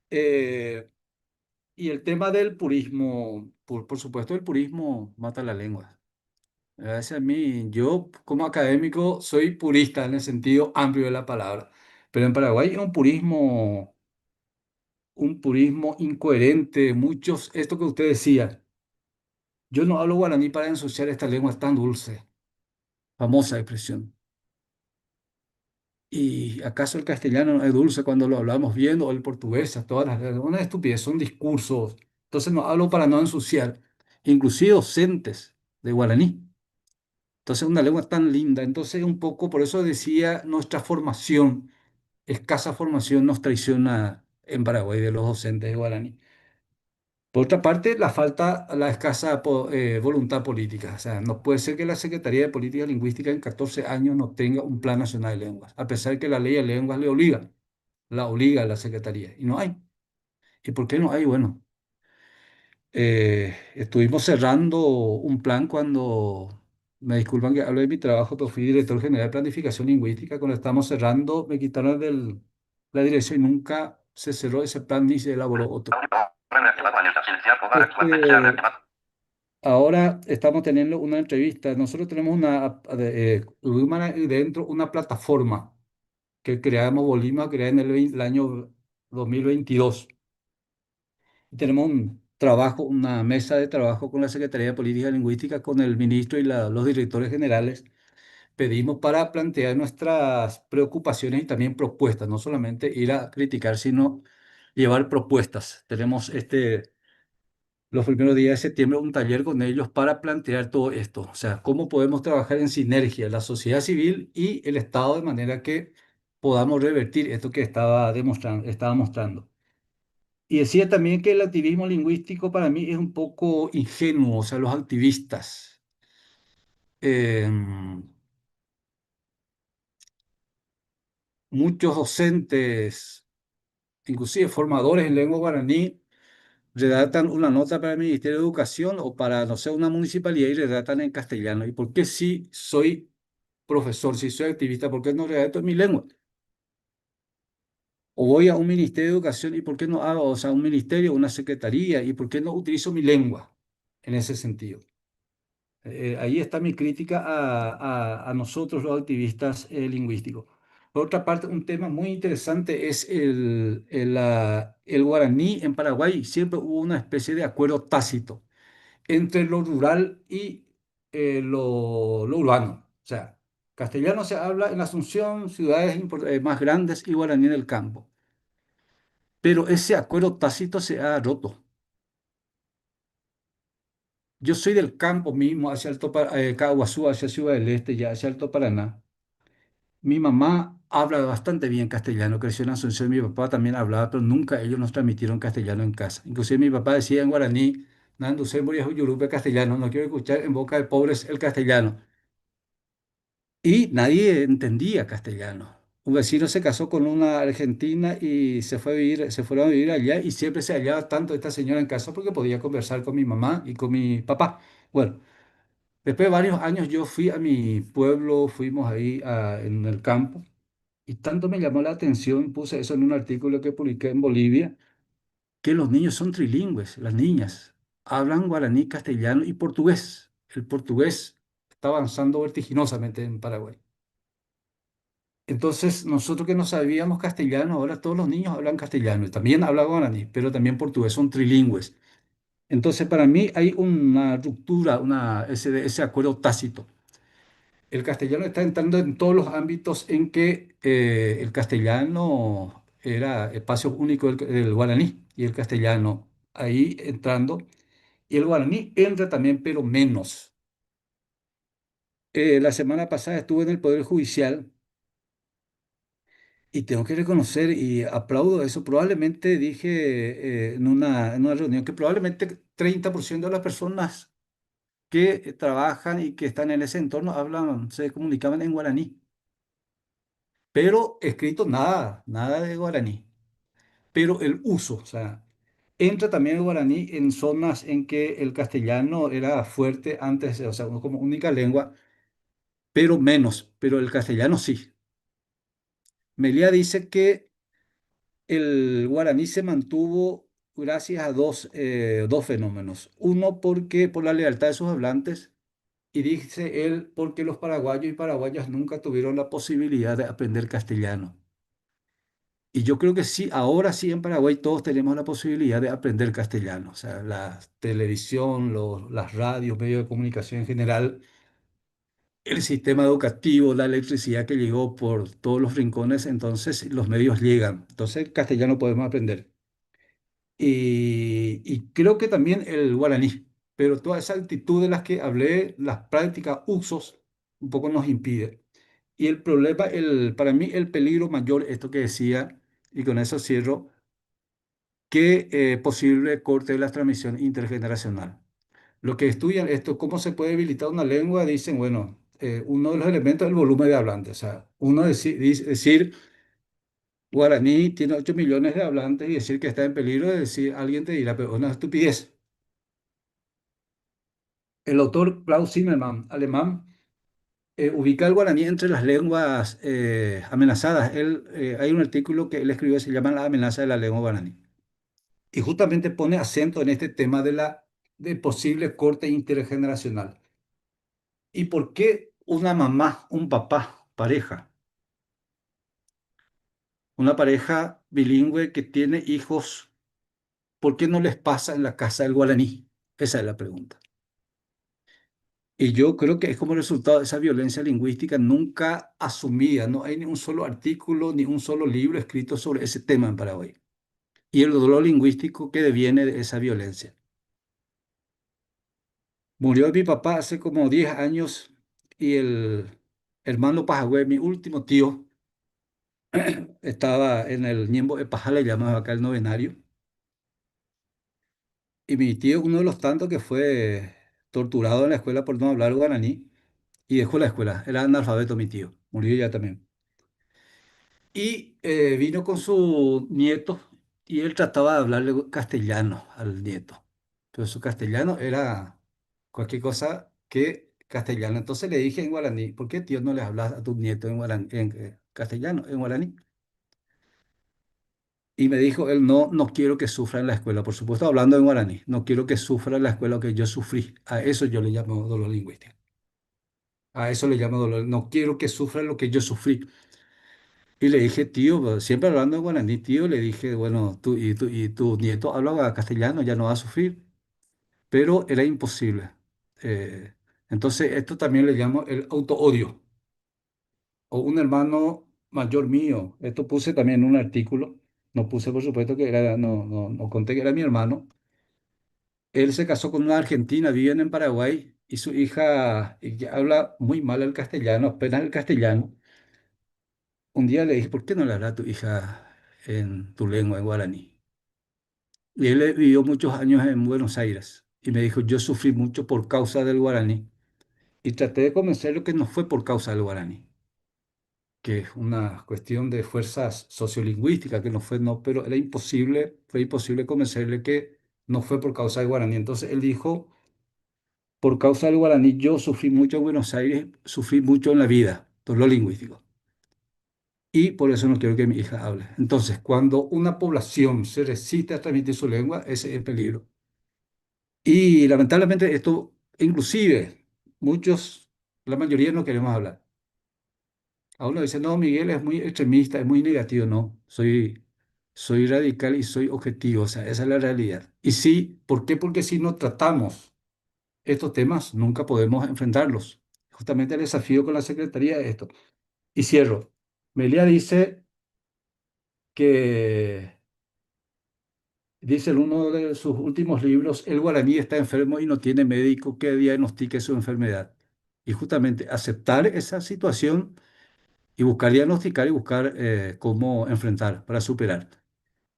Eh, y el tema del purismo, por supuesto, el purismo mata la lengua. Gracias a mí, yo como académico soy purista en el sentido amplio de la palabra, pero en Paraguay es un purismo incoherente, muchos, esto que usted decía, yo no hablo guaraní para ensuciar esta lengua tan dulce, famosa expresión. ¿Y acaso el castellano no es dulce cuando lo hablamos bien o el portugués? Una estupidez, son discursos. Entonces no hablo para no ensuciar, inclusive docentes de guaraní. Entonces una lengua tan linda. Entonces un poco, por eso decía, nuestra formación, escasa formación nos traiciona en Paraguay de los docentes de guaraní. Por otra parte, la escasa voluntad política. O sea, no puede ser que la Secretaría de Política Lingüística en 14 años no tenga un plan nacional de lenguas, a pesar que la ley de lenguas la obliga a la Secretaría, y no hay. ¿Y por qué no hay? Bueno, estuvimos cerrando un plan cuando, me disculpan que hablo de mi trabajo, pero fui director general de Planificación Lingüística, cuando estamos cerrando, me quitaron la dirección y nunca se cerró ese plan ni se elaboró otro. Este, Ahora estamos teniendo una entrevista. Nosotros tenemos dentro una plataforma que creamos, volvimos a crear en el año 2022. Y tenemos un trabajo, una mesa de trabajo con la Secretaría de Política Lingüística, con el ministro y los directores generales. Pedimos para plantear nuestras preocupaciones y también propuestas, no solamente ir a criticar, sino llevar propuestas. Tenemos los primeros días de septiembre un taller con ellos para plantear todo esto, o sea, cómo podemos trabajar en sinergia la sociedad civil y el Estado de manera que podamos revertir esto que estaba mostrando. Y decía también que el activismo lingüístico para mí es un poco ingenuo, o sea, los activistas, muchos docentes, inclusive formadores en lengua guaraní, redactan una nota para el Ministerio de Educación o para, no sé, una municipalidad y redactan en castellano. ¿Y por qué si soy profesor, si soy activista, por qué no redacto en mi lengua? O voy a un Ministerio de Educación y por qué no hago, o sea, un ministerio, una secretaría, y por qué no utilizo mi lengua en ese sentido. Ahí está mi crítica a nosotros los activistas lingüísticos. Por otra parte, un tema muy interesante es el guaraní en Paraguay. Siempre hubo una especie de acuerdo tácito entre lo rural y lo urbano. O sea, castellano se habla en Asunción, ciudades más grandes, y guaraní en el campo. Pero ese acuerdo tácito se ha roto. Yo soy del campo mismo, hacia Caguazú, hacia Ciudad del Este, ya hacia Alto Paraná. Mi mamá habla bastante bien castellano, creció en Asunción, mi papá también hablaba, pero nunca ellos nos transmitieron castellano en casa. Inclusive mi papá decía en guaraní, Nandu Yurupe castellano, no quiero escuchar en boca de pobres el castellano. Y nadie entendía castellano. Un vecino se casó con una argentina y se fueron a vivir allá y siempre se hallaba tanto esta señora en casa porque podía conversar con mi mamá y con mi papá. Bueno, después de varios años yo fui a mi pueblo, fuimos ahí en el campo y tanto me llamó la atención, puse eso en un artículo que publiqué en Bolivia, que los niños son trilingües, las niñas hablan guaraní, castellano y portugués. El portugués está avanzando vertiginosamente en Paraguay. Entonces, nosotros que no sabíamos castellano, ahora todos los niños hablan castellano, y también hablan guaraní, pero también portugués, son trilingües. Entonces, para mí hay una ruptura, ese acuerdo tácito. El castellano está entrando en todos los ámbitos en que el castellano era espacio único del guaraní, y el castellano ahí entrando, y el guaraní entra también, pero menos. La semana pasada estuve en el Poder Judicial y tengo que reconocer y aplaudo eso. Probablemente dije en una reunión que probablemente 30% de las personas que trabajan y que están en ese entorno hablan, se comunicaban en guaraní, pero escrito nada, nada de guaraní. Pero el uso, o sea, entra también el guaraní en zonas en que el castellano era fuerte antes, o sea, como única lengua, pero menos, pero el castellano sí. Melía dice que el guaraní se mantuvo gracias a dos fenómenos. Uno, porque por la lealtad de sus hablantes, y dice él, porque los paraguayos y paraguayas nunca tuvieron la posibilidad de aprender castellano. Y yo creo que sí, ahora sí en Paraguay todos tenemos la posibilidad de aprender castellano. O sea, la televisión, las radios, medios de comunicación en general, el sistema educativo, la electricidad que llegó por todos los rincones, entonces los medios llegan. Entonces, castellano podemos aprender. Y creo que también el guaraní, pero toda esa actitud de las que hablé, las prácticas, usos, un poco nos impide. Y el problema, para mí el peligro mayor, esto que decía, y con eso cierro, que posible corte de la transmisión intergeneracional. Los que estudian esto, cómo se puede debilitar una lengua, dicen, bueno, uno de los elementos es el volumen de hablantes. O sea, uno decir guaraní tiene 8 millones de hablantes y decir que está en peligro, es decir, alguien te dirá, pero es una estupidez. El autor Klaus Zimmermann, alemán, ubica el guaraní entre las lenguas amenazadas. Hay un artículo que él escribió, se llama La amenaza de la lengua guaraní. Y justamente pone acento en este tema de posible corte intergeneracional. ¿Y por qué una mamá, un papá, pareja, una pareja bilingüe que tiene hijos, por qué no les pasa en la casa el guaraní? Esa es la pregunta. Y yo creo que es como resultado de esa violencia lingüística nunca asumida. No hay ni un solo artículo ni un solo libro escrito sobre ese tema en Paraguay. Y el dolor lingüístico que deviene de esa violencia. Murió mi papá hace como 10 años y el hermano Pajagüe, mi último tío, estaba en el Ñembo de Paja, le llamaba acá el novenario. Y mi tío, uno de los tantos que fue torturado en la escuela por no hablar guaraní, y dejó la escuela. Era analfabeto mi tío, murió ya también. Y vino con su nieto y él trataba de hablarle castellano al nieto. Pero su castellano era cualquier cosa que castellano. Entonces le dije en guaraní, ¿por qué tío no le hablas a tu nieto en guaraní, en castellano, en guaraní? Y me dijo, él no quiero que sufra en la escuela. Por supuesto, hablando en guaraní, no quiero que sufra en la escuela que yo sufrí. A eso yo le llamo dolor lingüístico. A eso le llamo dolor. No quiero que sufra lo que yo sufrí. Y le dije, tío, pues, siempre hablando en guaraní, tío, le dije, bueno, y tu nieto habla castellano, ya no va a sufrir, pero era imposible. Eh, entonces, esto también le llamo el autoodio. O un hermano mayor mío, esto puse también en un artículo, no puse por supuesto que era, no conté que era mi hermano. Él se casó con una argentina, viven en Paraguay, y su hija y que habla muy mal el castellano, apenas el castellano. Un día le dije, ¿por qué no le hablas a tu hija en tu lengua, en guaraní? Y él vivió muchos años en Buenos Aires y me dijo, yo sufrí mucho por causa del guaraní. Y traté de convencerlo que no fue por causa del guaraní, que es una cuestión de fuerzas sociolingüísticas, que no fue, no, pero era imposible, fue imposible convencerle que no fue por causa del guaraní. Entonces él dijo, por causa del guaraní yo sufrí mucho en Buenos Aires, sufrí mucho en la vida, por lo lingüístico. Y por eso no quiero que mi hija hable. Entonces, cuando una población se resiste a transmitir su lengua, ese es el peligro. Y lamentablemente esto, inclusive, muchos, la mayoría no queremos hablar. A uno dice, no, Miguel es muy extremista, es muy negativo. No, soy radical y soy objetivo, o sea, esa es la realidad. Y sí, ¿por qué? Porque si no tratamos estos temas, nunca podemos enfrentarlos. Justamente el desafío con la Secretaría es esto. Y cierro. Melia dice que, dice en uno de sus últimos libros, el guaraní está enfermo y no tiene médico que diagnostique su enfermedad. y justamente aceptar esa situación y buscar diagnosticar y buscar cómo enfrentar para superar.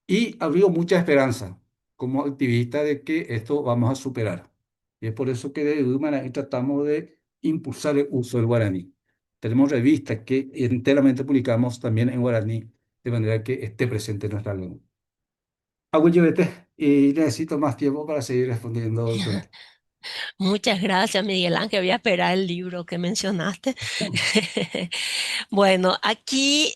Y abrió mucha esperanza como activista de que esto vamos a superar. Y es por eso que desde Humana tratamos de impulsar el uso del guaraní. Tenemos revistas que enteramente publicamos también en guaraní, de manera que esté presente en nuestra lengua. Agüeyebete, y necesito más tiempo para seguir respondiendo, doctora. Muchas gracias, Miguel Ángel. Voy a esperar el libro que mencionaste. Bueno, aquí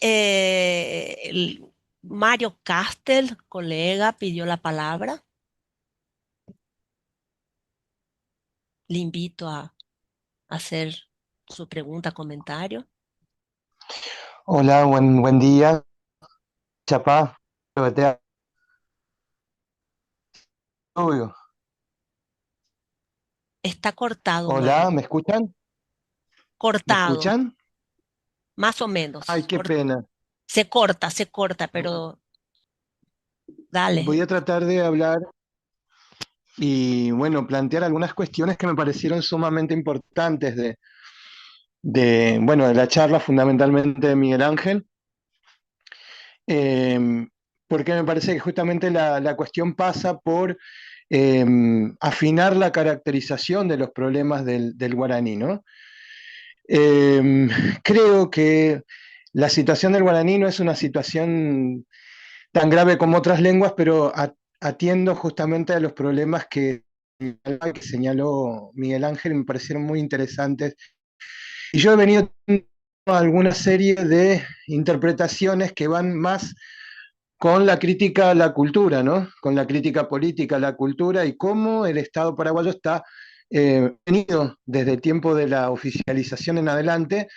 Mario Castel, colega, pidió la palabra. Le invito a hacer su pregunta, comentario. Hola, buen día, Chapá. Obvio. Está cortado, Hola, Mario. ¿me escuchan? ¿Me Cortado, escuchan? más o Ay, menos. qué pena. Se corta, pero dale. Voy a tratar de hablar y, bueno, plantear algunas cuestiones que me parecieron sumamente importantes bueno, de la charla, fundamentalmente de Miguel Ángel, eh, porque me parece que justamente la cuestión pasa por eh, afinar la caracterización de los problemas del guaraní, ¿no? Eh, Creo que la situación del guaraní no es una situación tan grave como otras lenguas, pero atiendo justamente a los problemas que señaló Miguel Ángel, me parecieron muy interesantes. Y yo he venido teniendo alguna serie de interpretaciones que van más con la crítica a la cultura, ¿no? Con la crítica política a la cultura y cómo el Estado paraguayo está venido desde el tiempo de la oficialización en adelante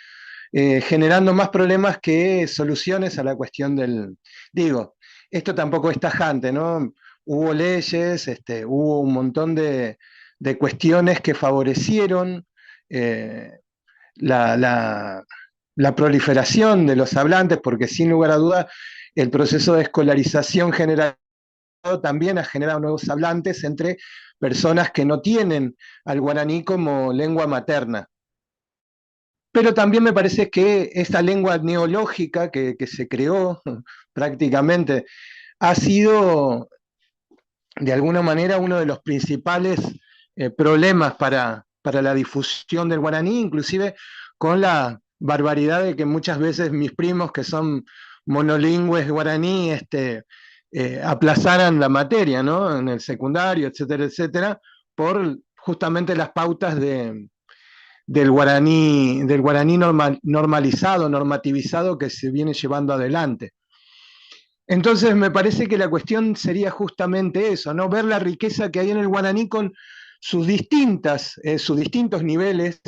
generando más problemas que soluciones a la cuestión del... Digo, esto tampoco es tajante, ¿no? Hubo leyes, hubo un montón de cuestiones que favorecieron eh, la, la- la proliferación de los hablantes, porque sin lugar a duda el proceso de escolarización general también ha generado nuevos hablantes entre personas que no tienen al guaraní como lengua materna. Pero también me parece que esta lengua neológica que se creó prácticamente ha sido de alguna manera uno de los principales problemas para la difusión del guaraní, inclusive con la barbaridad de que muchas veces mis primos que son monolingües guaraní aplazaran la materia, ¿no? En el secundario, etcétera, etcétera, por justamente las pautas del guaraní normalizado, normativizado que se viene llevando adelante. Entonces me parece que la cuestión sería justamente eso, ¿no? Ver la riqueza que hay en el guaraní con sus distintos niveles,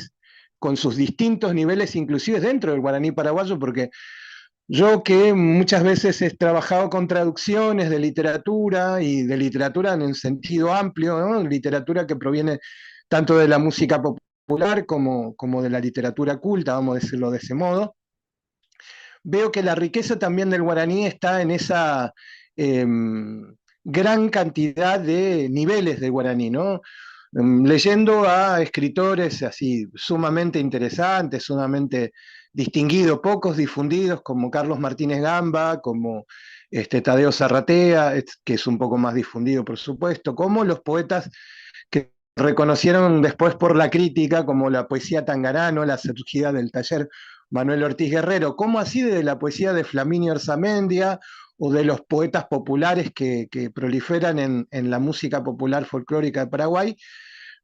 con sus distintos niveles inclusive dentro del guaraní paraguayo, porque yo que muchas veces he trabajado con traducciones de literatura y de literatura en el sentido amplio, ¿no? Literatura que proviene tanto de la música popular como de la literatura culta, vamos a decirlo de ese modo, veo que la riqueza también del guaraní está en esa eh, gran cantidad de niveles de guaraní, ¿no? Leyendo a escritores así sumamente interesantes, sumamente distinguidos, pocos difundidos, como Carlos Martínez Gamba, como Tadeo Zarratea, que es un poco más difundido, por supuesto, como los poetas que reconocieron después por la crítica, como la poesía tangarano, la surgida del taller Manuel Ortiz Guerrero, como así de la poesía de Flaminio Arzamendia o de los poetas populares que proliferan en la música popular folclórica de Paraguay,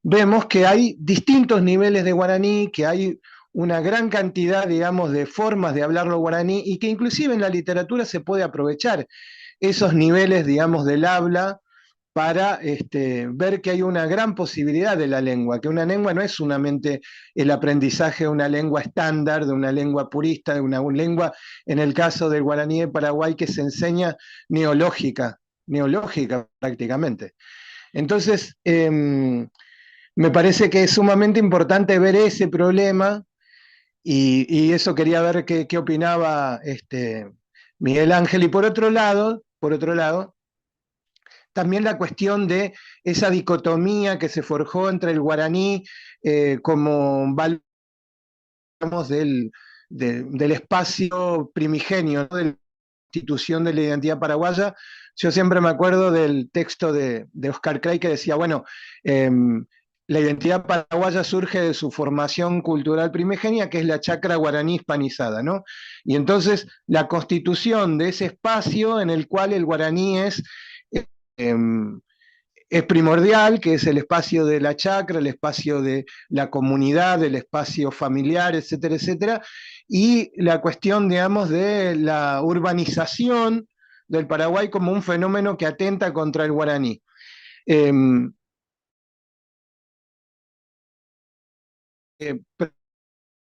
vemos que hay distintos niveles de guaraní, que hay una gran cantidad, digamos, de formas de hablarlo guaraní y que inclusive en la literatura se puede aprovechar esos niveles, digamos, del habla para ver que hay una gran posibilidad de la lengua, que una lengua no es solamente el aprendizaje de una lengua estándar, de una lengua purista, de una lengua, en el caso del guaraní de Paraguay, que se enseña neológica prácticamente. Entonces, me parece que es sumamente importante ver ese problema y eso quería ver qué opinaba Miguel Ángel. Y por otro lado, también la cuestión de esa dicotomía que se forjó entre el guaraní como valor digamos, del espacio primigenio, ¿no? De la institución de la identidad paraguaya. Yo siempre me acuerdo del texto de Oscar Cray que decía, bueno, la identidad paraguaya surge de su formación cultural primigenia, que es la chacra guaraní hispanizada, ¿no? Y entonces la constitución de ese espacio en el cual el guaraní eh, es primordial, que es el espacio de la chacra, el espacio de la comunidad, el espacio familiar, etcétera, etcétera, y la cuestión, digamos, de la urbanización del Paraguay como un fenómeno que atenta contra el guaraní. Eh,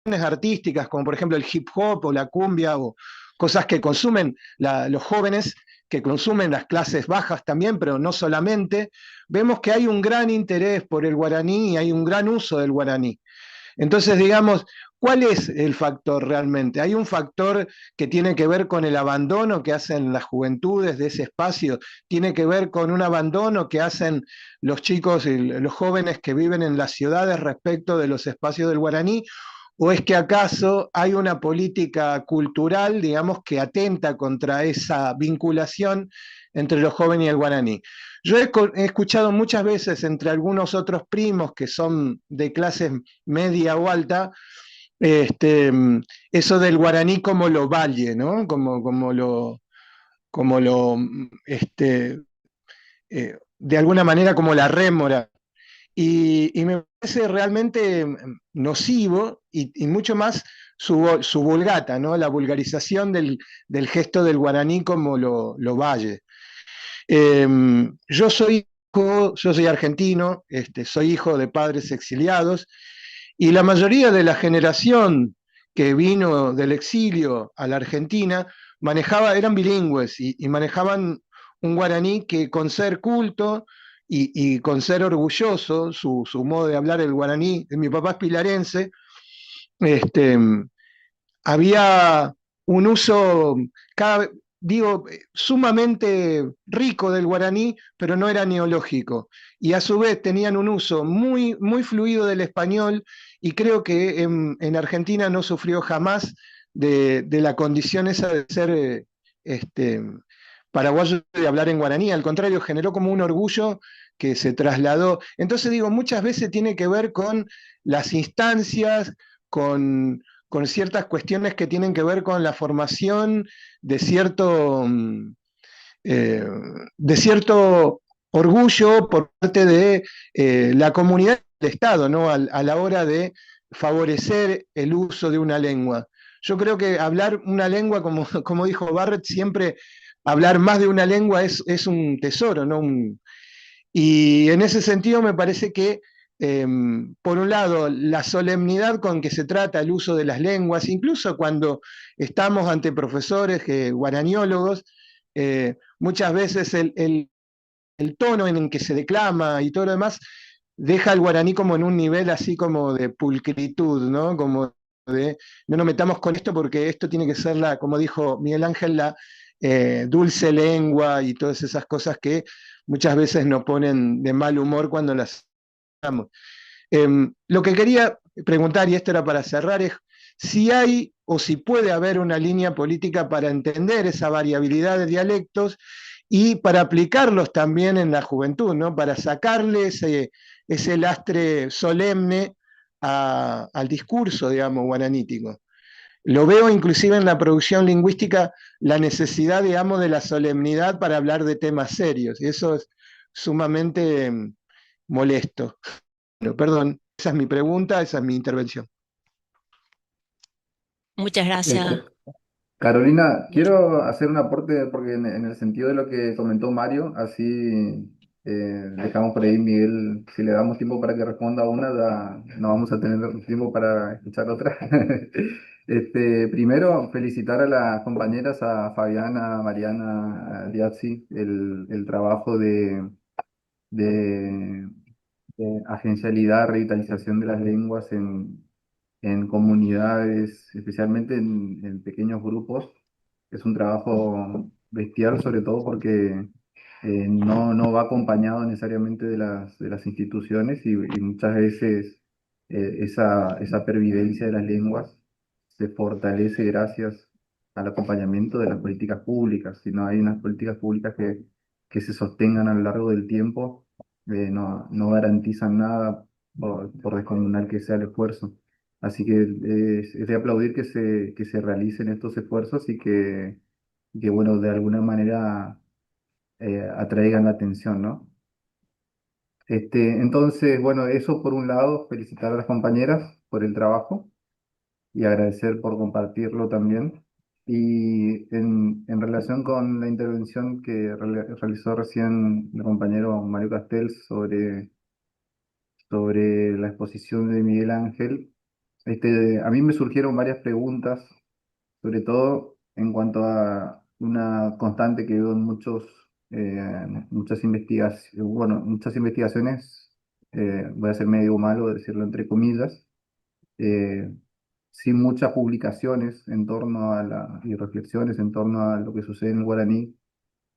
Artísticas, como por ejemplo el hip hop o la cumbia, o cosas que consumen los jóvenes, que consumen las clases bajas también, pero no solamente, vemos que hay un gran interés por el guaraní y hay un gran uso del guaraní. Entonces, digamos, ¿cuál es el factor realmente? Hay un factor que tiene que ver con el abandono que hacen las juventudes de ese espacio, tiene que ver con un abandono que hacen los chicos y los jóvenes que viven en las ciudades respecto de los espacios del guaraní, ¿o es que acaso hay una política cultural, digamos, que atenta contra esa vinculación entre los jóvenes y el guaraní? Yo he escuchado muchas veces entre algunos otros primos que son de clase media o alta, eso del guaraní como lo valle, ¿no? De alguna manera como la rémora. Y me parece realmente nocivo y mucho más su vulgata, ¿no? La vulgarización del gesto del guaraní como lo valle. Yo soy argentino, soy hijo de padres exiliados, y la mayoría de la generación que vino del exilio a la Argentina eran bilingües y manejaban un guaraní que, con ser culto y con ser orgulloso, su modo de hablar el guaraní, mi papá es pilarense, este, había un uso, sumamente rico del guaraní, pero no era neológico. Y a su vez tenían un uso muy, muy fluido del español, y creo que en Argentina no sufrió jamás de la condición esa de ser paraguayo, de hablar en guaraní. Al contrario, generó como un orgullo que se trasladó. Entonces digo, muchas veces tiene que ver con las instancias, con ciertas cuestiones que tienen que ver con la formación de de cierto orgullo por parte de la comunidad del Estado, ¿no? A la hora de favorecer el uso de una lengua. Yo creo que hablar una lengua, como dijo Barrett, siempre hablar más de una lengua es un tesoro, ¿no? Y en ese sentido me parece que, por un lado, la solemnidad con que se trata el uso de las lenguas, incluso cuando estamos ante profesores guaraniólogos, muchas veces el tono en el que se declama y todo lo demás deja al guaraní como en un nivel así como de pulcritud, ¿no? Como de no nos metamos con esto porque esto tiene que ser como dijo Miguel Ángel, la dulce lengua y todas esas cosas que muchas veces nos ponen de mal humor cuando las hablamos. Lo que quería preguntar, y esto era para cerrar, es si hay o si puede haber una línea política para entender esa variabilidad de dialectos y para aplicarlos también en la juventud, ¿no? Para sacarle ese lastre solemne al discurso, digamos, guaranítico. Lo veo inclusive en la producción lingüística, la necesidad, digamos, de la solemnidad para hablar de temas serios, y eso es sumamente molesto. Bueno, perdón, esa es mi pregunta, esa es mi intervención. Muchas gracias. Carolina, quiero hacer un aporte porque en el sentido de lo que comentó Mario, así dejamos por ahí, Miguel, si le damos tiempo para que responda una, ya no vamos a tener tiempo para escuchar otra. Primero, felicitar a las compañeras, a Fabiana, Mariana, a Diazzi, el trabajo de, de agencialidad, revitalización de las lenguas en comunidades, especialmente en pequeños grupos. Es un trabajo bestial, sobre todo porque no va acompañado necesariamente de las instituciones y muchas veces esa pervivencia de las lenguas se fortalece gracias al acompañamiento de las políticas públicas. Si no hay unas políticas públicas que se sostengan a lo largo del tiempo, no garantizan nada por descomunal que sea el esfuerzo. Así que es de aplaudir que se realicen estos esfuerzos y que bueno, de alguna manera atraigan la atención, ¿no? Entonces, bueno, eso por un lado, felicitar a las compañeras por el trabajo y agradecer por compartirlo también. Y en relación con la intervención que realizó recién el compañero Mario Castells sobre la exposición de Miguel Ángel, a mí me surgieron varias preguntas, sobre todo en cuanto a una constante que veo en muchas investigaciones, voy a ser medio malo de decirlo entre comillas, eh, sin muchas publicaciones en torno y reflexiones en torno a lo que sucede en el guaraní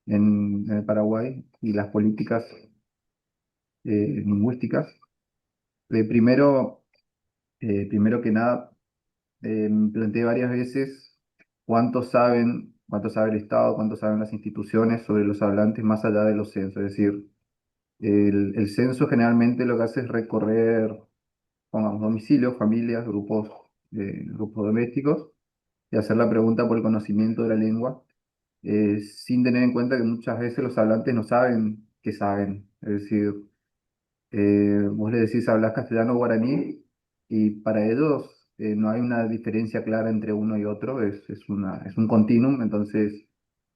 en el Paraguay y las políticas lingüísticas. Primero, primero que nada, me planteé varias veces cuánto sabe el Estado, cuánto saben las instituciones sobre los hablantes más allá de los censos. Es decir, el censo generalmente lo que hace es recorrer, pongamos, domicilios, familias, grupos domésticos y hacer la pregunta por el conocimiento de la lengua, sin tener en cuenta que muchas veces los hablantes no saben qué saben. Es decir, vos le decís hablas castellano o guaraní y para ellos no hay una diferencia clara entre uno y otro, es un continuum, entonces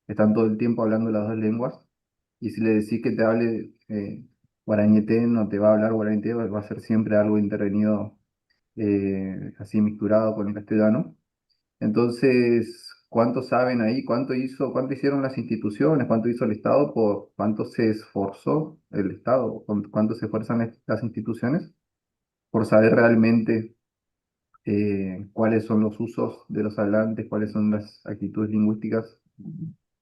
están todo el tiempo hablando las dos lenguas y si le decís que te hable guarañeté, no te va a hablar guarañeté, va a ser siempre algo intervenido así mixturado con el castellano. Entonces, ¿cuánto saben ahí? Cuánto hicieron las instituciones? ¿Cuánto hizo el Estado? ¿Cuánto se esforzó el Estado? ¿Cuánto se esfuerzan las instituciones por saber realmente cuáles son los usos de los hablantes, cuáles son las actitudes lingüísticas?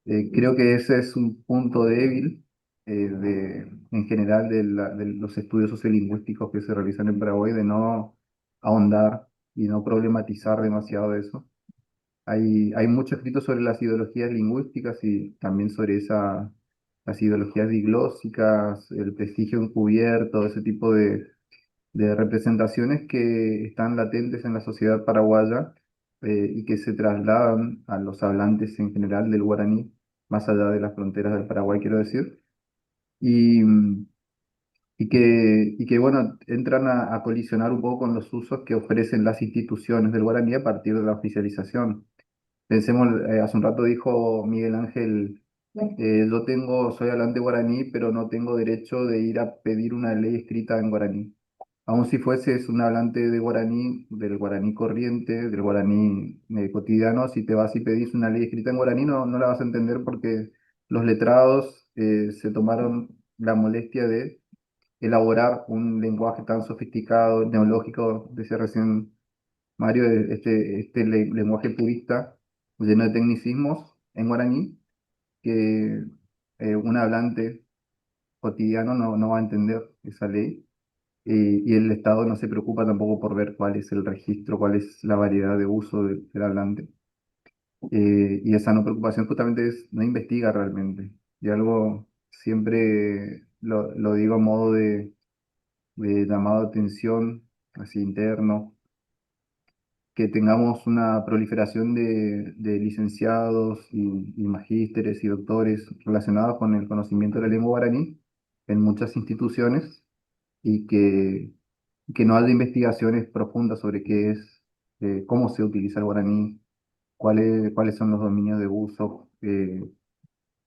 Creo que ese es un punto débil en general de los estudios sociolingüísticos que se realizan en Paraguay, de no ahondar y no problematizar demasiado eso. Hay mucho escrito sobre las ideologías lingüísticas y también sobre las ideologías diglósicas, el prestigio encubierto, ese tipo de representaciones que están latentes en la sociedad paraguaya y que se trasladan a los hablantes en general del guaraní, más allá de las fronteras del Paraguay, quiero decir, y, y que bueno, entran a colisionar un poco con los usos que ofrecen las instituciones del guaraní a partir de la oficialización. Pensemos, hace un rato dijo Miguel Ángel, soy hablante guaraní, pero no tengo derecho de ir a pedir una ley escrita en guaraní. Aun si fueses un hablante de guaraní, del guaraní corriente, del guaraní cotidiano, si te vas y pedís una ley escrita en guaraní, no la vas a entender porque los letrados se tomaron la molestia de elaborar un lenguaje tan sofisticado, neológico, decía recién Mario, lenguaje purista, lleno de tecnicismos en guaraní, que un hablante cotidiano no va a entender esa ley. Y el Estado no se preocupa tampoco por ver cuál es el registro, cuál es la variedad de uso del hablante. Y esa no preocupación justamente no investiga realmente. Y algo siempre lo digo a modo de llamado de atención, así interno, que tengamos una proliferación de licenciados y magísteres y doctores relacionados con el conocimiento de la lengua guaraní en muchas instituciones y que no haya investigaciones profundas sobre qué es, cómo se utiliza el guaraní, cuáles son los dominios de uso,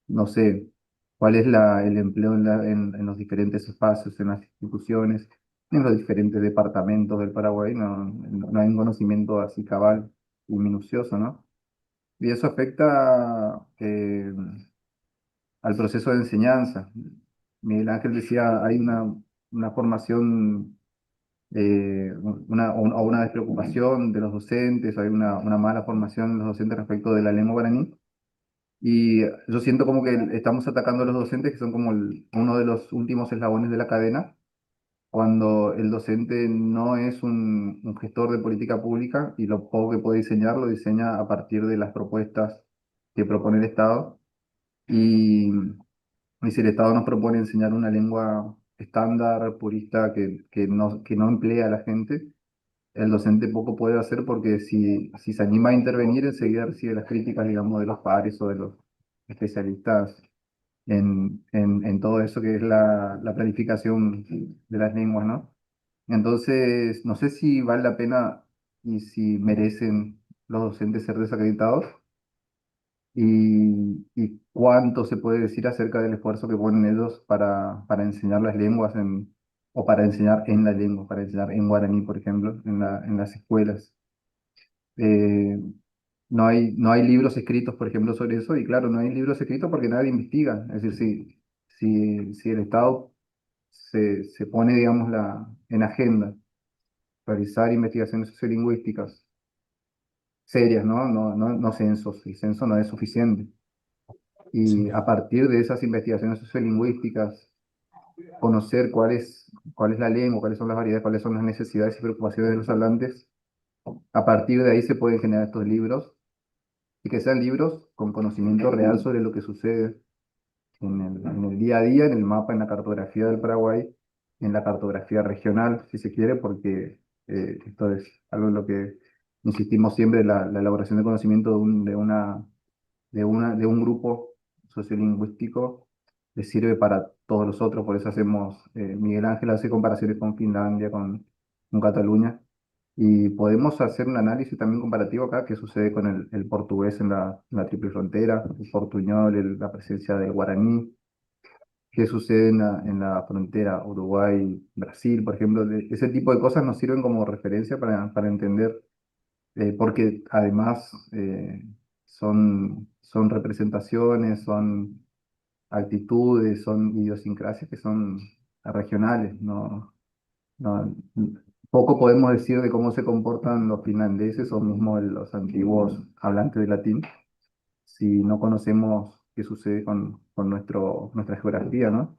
no sé, cuál es el empleo en los diferentes espacios, en las instituciones, en los diferentes departamentos del Paraguay, no hay un conocimiento así cabal y minucioso, ¿no? Y eso afecta al proceso de enseñanza. Miguel Ángel decía, hay una formación o una despreocupación de los docentes, hay una mala formación de los docentes respecto de la lengua guaraní. Y yo siento como que estamos atacando a los docentes, que son como uno de los últimos eslabones de la cadena, cuando el docente no es un gestor de política pública y lo poco que puede diseñar lo diseña a partir de las propuestas que propone el Estado. Y si el Estado nos propone enseñar una lengua estándar, purista, que no emplea a la gente, el docente poco puede hacer porque si se anima a intervenir, enseguida recibe las críticas, digamos, de los pares o de los especialistas en todo eso que es la planificación de las lenguas, ¿no? Entonces, no sé si vale la pena y si merecen los docentes ser desacreditados y cuánto se puede decir acerca del esfuerzo que ponen ellos para enseñar las lenguas o para enseñar en la lengua, para enseñar en guaraní, por ejemplo, en las escuelas. Eh, no hay libros escritos, por ejemplo, sobre eso, y claro, no hay libros escritos porque nadie investiga. Es decir, si el Estado se pone, digamos, en agenda realizar investigaciones sociolingüísticas serias, ¿no? No censos, el censo no es suficiente. Y a partir de esas investigaciones sociolingüísticas, conocer cuál es la lengua, cuáles son las variedades, cuáles son las necesidades y preocupaciones de los hablantes, a partir de ahí se pueden generar estos libros y que sean libros con conocimiento real sobre lo que sucede en el día a día, en el mapa, en la cartografía del Paraguay, en la cartografía regional, si se quiere, porque esto es algo en lo que insistimos siempre, la elaboración de conocimiento de un grupo sociolingüístico le sirve para todos los otros, por eso hacemos, Miguel Ángel hace comparaciones con Finlandia, con Cataluña, y podemos hacer un análisis también comparativo acá, que sucede con el portugués en la triple frontera, el portuñol, la presencia del guaraní, qué sucede en la frontera Uruguay-Brasil, por ejemplo. Ese tipo de cosas nos sirven como referencia para entender, porque además son representaciones, son actitudes, son idiosincrasias que son regionales, no, poco podemos decir de cómo se comportan los finlandeses o mismo los antiguos hablantes de latín si no conocemos qué sucede con nuestra geografía, ¿no?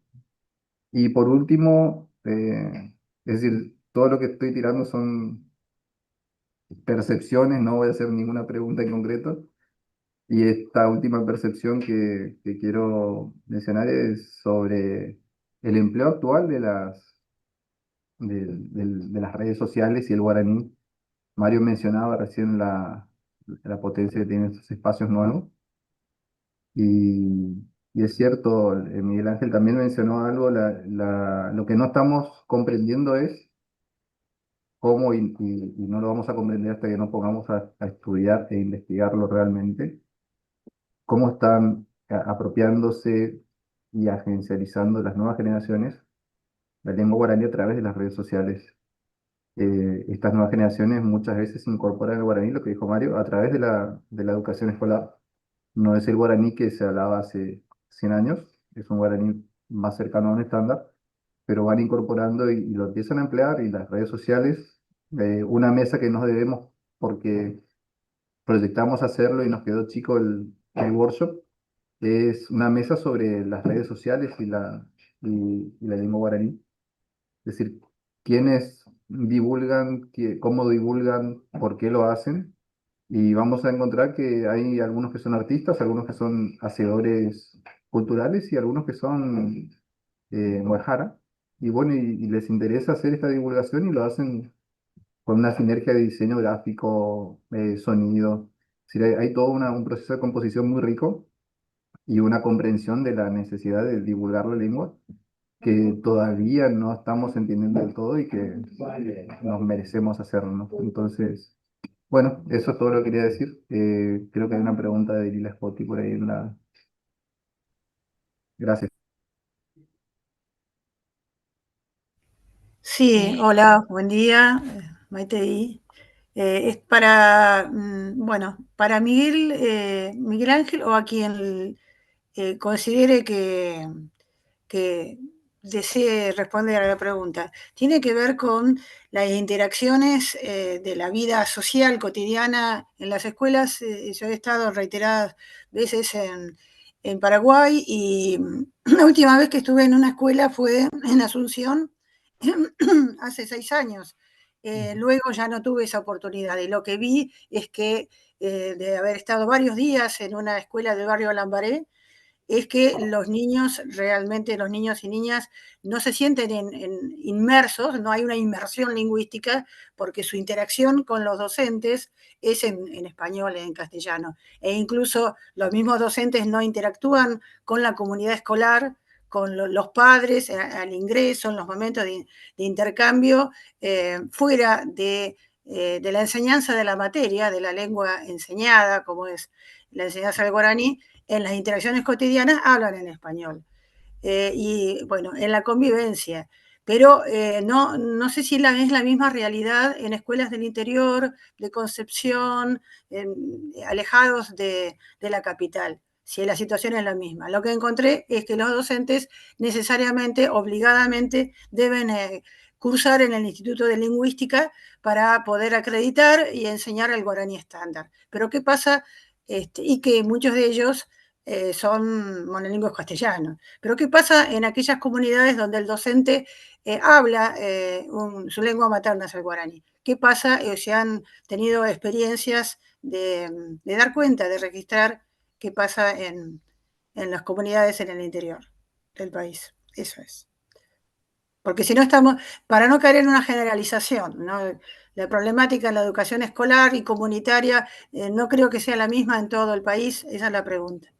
Y por último, es decir, todo lo que estoy tirando son percepciones, no voy a hacer ninguna pregunta en concreto. Y esta última percepción que quiero mencionar es sobre el empleo actual de las redes sociales y el guaraní. Mario mencionaba recién la potencia que tienen estos espacios nuevos. Y es cierto, Miguel Ángel también mencionó algo, lo que no estamos comprendiendo es cómo, y no lo vamos a comprender hasta que nos pongamos a estudiar e investigarlo realmente, cómo están apropiándose y agencializando las nuevas generaciones la lengua guaraní a través de las redes sociales. Estas nuevas generaciones muchas veces incorporan el guaraní, lo que dijo Mario, a través de la educación escolar. No es el guaraní que se hablaba hace 100 años, es un guaraní más cercano a un estándar, pero van incorporando y lo empiezan a emplear y las redes sociales, una mesa que nos debemos porque proyectamos hacerlo y nos quedó chico el workshop, es una mesa sobre las redes sociales y la lengua guaraní. Es decir, quiénes divulgan, cómo divulgan, por qué lo hacen. Y vamos a encontrar que hay algunos que son artistas, algunos que son hacedores culturales y algunos que son muejara. Y bueno, y les interesa hacer esta divulgación y lo hacen con una sinergia de diseño gráfico, sonido. Es decir, hay todo un proceso de composición muy rico y una comprensión de la necesidad de divulgar la lengua que todavía no estamos entendiendo del todo y que nos merecemos hacerlo, ¿no? Entonces, bueno, eso es todo lo que quería decir. Creo que hay una pregunta de Lila Spotti por ahí en la... Gracias. Sí, hola, buen día, Maite. Es para, bueno, para Miguel, Miguel Ángel o a quien considere que desee responder a la pregunta. Tiene que ver con las interacciones de la vida social cotidiana en las escuelas. Yo he estado reiteradas veces en Paraguay y la última vez que estuve en una escuela fue en Asunción, hace 6 años. Luego ya no tuve esa oportunidad y lo que vi es que de haber estado varios días en una escuela del barrio Lambaré, es que los niños, realmente los niños y niñas, no se sienten inmersos, no hay una inmersión lingüística, porque su interacción con los docentes es en español, en castellano. E incluso los mismos docentes no interactúan con la comunidad escolar, con los padres al ingreso, en los momentos de intercambio, fuera de la enseñanza de la materia, de la lengua enseñada, como es la enseñanza del guaraní. En las interacciones cotidianas hablan en español. Y bueno, en la convivencia. Pero no sé si es la misma realidad en escuelas del interior, de Concepción, alejados de la capital, si la situación es la misma. Lo que encontré es que los docentes necesariamente, obligadamente, deben cursar en el Instituto de Lingüística para poder acreditar y enseñar el guaraní estándar. Pero ¿qué pasa? Y que muchos de ellos son monolingües castellanos. Pero ¿qué pasa en aquellas comunidades donde el docente habla su lengua materna es el guaraní? ¿Qué pasa si han tenido experiencias de dar cuenta, de registrar qué pasa en las comunidades en el interior del país? Eso es. Porque si no estamos, para no caer en una generalización, ¿no? La problemática en la educación escolar y comunitaria no creo que sea la misma en todo el país, esa es la pregunta.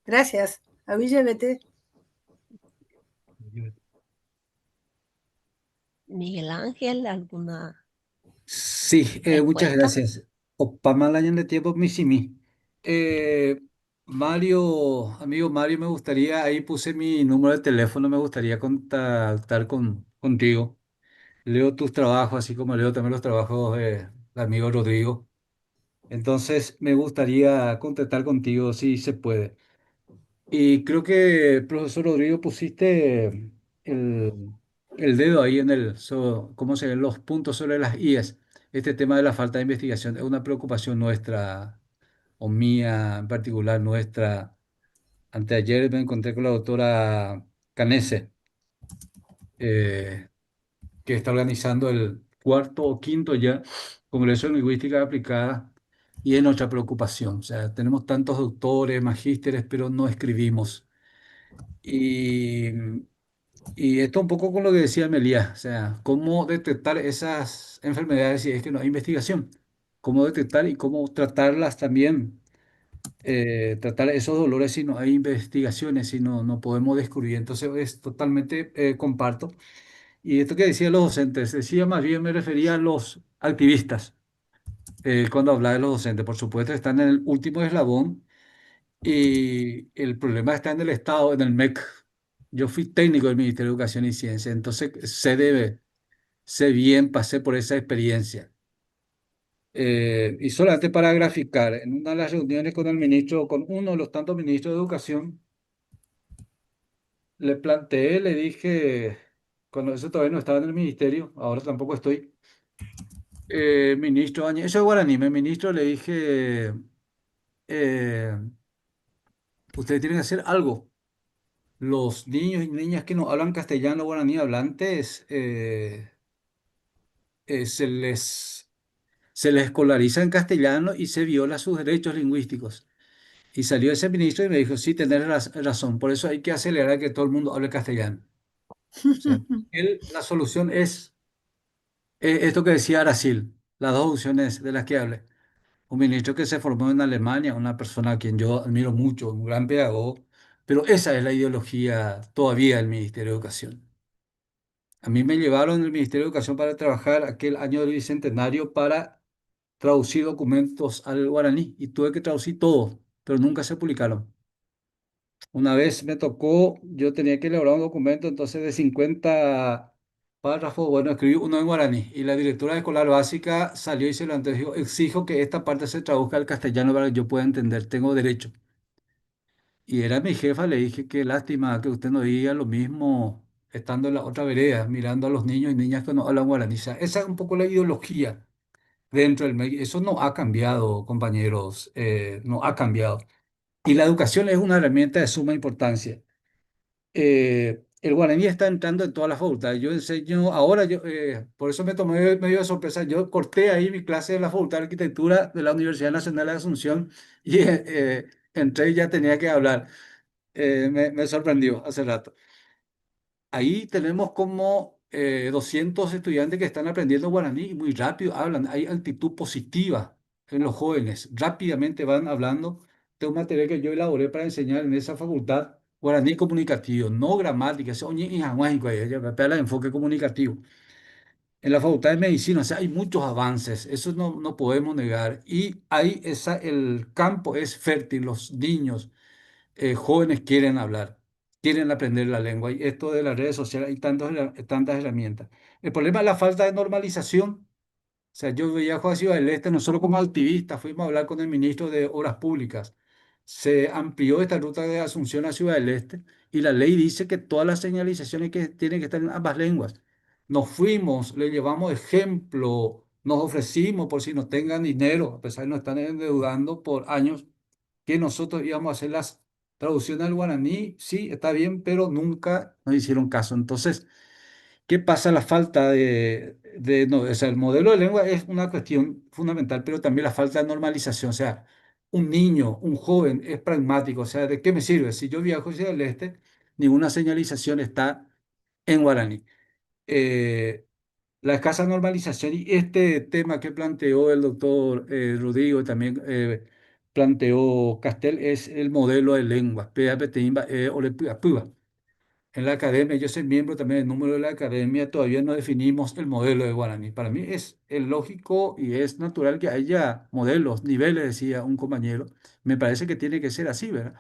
Gracias. Avíllate. Miguel Ángel, ¿alguna Sí, muchas respuesta? gracias. Opamalayan de tiempo, misimi. Eh, Mario, amigo Mario, me gustaría, ahí puse mi número de teléfono, me gustaría contactar contigo. Leo tus trabajos, así como leo también los trabajos del amigo Rodrigo. Entonces, me gustaría contactar contigo si se puede. Y creo que, profesor Rodrigo, pusiste el, el dedo ahí en cómo se ven los puntos sobre las IES. Este tema de la falta de investigación es una preocupación nuestra, o mía en particular, nuestra. Anteayer me encontré con la doctora Canese, eh, que está organizando el cuarto o quinto ya Congreso de Lingüística Aplicada, y es nuestra preocupación. O sea, tenemos tantos doctores, magísteres, pero no escribimos. Y, y esto un poco con lo que decía Melía, o sea, cómo detectar esas enfermedades si es que no hay investigación, cómo detectar y cómo tratarlas también, tratar esos dolores si no hay investigaciones, si no podemos descubrir. Entonces, es totalmente comparto. Y esto que decía los docentes, decía más bien me refería a los activistas, cuando hablaba de los docentes, por supuesto, están en el último eslabón. Y el problema está en el Estado, en el MEC. Yo fui técnico del Ministerio de Educación y Ciencia, entonces sé bien, pasé por esa experiencia. Y solamente para graficar, en una de las reuniones con el ministro, con uno de los tantos ministros de Educación, le planteé, le dije, cuando eso todavía no estaba en el ministerio, ahora tampoco estoy, ministro, eso es guaraní, ministro, le dije, eh, ustedes tienen que hacer algo. Los niños y niñas que no hablan castellano guaraní hablantes, se les escolariza en castellano y se viola sus derechos lingüísticos. Y salió ese ministro y me dijo, sí, tenés razón, por eso hay que acelerar que todo el mundo hable castellano. O sea, la solución es esto que decía Aracil, las dos opciones de las que hablé. Un ministro que se formó en Alemania, una persona a quien yo admiro mucho, un gran pedagogo, pero esa es la ideología todavía del Ministerio de Educación. A mí me llevaron del Ministerio de Educación para trabajar aquel año del Bicentenario para traducir documentos al guaraní y tuve que traducir todo, pero nunca se publicaron. Una vez me tocó, yo tenía que elaborar un documento entonces de 50 párrafos, bueno, escribí uno en guaraní y la directora de escolar básica salió y se lo dijo, exijo que esta parte se traduzca al castellano para que yo pueda entender, tengo derecho. Y era mi jefa, le dije, qué lástima que usted no diga lo mismo estando en la otra vereda, mirando a los niños y niñas que no hablan guaraní. O sea, esa es un poco la ideología dentro del medio. Eso no ha cambiado, compañeros, no ha cambiado. Y la educación es una herramienta de suma importancia. el guaraní está entrando en todas las facultades. Yo enseño, ahora por eso me tomé medio de sorpresa, yo corté ahí mi clase de la Facultad de Arquitectura de la Universidad Nacional de Asunción y entré y ya tenía que hablar. Me sorprendió hace rato. Ahí tenemos como 200 estudiantes que están aprendiendo guaraní y muy rápido hablan. Hay actitud positiva en los jóvenes. Rápidamente van hablando de un material que yo elaboré para enseñar en esa facultad, guaraní comunicativo, no gramática. Eso para el enfoque comunicativo. En la facultad de medicina, o sea, hay muchos avances, eso no podemos negar. Y ahí el campo es fértil, los niños jóvenes quieren hablar, quieren aprender la lengua. Y esto de las redes sociales, hay tantas herramientas. El problema es la falta de normalización. O sea, yo viajo a Ciudad del Este, nosotros como activistas fuimos a hablar con el ministro de Obras Públicas. Se amplió esta ruta de Asunción a Ciudad del Este y la ley dice que todas las señalizaciones que tienen que estar en ambas lenguas. Nos fuimos, le llevamos ejemplo, nos ofrecimos por si nos tengan dinero, a pesar de no estar endeudando por años, que nosotros íbamos a hacer las traducciones al guaraní. Sí, está bien, pero nunca nos hicieron caso. Entonces, ¿qué pasa? La falta no, o sea, el modelo de lengua es una cuestión fundamental, pero también la falta de normalización. O sea, un niño, un joven es pragmático. O sea, ¿de qué me sirve? Si yo viajo hacia el este, ninguna señalización está en guaraní. Eh, la escasa normalización y este tema que planteó el doctor Rodrigo y también planteó Castel es el modelo de lenguas. En la academia, yo soy miembro también del número de la academia, todavía no definimos el modelo de guaraní. Para mí es lógico y es natural que haya modelos, niveles, decía un compañero. Me parece que tiene que ser así, ¿verdad?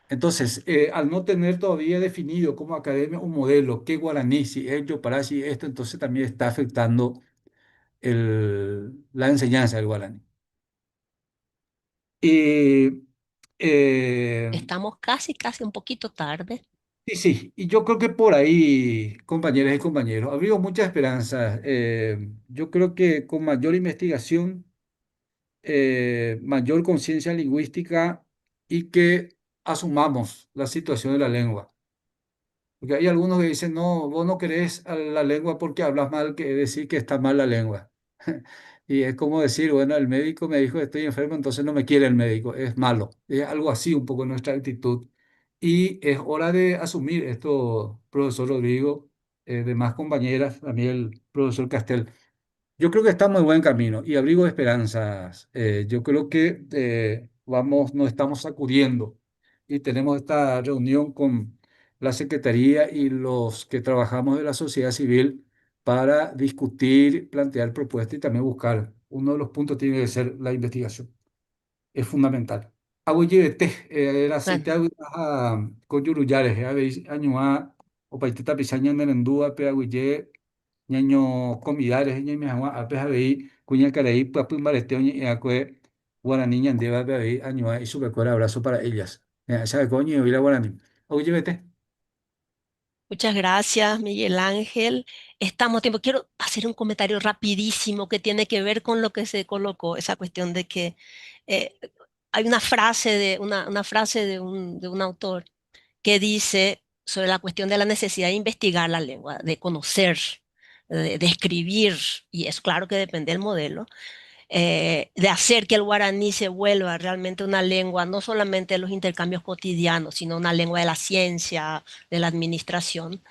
Entonces, al no tener todavía definido como academia un modelo, qué guaraní, si ello, para si esto, entonces también está afectando la enseñanza del guaraní. Y eh, Estamos casi un poquito tarde. sí, sí, y yo creo que por ahí, compañeras y compañeros, abrigo muchas esperanzas. Yo creo que con mayor investigación, mayor conciencia lingüística y que asumamos la situación de la lengua. Porque hay algunos que dicen, no, vos no querés a la lengua porque hablas mal, que decir que está mal la lengua. Y es como decir, bueno, el médico me dijo que estoy enfermo, entonces no me quiere el médico, es malo. Es algo así un poco nuestra actitud. Y es hora de asumir esto, profesor Rodrigo, demás compañeras, también el profesor Castel. Yo creo que está muy buen camino y abrigo esperanzas. Yo creo que nos estamos sacudiendo y tenemos esta reunión con la Secretaría y los que trabajamos de la sociedad civil para discutir, plantear propuestas y también buscar. Uno de los puntos tiene que ser la investigación. Es fundamental. Abuelete, era Bueno, aceite agua con yurullares, año a o paiteta pisaña en el ndúa, pe abuelle ñaño comidares, ña me agua, apes a veí, cuña caraí, papu maleteo, ña acue, guaraní, ñandeva, bebeí, año a y su abrazo para ellas. ¿Sabe coño? Y la guaraní. Oye, vete. muchas gracias, Miguel Ángel. Estamos a tiempo. Quiero hacer un comentario rapidísimo que tiene que ver con lo que se colocó, esa cuestión de que eh, hay una frase de un autor que dice sobre la cuestión de la necesidad de investigar la lengua, de conocer, de escribir, y es claro que depende del modelo, de hacer que el guaraní se vuelva realmente una lengua, no solamente de los intercambios cotidianos, sino una lengua de la ciencia, de la administración.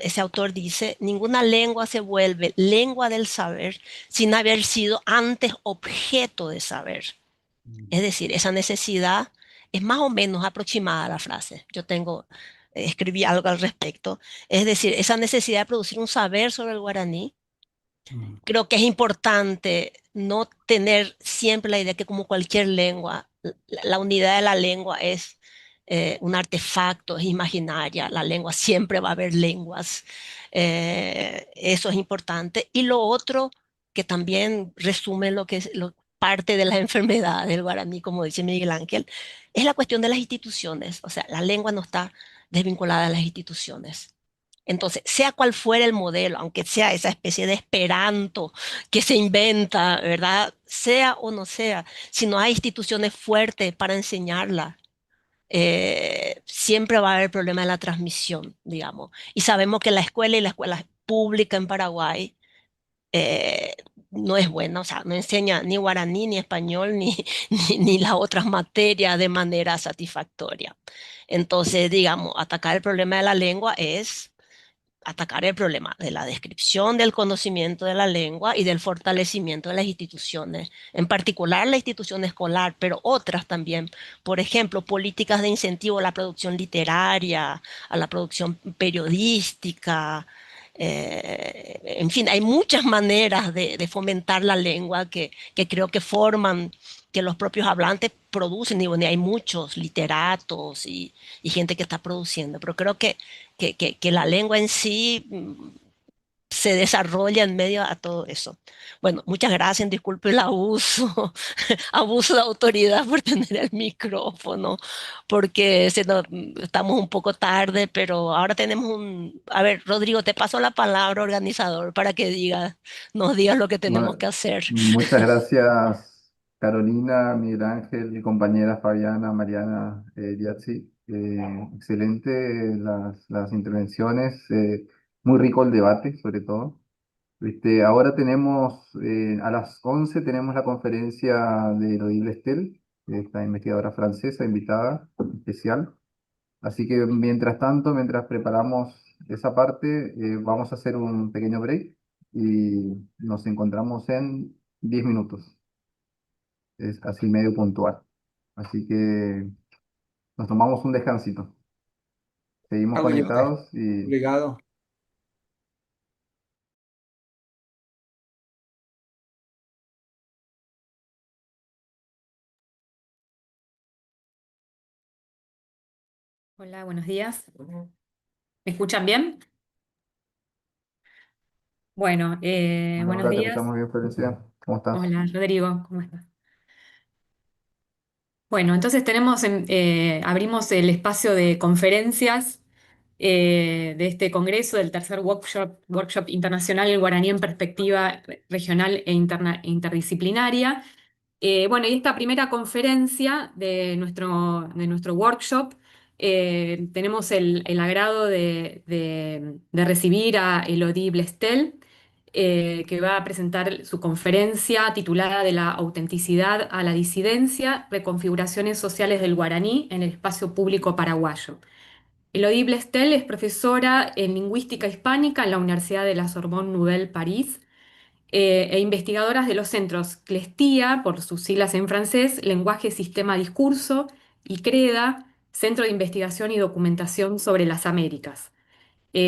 Ese autor dice, ninguna lengua se vuelve lengua del saber sin haber sido antes objeto de saber. Es decir, esa necesidad es más o menos aproximada a la frase. Escribí algo al respecto. Es decir, esa necesidad de producir un saber sobre el guaraní. Mm, Creo que es importante no tener siempre la idea que como cualquier lengua, la unidad de la lengua es un artefacto, es imaginaria. La lengua siempre va a haber lenguas. Eso es importante. Y lo otro que también resume lo que es parte de la enfermedad del guaraní, como dice Miguel Ángel, es la cuestión de las instituciones. O sea, la lengua no está desvinculada de las instituciones. Entonces, sea cual fuera el modelo, aunque sea esa especie de esperanto que se inventa, ¿verdad? Sea o no sea, si no hay instituciones fuertes para enseñarla, siempre va a haber el problema de la transmisión, digamos. Y sabemos que la escuela pública en Paraguay eh, no es buena, o sea, no enseña ni guaraní, ni español, ni las otras materias de manera satisfactoria. Entonces, digamos, atacar el problema de la lengua es atacar el problema de la descripción del conocimiento de la lengua y del fortalecimiento de las instituciones, en particular la institución escolar, pero otras también. Por ejemplo, políticas de incentivo a la producción literaria, a la producción periodística. En fin, hay muchas maneras de fomentar la lengua que creo que forman, que los propios hablantes producen, y bueno, y hay muchos literatos y gente que está produciendo, pero creo que la lengua en sí se desarrolla en medio a todo eso. Bueno, muchas gracias, disculpe el abuso, abuso de autoridad por tener el micrófono, porque estamos un poco tarde, pero ahora tenemos un... A ver, Rodrigo, te paso la palabra, organizador, para que nos digas lo que tenemos Bueno, que hacer. muchas gracias, Carolina, Miguel Ángel, mi compañera Fabiana, Mariana, Yatsi. Excelente las intervenciones, muy rico el debate, sobre todo. Ahora tenemos, a las 11 tenemos la conferencia de Elodie Blestel, esta investigadora francesa invitada especial. Así que mientras tanto, mientras preparamos esa parte, vamos a hacer un pequeño break y nos encontramos en 10 minutos. Es así medio puntual. Así que nos tomamos un descansito. Seguimos Hago yo, conectados y obligado. Hola, buenos días. ¿Me escuchan bien? Bueno, buenos ahora te días. escuchamos bien, Florencia. ¿Cómo estás? Hola, Rodrigo, ¿cómo estás? Bueno, entonces abrimos el espacio de conferencias de este congreso, del tercer workshop internacional, el guaraní en perspectiva regional e interdisciplinaria. Bueno, y esta primera conferencia de nuestro workshop, tenemos el agrado de recibir a Elodie Blestel, que va a presentar su conferencia titulada De la autenticidad a la disidencia, reconfiguraciones sociales del guaraní en el espacio público paraguayo. Elodie Blestel es profesora en lingüística hispánica en la Universidad de la Sorbonne Nouvelle París e investigadoras de los centros CLESTIA, por sus siglas en francés, Lenguaje, Sistema, Discurso, y CREDA, Centro de Investigación y Documentación sobre las Américas.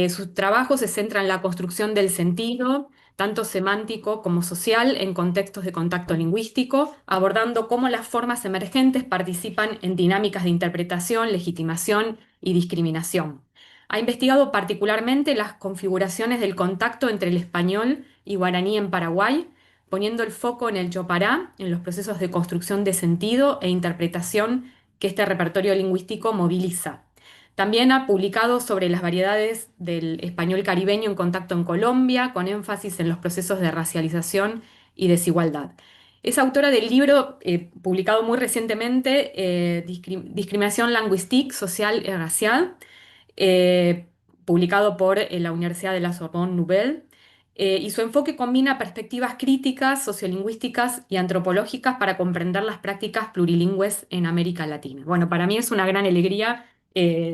Su trabajo se centra en la construcción del sentido, tanto semántico como social, en contextos de contacto lingüístico, abordando cómo las formas emergentes participan en dinámicas de interpretación, legitimación y discriminación. Ha investigado particularmente las configuraciones del contacto entre el español y guaraní en Paraguay, poniendo el foco en el chopará, en los procesos de construcción de sentido e interpretación que este repertorio lingüístico moviliza. También ha publicado sobre las variedades del español caribeño en contacto en Colombia, con énfasis en los procesos de racialización y desigualdad. Es autora del libro publicado muy recientemente, Discriminación linguística, social y racial, eh, publicado por la Universidad de la Sorbonne Nouvelle, y su enfoque combina perspectivas críticas, sociolingüísticas y antropológicas para comprender las prácticas plurilingües en América Latina. Bueno, para mí es una gran alegría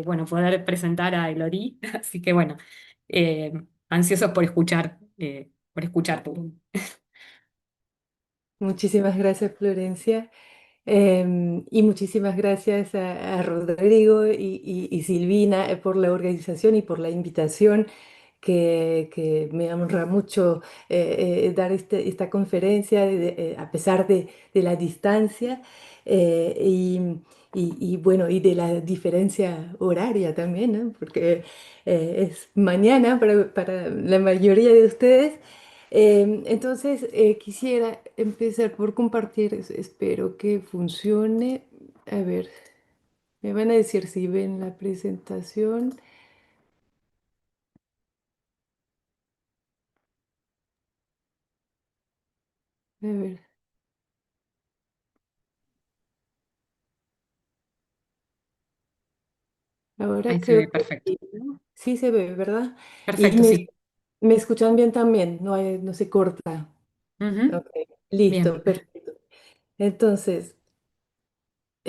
bueno, poder presentar a Elodie, así que bueno, eh, ansiosos por escucharte. Muchísimas gracias, Florencia. Y muchísimas gracias a Rodrigo y Silvina por la organización y por la invitación que me honra mucho dar esta conferencia a pesar de la distancia bueno, y de la diferencia horaria también, ¿no? Porque es mañana para la mayoría de ustedes. Entonces, quisiera empezar por compartir, espero que funcione. A ver, me van a decir si ven la presentación. A ver. Ahora Ahí se creo ve que perfecto. sí, ¿no? Sí se ve, ¿verdad? Y Perfecto, sí. me escuchan bien también, no se corta. Ujú. Ok, listo, Bien. perfecto. Entonces,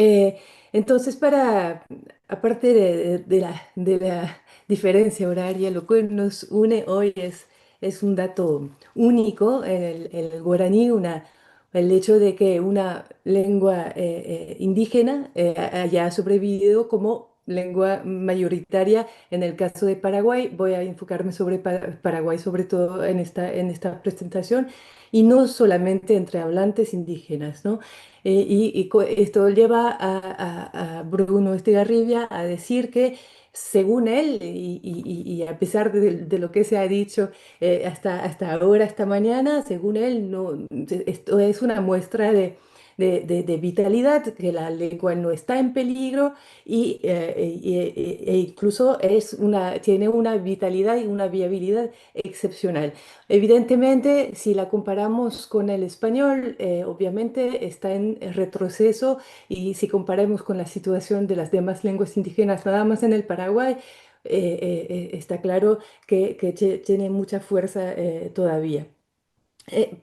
Eh, entonces, aparte de la diferencia horaria, lo que nos une hoy es un dato único en el guaraní, el hecho de que una lengua indígena haya sobrevivido como lengua mayoritaria. En el caso de Paraguay, voy a enfocarme sobre Paraguay, sobre todo en esta presentación, y no solamente entre hablantes indígenas, ¿no? Esto lleva a Bruno Estigarribia a decir que, según él, y a pesar de lo que se ha dicho hasta ahora, esta mañana, según él, no, esto es una muestra de vitalidad, que la lengua no está en peligro e incluso tiene una vitalidad y una viabilidad excepcional. Evidentemente, si la comparamos con el español, obviamente está en retroceso, y si comparamos con la situación de las demás lenguas indígenas, nada más en el Paraguay, está claro que tiene mucha fuerza todavía.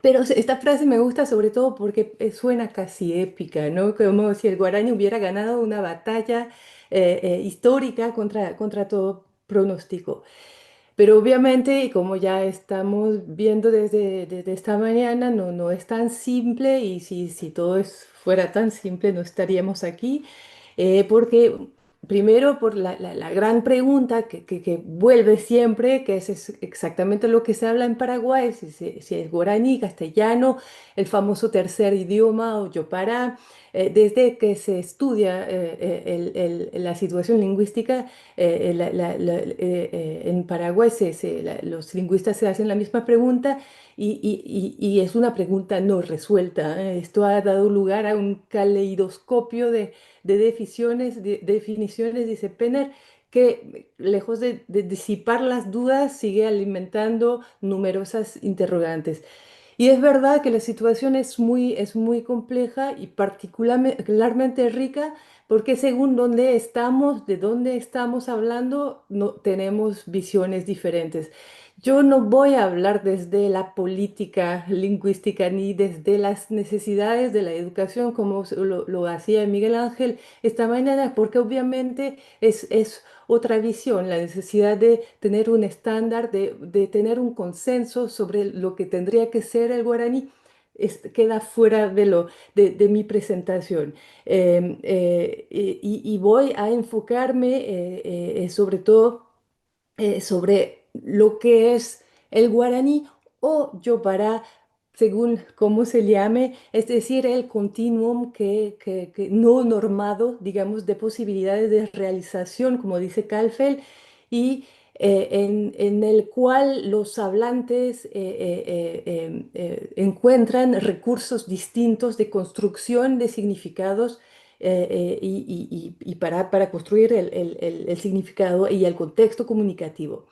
Pero esta frase me gusta sobre todo porque suena casi épica, ¿no? Como si el guaraní hubiera ganado una batalla histórica contra todo pronóstico. Pero obviamente, y como ya estamos viendo desde esta mañana, no es tan simple, y si todo fuera tan simple no estaríamos aquí, porque primero por la gran pregunta que vuelve siempre, que es exactamente lo que se habla en Paraguay, si es guaraní, castellano, el famoso tercer idioma o yopara. Desde que se estudia la situación lingüística en Paraguay, los lingüistas se hacen la misma pregunta, y es una pregunta no resuelta. Esto ha dado lugar a un caleidoscopio de definiciones, dice Penner, que lejos de disipar las dudas, sigue alimentando numerosas interrogantes. Y es verdad que la situación es muy compleja y particularmente rica, porque según dónde estamos, de dónde estamos hablando, no, tenemos visiones diferentes. Yo no voy a hablar desde la política lingüística ni desde las necesidades de la educación, como lo hacía Miguel Ángel esta mañana, porque obviamente es otra visión, la necesidad de tener un estándar, de tener un consenso sobre lo que tendría que ser el guaraní. Queda fuera de mi presentación. Y voy a enfocarme sobre todo sobre lo que es el guaraní o yopara, según cómo se llame, es decir, el continuum que no normado, digamos, de posibilidades de realización, como dice Calfel, y en el cual los hablantes encuentran recursos distintos de construcción de significados, y para construir el significado y el contexto comunicativo.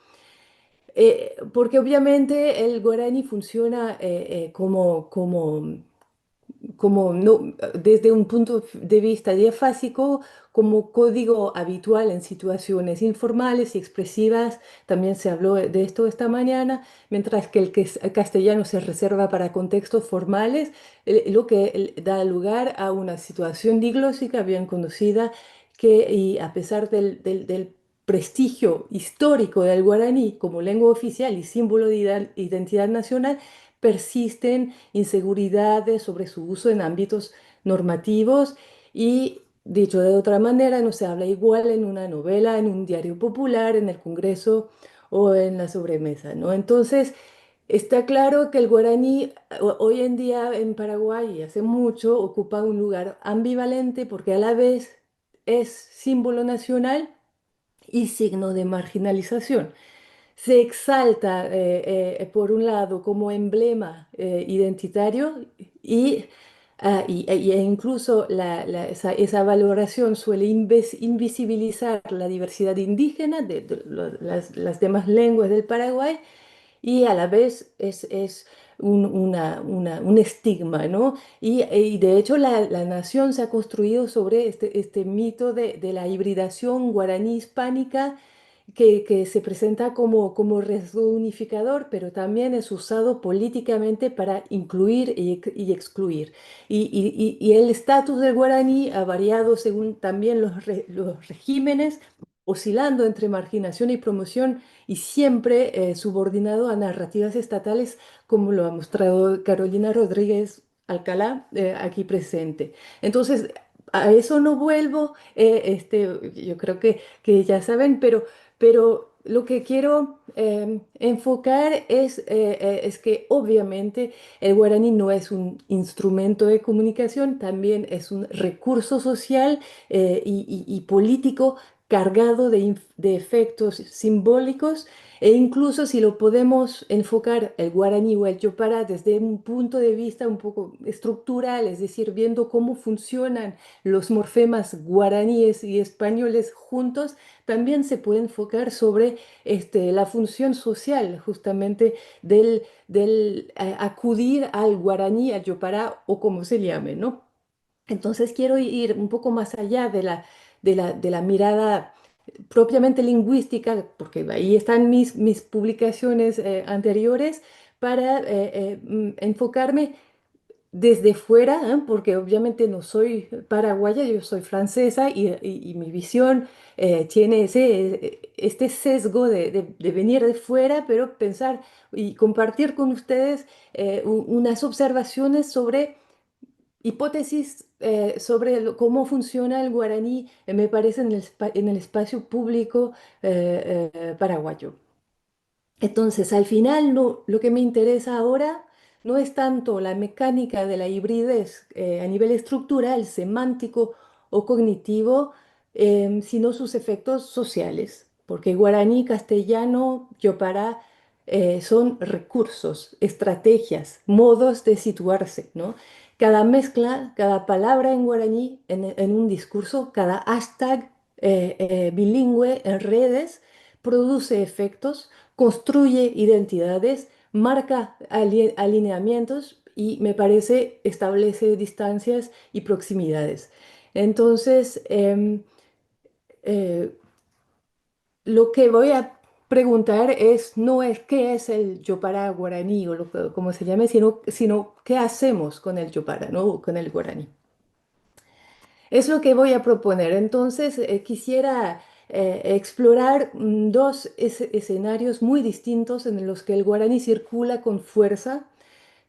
Porque obviamente el guaraní funciona desde un punto de vista diafásico, como código habitual en situaciones informales y expresivas. También se habló de esto esta mañana, mientras que el castellano se reserva para contextos formales, lo que da lugar a una situación diglósica bien conocida, y a pesar del prestigio histórico del guaraní como lengua oficial y símbolo de identidad nacional, persisten inseguridades sobre su uso en ámbitos normativos, y, dicho de otra manera, no se habla igual en una novela, en un diario popular, en el Congreso o en la sobremesa, ¿no? Entonces, está claro que el guaraní hoy en día en Paraguay, y hace mucho, ocupa un lugar ambivalente, porque a la vez es símbolo nacional y signo de marginalización. Se exalta, por un lado, como emblema identitario, e incluso esa valoración suele invisibilizar la diversidad indígena de las demás lenguas del Paraguay, y a la vez es un estigma, ¿no? Y de hecho la nación se ha construido sobre este mito de la hibridación guaraní hispánica que se presenta como rasgo unificador, pero también es usado políticamente para incluir y excluir. Y el estatus del guaraní ha variado según también los regímenes, oscilando entre marginación y promoción y siempre subordinado a narrativas estatales, como lo ha mostrado Carolina Rodríguez Alcalá, aquí presente. Entonces, a eso no vuelvo, yo creo que ya saben, pero lo que quiero enfocar es que obviamente el guaraní no es un instrumento de comunicación, también es un recurso social y político cargado de efectos simbólicos e incluso si lo podemos enfocar el guaraní o el yopara desde un punto de vista un poco estructural, es decir, viendo cómo funcionan los morfemas guaraníes y españoles juntos, también se puede enfocar sobre la función social justamente del acudir al guaraní, al yopara o como se llame, ¿no? Entonces quiero ir un poco más allá de la mirada propiamente lingüística, porque ahí están mis publicaciones anteriores, para enfocarme desde fuera, porque obviamente no soy paraguaya, yo soy francesa y mi visión tiene este sesgo de venir de fuera, pero pensar y compartir con ustedes unas observaciones sobre hipótesis sobre cómo funciona el guaraní, me parece, en el espacio público paraguayo. Entonces, al final, lo que me interesa ahora no es tanto la mecánica de la hibridez a nivel estructural, semántico o cognitivo, sino sus efectos sociales, porque guaraní, castellano, yopara son recursos, estrategias, modos de situarse, ¿no? Cada mezcla, cada palabra en guaraní en un discurso, cada hashtag bilingüe en redes produce efectos, construye identidades, marca alineamientos y me parece establece distancias y proximidades. Entonces, eh, lo que voy a preguntar no es qué es el Yopara guaraní o como se llame, sino qué hacemos con el Yopara, ¿no? Con el guaraní. Es lo que voy a proponer. Entonces, quisiera explorar dos escenarios muy distintos en los que el guaraní circula con fuerza,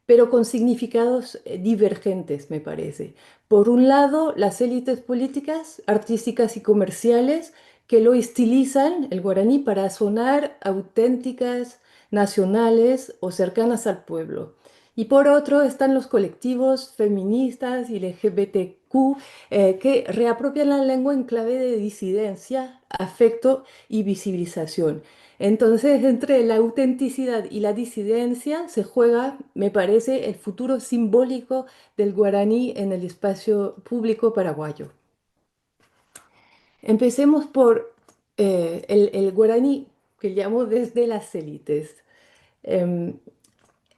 pero con significados divergentes, me parece. Por un lado, las élites políticas, artísticas y comerciales que lo estilizan, el guaraní, para sonar auténticas, nacionales o cercanas al pueblo. Y por otro están los colectivos feministas y LGBTQ que reapropian la lengua en clave de disidencia, afecto y visibilización. Entonces, entre la autenticidad y la disidencia se juega, me parece, el futuro simbólico del guaraní en el espacio público paraguayo. Empecemos por el guaraní, que llamo desde las élites. Em,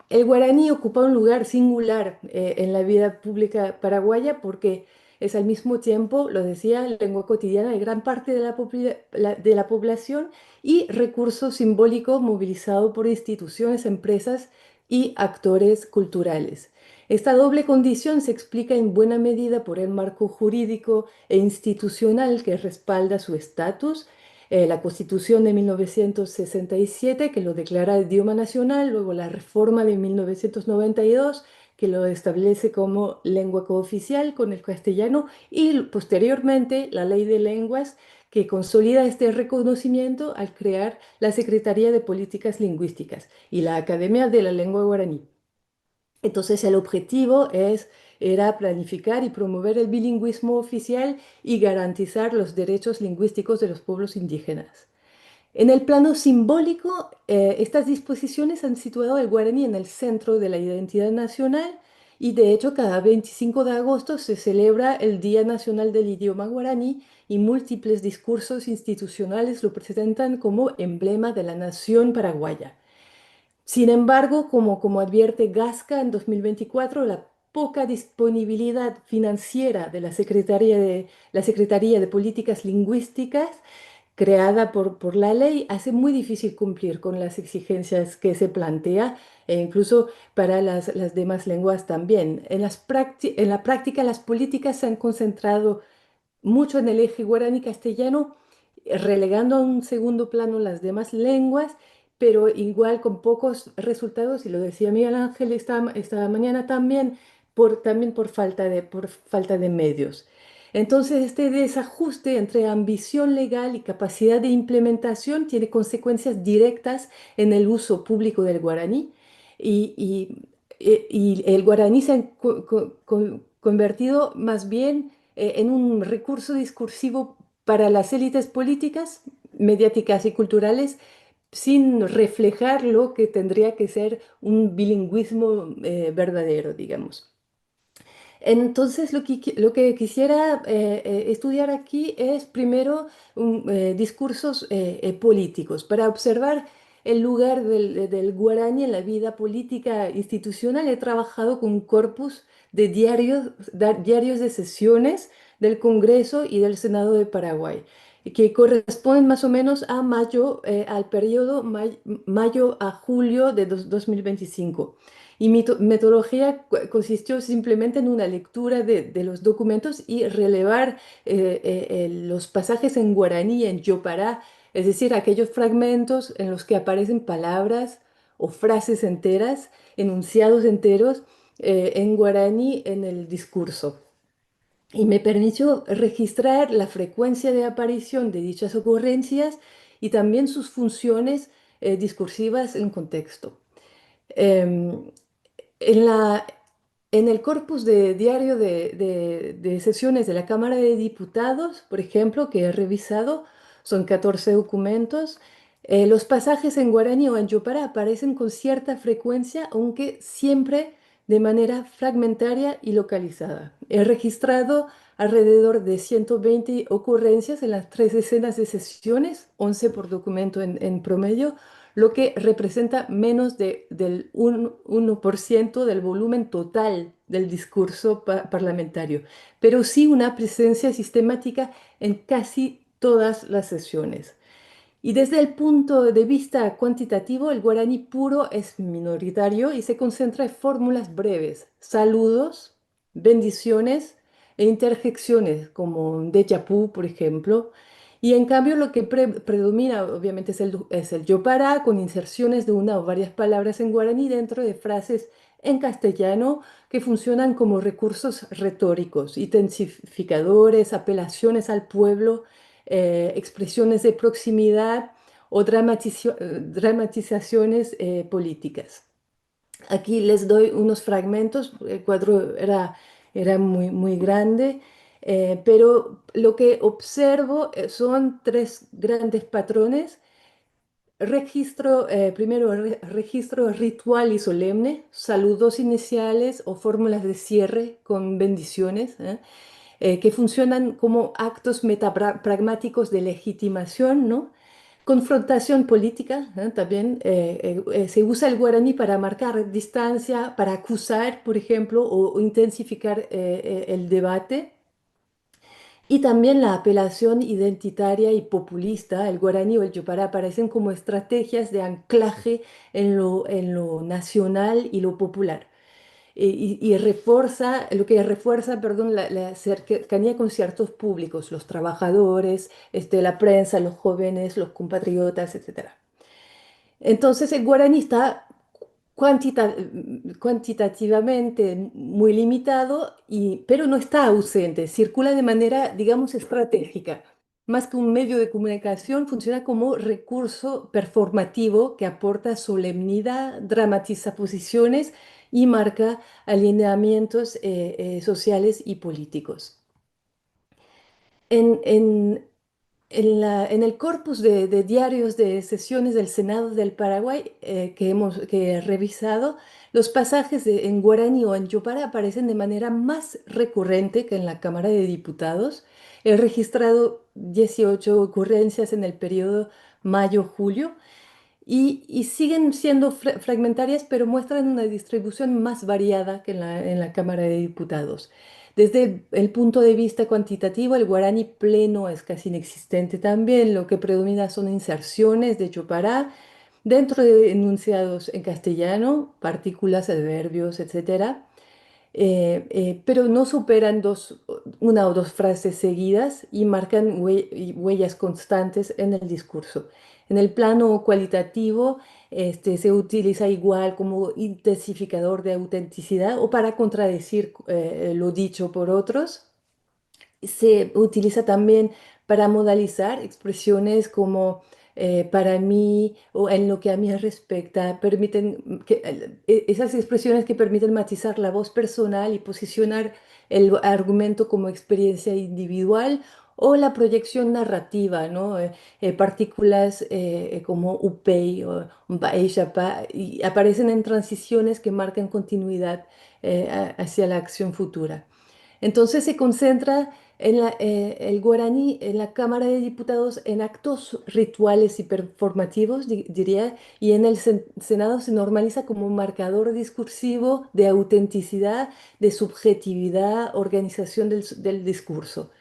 el guaraní ocupa un lugar singular en la vida pública paraguaya porque es al mismo tiempo, lo decía, lengua cotidiana de gran parte de la población y recurso simbólico movilizado por instituciones, empresas y actores culturales. Esta doble condición se explica en buena medida por el marco jurídico e institucional que respalda su estatus, la Constitución de 1967, que lo declara idioma nacional, luego la reforma de 1992, que lo establece como lengua cooficial con el castellano, y posteriormente la Ley de Lenguas, que consolida este reconocimiento al crear la Secretaría de Políticas Lingüísticas y la Academia de la Lengua Guaraní. Entonces el objetivo era planificar y promover el bilingüismo oficial y garantizar los derechos lingüísticos de los pueblos indígenas. En el plano simbólico, estas disposiciones han situado el guaraní en el centro de la identidad nacional y de hecho cada 25 de agosto se celebra el Día Nacional del Idioma Guaraní y múltiples discursos institucionales lo presentan como emblema de la nación paraguaya. Sin embargo, como advierte Gasca en 2024, la poca disponibilidad financiera de la Secretaría de Políticas Lingüísticas creada por la ley hace muy difícil cumplir con las exigencias que se plantea, e incluso para las demás lenguas también. En la práctica, las políticas se han concentrado mucho en el eje guaraní-castellano, relegando a un segundo plano las demás lenguas, pero igual con pocos resultados, y lo decía Miguel Ángel esta mañana también, también por falta de medios. Entonces, este desajuste entre ambición legal y capacidad de implementación tiene consecuencias directas en el uso público del guaraní y el guaraní se ha convertido más bien en un recurso discursivo para las élites políticas, mediáticas y culturales, sin reflejar lo que tendría que ser un bilingüismo verdadero, digamos. Entonces, lo que quisiera estudiar aquí es primero discursos políticos para observar el lugar del guaraní en la vida política institucional. He trabajado con un corpus de diarios de sesiones del Congreso y del Senado de Paraguay, que corresponden más o menos a al periodo mayo a julio de 2025. Y mi metodología consistió simplemente en una lectura de los documentos y relevar los pasajes en guaraní, en yopará, es decir, aquellos fragmentos en los que aparecen palabras o frases enteras, enunciados enteros en guaraní en el discurso. Y me permitió registrar la frecuencia de aparición de dichas ocurrencias y también sus funciones discursivas en contexto. Em, en en el corpus de diario de sesiones de la Cámara de Diputados, por ejemplo, que he revisado, son 14 documentos. Los pasajes en guaraní o en yopara aparecen con cierta frecuencia, aunque siempre de manera fragmentaria y localizada. He registrado alrededor de 120 ocurrencias en las 3 decenas de sesiones, 11 por documento en promedio, lo que representa menos del 1% del volumen total del discurso parlamentario, pero sí una presencia sistemática en casi todas las sesiones. Y desde el punto de vista cuantitativo, el guaraní puro es minoritario y se concentra en fórmulas breves, saludos, bendiciones e interjecciones, como déjà vu, por ejemplo. Y en cambio lo que predomina obviamente es el yopará, con inserciones de una o varias palabras en guaraní dentro de frases en castellano que funcionan como recursos retóricos, intensificadores, apelaciones al pueblo, expresiones de proximidad o dramatizaciones políticas. Aquí les doy unos fragmentos, el cuadro era muy grande, pero lo que observo son 3 grandes patrones. Primero, registro ritual y solemne, saludos iniciales o fórmulas de cierre con bendiciones, que funcionan como actos metapragmáticos de legitimación, ¿no? Confrontación política, también se usa el guaraní para marcar distancia, para acusar, por ejemplo, o intensificar el debate. Y también la apelación identitaria y populista, el guaraní o el yopará, aparecen como estrategias de anclaje en lo nacional y lo popular. Lo que refuerza, perdón, la cercanía con ciertos públicos, los trabajadores, la prensa, los jóvenes, los compatriotas, etcétera. Entonces el guaraní está cuantitativamente muy limitado, pero no está ausente, circula de manera, digamos, estratégica. Más que un medio de comunicación, funciona como recurso performativo que aporta solemnidad, dramatiza posiciones y marca alineamientos sociales y políticos. En el corpus de diarios de sesiones del Senado del Paraguay que he revisado, los pasajes en guaraní o en yopara aparecen de manera más recurrente que en la Cámara de Diputados. He registrado 18 ocurrencias en el periodo mayo-julio y siguen siendo fragmentarias, pero muestran una distribución más variada que en la Cámara de Diputados. Desde el punto de vista cuantitativo, el guaraní pleno es casi inexistente también. Lo que predomina son inserciones de Chopará dentro de enunciados en castellano, partículas, adverbios, etcétera, pero no superan una o dos frases seguidas y marcan huellas constantes en el discurso. En el plano cualitativo, se utiliza igual como intensificador de autenticidad o para contradecir lo dicho por otros. Se utiliza también para modalizar expresiones como para mí o en lo que a mí respecta, permiten esas expresiones que permiten matizar la voz personal y posicionar el argumento como experiencia individual o la proyección narrativa, ¿no? Partículas como upei o baishapa y aparecen en transiciones que marcan continuidad hacia la acción futura. Entonces se concentra el guaraní en la Cámara de Diputados en actos rituales y performativos, diría, y en el Senado se normaliza como un marcador discursivo de autenticidad, de subjetividad, organización del discurso.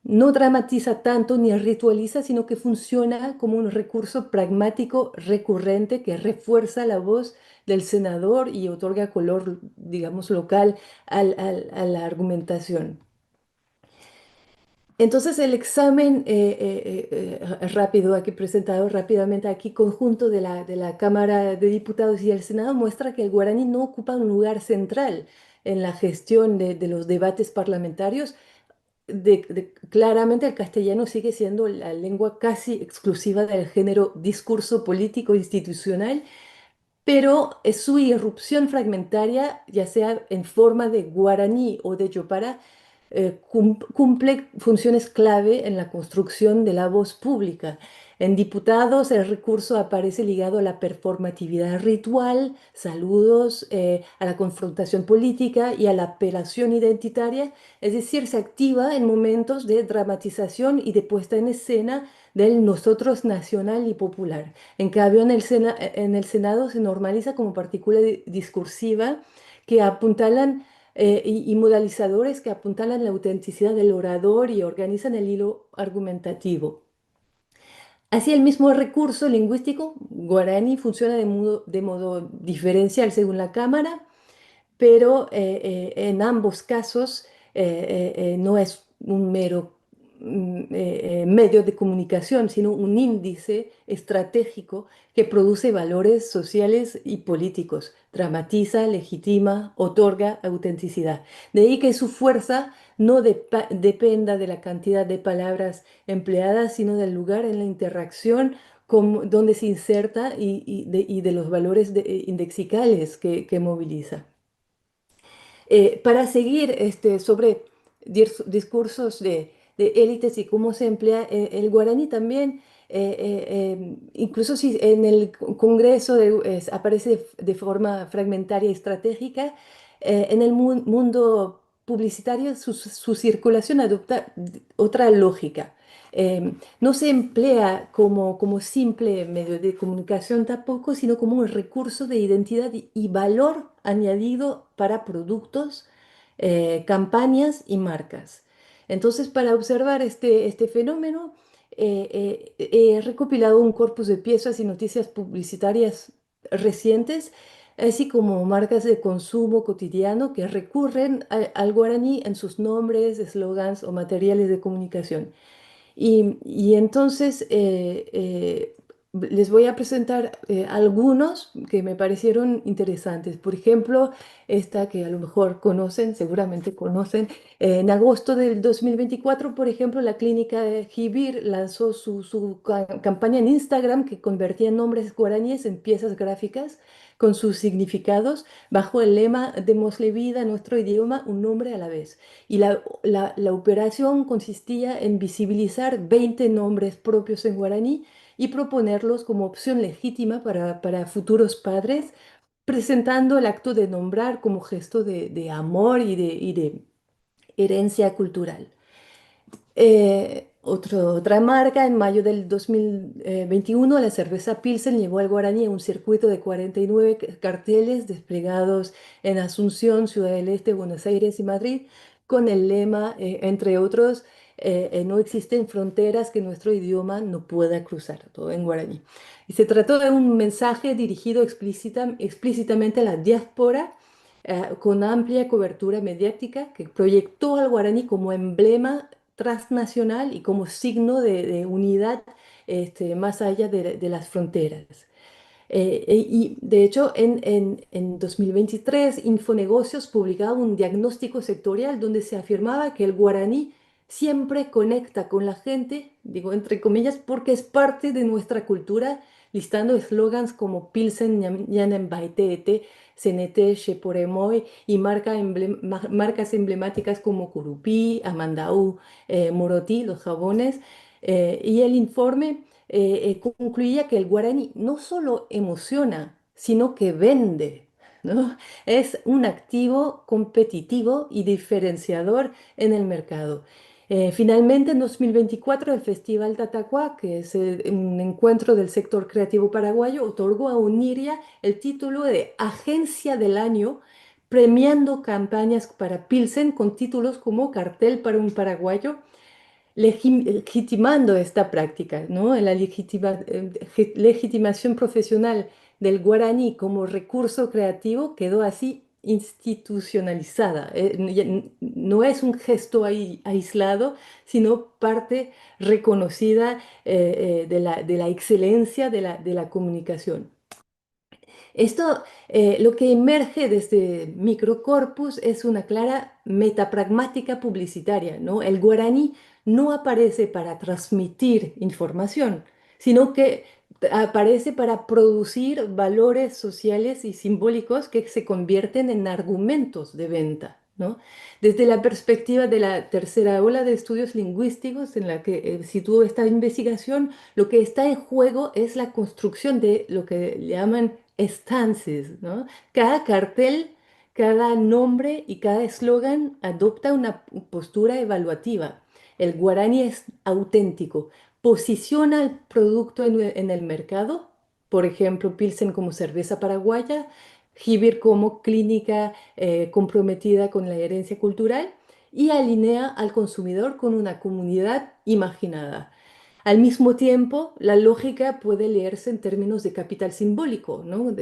No dramatiza tanto ni ritualiza, sino que funciona como un recurso pragmático recurrente que refuerza la voz del senador y otorga color, digamos, local a la argumentación. Entonces, el examen rápido, aquí presentado rápidamente, aquí conjunto de la Cámara de Diputados y el Senado, muestra que el guaraní no ocupa un lugar central en la gestión de los debates parlamentarios. Claramente el castellano sigue siendo la lengua casi exclusiva del género discurso político institucional, pero su irrupción fragmentaria, ya sea en forma de guaraní o de yopara, cumple funciones clave en la construcción de la voz pública. En diputados, el recurso aparece ligado a la performatividad ritual, saludos, a la confrontación política y a la apelación identitaria, es decir, se activa en momentos de dramatización y de puesta en escena del nosotros nacional y popular. En cambio, en el Senado se normaliza como partícula discursiva que apuntalan y modalizadores que apuntalan la autenticidad del orador y organizan el hilo argumentativo. Así, el mismo recurso lingüístico guaraní funciona de modo diferencial según la Cámara, pero en ambos casos no es un mero medio de comunicación, sino un índice estratégico que produce valores sociales y políticos, dramatiza, legitima, otorga autenticidad. De ahí que su fuerza no dependa de la cantidad de palabras empleadas, sino del lugar en la interacción donde se inserta y de los valores indexicales que moviliza. Para seguir sobre discursos de élites y cómo se emplea el guaraní también, incluso si en el Congreso aparece de forma fragmentaria y estratégica, en el mundo publicitario su circulación adopta otra lógica. No se emplea como simple medio de comunicación tampoco, sino como un recurso de identidad y valor añadido para productos, campañas y marcas. Entonces, para observar este fenómeno, he recopilado un corpus de piezas y noticias publicitarias recientes, así como marcas de consumo cotidiano que recurren al guaraní en sus nombres, eslogans o materiales de comunicación. Y entonces les voy a presentar algunos que me parecieron interesantes. Por ejemplo, esta que a lo mejor conocen, seguramente conocen. En agosto del 2024, por ejemplo, la clínica de Jibir lanzó su campaña en Instagram que convertía nombres guaraníes en piezas gráficas con sus significados bajo el lema Démosle vida a nuestro idioma, un nombre a la vez. Y la operación consistía en visibilizar 20 nombres propios en guaraní y proponerlos como opción legítima para futuros padres, presentando el acto de nombrar como gesto de amor y de herencia cultural. Otra marca, en mayo del 2021, la cerveza Pilsen llevó al Guaraní a un circuito de 49 carteles desplegados en Asunción, Ciudad del Este, Buenos Aires y Madrid, con el lema, entre otros, no existen fronteras que nuestro idioma no pueda cruzar, todo en guaraní. Y se trató de un mensaje dirigido explícitamente a la diáspora, con amplia cobertura mediática, que proyectó al guaraní como emblema transnacional y como signo de unidad, más allá de las fronteras. Y de hecho, en 2023, Infonegocios publicaba un diagnóstico sectorial donde se afirmaba que el guaraní siempre conecta con la gente, digo entre comillas, porque es parte de nuestra cultura, listando eslogans como Pilsen Ñanem Baitete, Cenete Sheporemoy y marcas emblemáticas como Curupí, Amandau, Morotí, los jabones. Y el informe concluía que el guaraní no solo emociona, sino que vende, ¿no? Es un activo competitivo y diferenciador en el mercado. Finalmente, en 2024, el Festival Tatacuá, que es un encuentro del sector creativo paraguayo, otorgó a Uniria el título de Agencia del Año, premiando campañas para Pilsen con títulos como Cartel para un Paraguayo, legitimando esta práctica, ¿no? La legitimación profesional del guaraní como recurso creativo quedó así institucionalizada. No es un gesto aislado, sino parte reconocida de la excelencia de la comunicación. Esto, lo que emerge de este microcorpus es una clara metapragmática publicitaria, ¿no? El guaraní no aparece para transmitir información, sino que aparece para producir valores sociales y simbólicos que se convierten en argumentos de venta, ¿no? Desde la perspectiva de la tercera ola de estudios lingüísticos en la que sitúo esta investigación, lo que está en juego es la construcción de lo que llaman stances, ¿no? Cada cartel, cada nombre y cada eslogan adopta una postura evaluativa. El guaraní es auténtico, posiciona el producto en el mercado, por ejemplo, Pilsen como cerveza paraguaya, Hibir como clínica comprometida con la herencia cultural y alinea al consumidor con una comunidad imaginada. Al mismo tiempo, la lógica puede leerse en términos de capital simbólico, ¿no?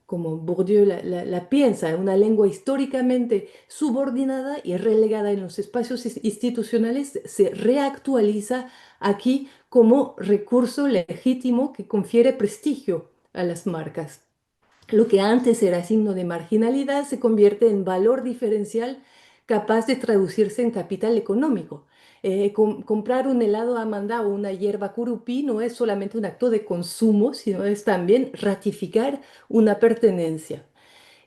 Como Bourdieu la piensa, una lengua históricamente subordinada y relegada en los espacios institucionales se reactualiza aquí como recurso legítimo que confiere prestigio a las marcas. Lo que antes era signo de marginalidad se convierte en valor diferencial capaz de traducirse en capital económico. Comprar un helado Amanda o una hierba curupí no es solamente un acto de consumo, sino es también ratificar una pertenencia.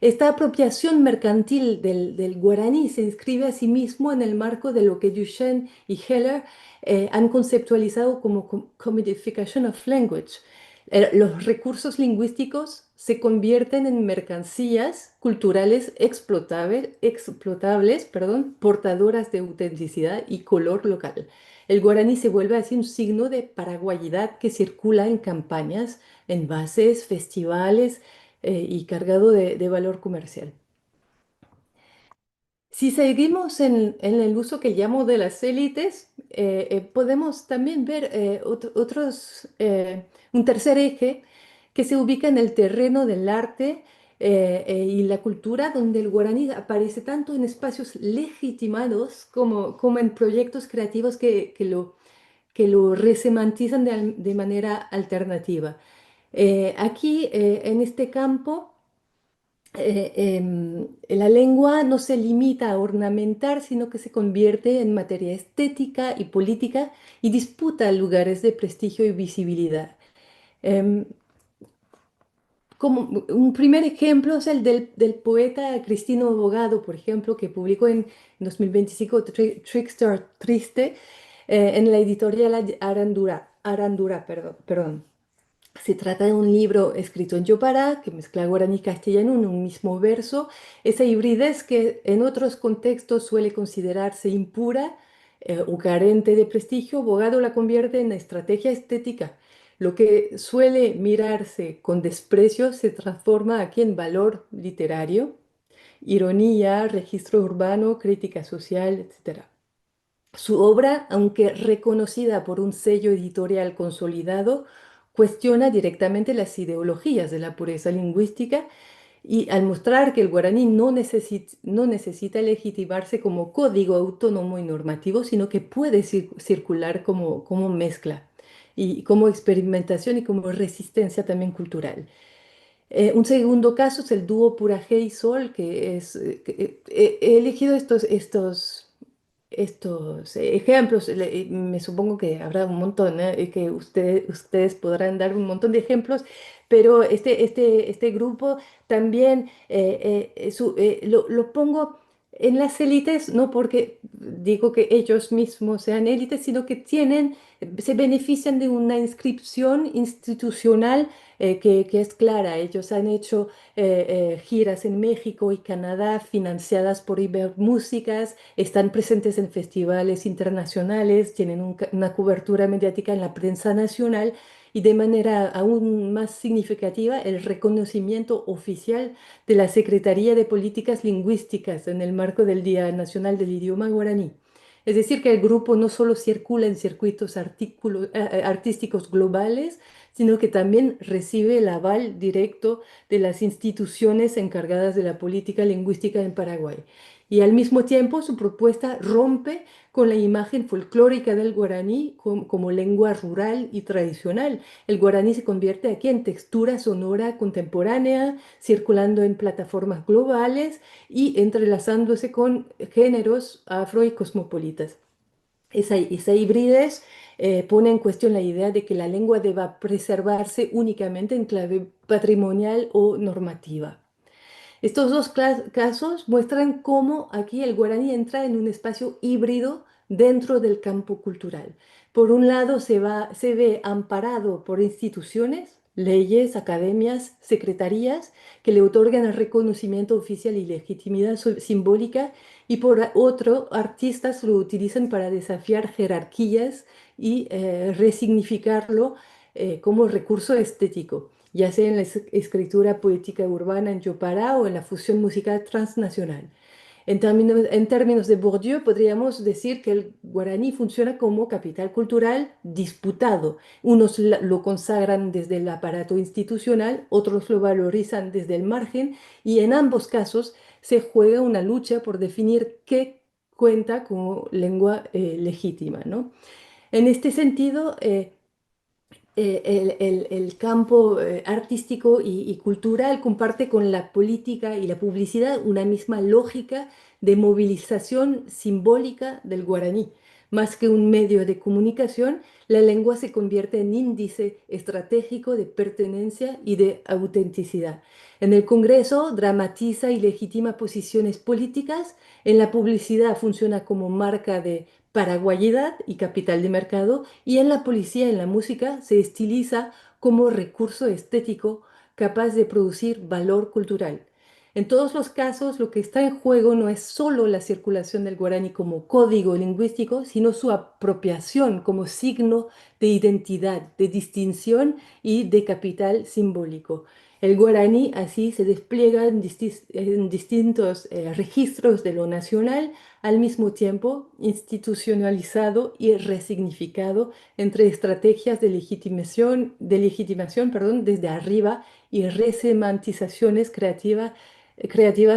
Esta apropiación mercantil del guaraní se inscribe asimismo en el marco de lo que Duchenne y Heller han conceptualizado como commodification of language. Los recursos lingüísticos se convierten en mercancías culturales explotables, portadoras de autenticidad y color local. El guaraní se vuelve así un signo de paraguayidad que circula en campañas, envases, festivales, y cargado de valor comercial. Si seguimos en el uso que llamo de las élites, podemos también ver un tercer eje que se ubica en el terreno del arte y la cultura, donde el guaraní aparece tanto en espacios legitimados como en proyectos creativos que lo resemantizan de manera alternativa. Aquí, en este campo, la lengua no se limita a ornamentar, sino que se convierte en materia estética y política y disputa lugares de prestigio y visibilidad. Em, Como un primer ejemplo es el del poeta Cristino Abogado, por ejemplo, que publicó en 2025 Trickster Triste en la editorial Arandura, perdón. Se trata de un libro escrito en Yopara, que mezcla guaraní y castellano en un mismo verso. Esa hibridez que en otros contextos suele considerarse impura, o carente de prestigio, Bogado la convierte en estrategia estética. Lo que suele mirarse con desprecio se transforma aquí en valor literario, ironía, registro urbano, crítica social, etc. Su obra, aunque reconocida por un sello editorial consolidado, cuestiona directamente las ideologías de la pureza lingüística y al mostrar que el guaraní no necesita legitimarse como código autónomo y normativo, sino que puede circular como mezcla y como experimentación y como resistencia también cultural. Un segundo caso es el dúo Purajé y Sol, que es, he elegido estos ejemplos. Me supongo que habrá un montón, y que ustedes podrán dar un montón de ejemplos, pero este grupo también lo pongo en las élites, no porque digo que ellos mismos sean élites, sino que se benefician de una inscripción institucional que es clara. Ellos han hecho giras en México y Canadá financiadas por Ibermúsicas, están presentes en festivales internacionales, tienen una cobertura mediática en la prensa nacional y de manera aún más significativa el reconocimiento oficial de la Secretaría de Políticas Lingüísticas en el marco del Día Nacional del Idioma Guaraní. Es decir, que el grupo no solo circula en circuitos artísticos globales, sino que también recibe el aval directo de las instituciones encargadas de la política lingüística en Paraguay. Y al mismo tiempo su propuesta rompe con la imagen folclórica del guaraní como lengua rural y tradicional. El guaraní se convierte aquí en textura sonora contemporánea, circulando en plataformas globales y entrelazándose con géneros afro y cosmopolitas. Esa hibridez pone en cuestión la idea de que la lengua deba preservarse únicamente en clave patrimonial o normativa. Estos dos casos muestran cómo aquí el guaraní entra en un espacio híbrido dentro del campo cultural. Por un lado, se ve amparado por instituciones, leyes, academias, secretarías que le otorgan el reconocimiento oficial y legitimidad simbólica, y por otro, artistas lo utilizan para desafiar jerarquías y resignificarlo como recurso estético, ya sea en la escritura poética urbana en Yopara o en la fusión musical transnacional. En términos de Bourdieu, podríamos decir que el guaraní funciona como capital cultural disputado. Unos lo consagran desde el aparato institucional, otros lo valorizan desde el margen, y en ambos casos se juega una lucha por definir qué cuenta como lengua legítima, ¿no? En este sentido, el campo artístico y cultural comparte con la política y la publicidad una misma lógica de movilización simbólica del guaraní. Más que un medio de comunicación, la lengua se convierte en índice estratégico de pertenencia y de autenticidad. En el Congreso dramatiza y legitima posiciones políticas, en la publicidad funciona como marca de paraguayidad y capital de mercado, y en la poesía, en la música, se estiliza como recurso estético capaz de producir valor cultural. En todos los casos, lo que está en juego no es solo la circulación del guaraní como código lingüístico, sino su apropiación como signo de identidad, de distinción y de capital simbólico. El guaraní así se despliega en distintos registros de lo nacional, al mismo tiempo institucionalizado y resignificado entre estrategias de legitimación, perdón, desde arriba y resemantizaciones creativas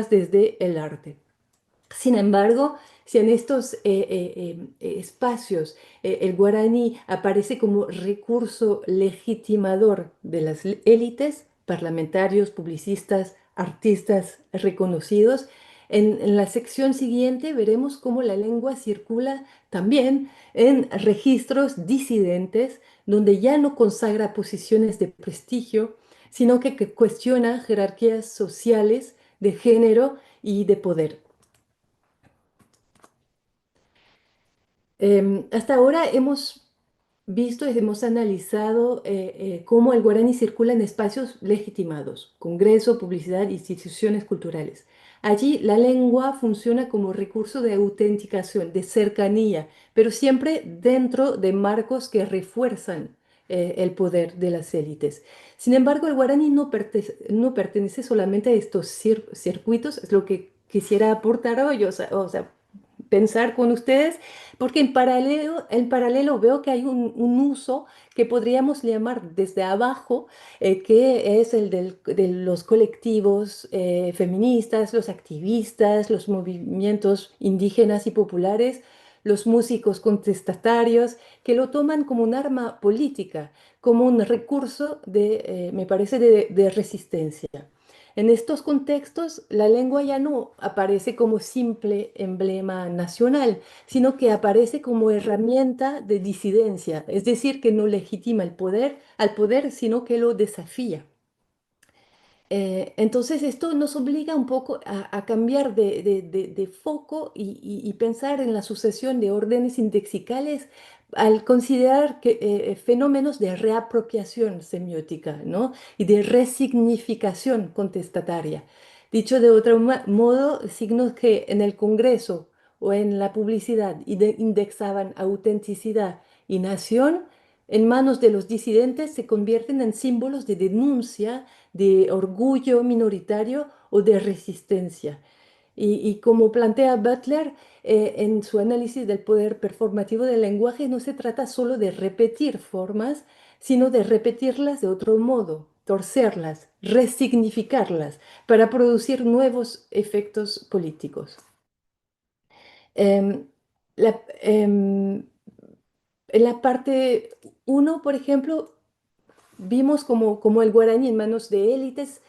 desde el arte. Sin embargo, si en estos espacios el guaraní aparece como recurso legitimador de las élites, parlamentarios, publicistas, artistas reconocidos, en la sección siguiente veremos cómo la lengua circula también en registros disidentes, donde ya no consagra posiciones de prestigio, sino que cuestiona jerarquías sociales de género y de poder. Hasta ahora hemos visto, hemos analizado cómo el guaraní circula en espacios legitimados, congreso, publicidad, instituciones culturales. Allí la lengua funciona como recurso de autenticación, de cercanía, pero siempre dentro de marcos que refuerzan el poder de las élites. Sin embargo, el guaraní no pertenece solamente a estos circuitos, es lo que quisiera aportar hoy, o sea, pensar con ustedes, porque en paralelo veo que hay un uso que podríamos llamar desde abajo, que es el de los colectivos feministas, los activistas, los movimientos indígenas y populares, los músicos contestatarios, que lo toman como un arma política, como un recurso me parece, de resistencia. En estos contextos, la lengua ya no aparece como simple emblema nacional, sino que aparece como herramienta de disidencia, es decir, que no legitima al poder, sino que lo desafía. Entonces, esto nos obliga un poco a cambiar de foco y pensar en la sucesión de órdenes indexicales al considerar fenómenos de reapropiación semiótica, ¿no? Y de resignificación contestataria. Dicho de otro modo, signos que en el Congreso o en la publicidad indexaban autenticidad y nación, en manos de los disidentes se convierten en símbolos de denuncia, de orgullo minoritario o de resistencia. Y como plantea Butler en su análisis del poder performativo del lenguaje, no se trata solo de repetir formas, sino de repetirlas de otro modo, torcerlas, resignificarlas, para producir nuevos efectos políticos. Em, la- em, en la parte uno, por ejemplo, vimos como el guaraní en manos de élites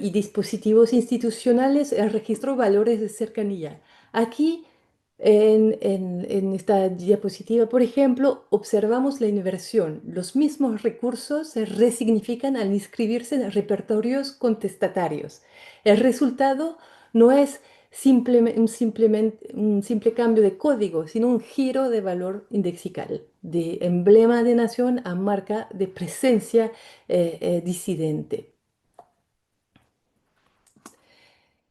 y dispositivos institucionales registró valores de cercanía. Aquí, en esta diapositiva, por ejemplo, observamos la inversión. Los mismos recursos se resignifican al inscribirse en repertorios contestatarios. El resultado no es un simple cambio de código, sino un giro de valor indexical, de emblema de nación a marca de presencia disidente.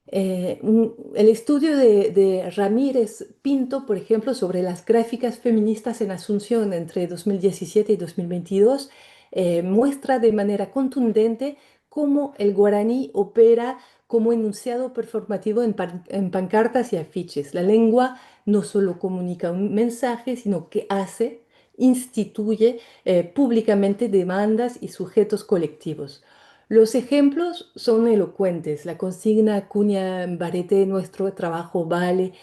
El estudio de Ramírez Pinto, por ejemplo, sobre las gráficas feministas en Asunción entre 2017 y 2022, muestra de manera contundente cómo el guaraní opera como enunciado performativo en pancartas y afiches. La lengua no solo comunica un mensaje, sino que instituye públicamente demandas y sujetos colectivos. Los ejemplos son elocuentes. La consigna Cuña Barete, nuestro trabajo vale,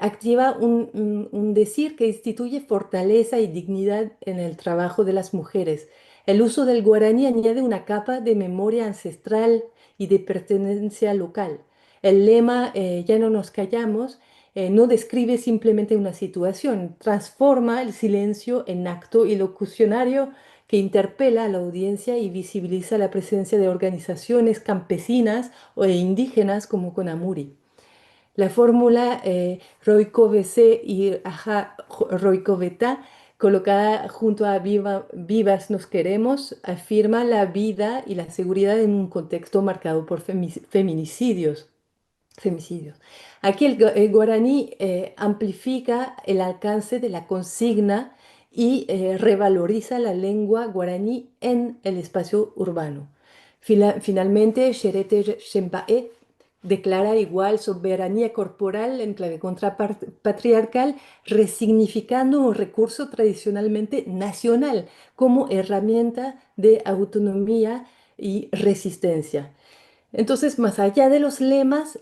activa un decir que instituye fortaleza y dignidad en el trabajo de las mujeres. El uso del guaraní añade una capa de memoria ancestral y de pertenencia local. El lema Ya no nos callamos no describe simplemente una situación, transforma el silencio en acto ilocucionario que interpela a la audiencia y visibiliza la presencia de organizaciones campesinas o indígenas como Conamuri. La fórmula Roicovece y Aja Roicoveta, colocada junto a Vivas nos queremos, afirma la vida y la seguridad en un contexto marcado por feminicidios. Aquí el guaraní amplifica el alcance de la consigna y revaloriza la lengua guaraní en el espacio urbano. Finalmente, Xerete Xempae declara igual soberanía corporal en clave contrapatriarcal, resignificando un recurso tradicionalmente nacional como herramienta de autonomía y resistencia. Entonces, más allá de los lemas,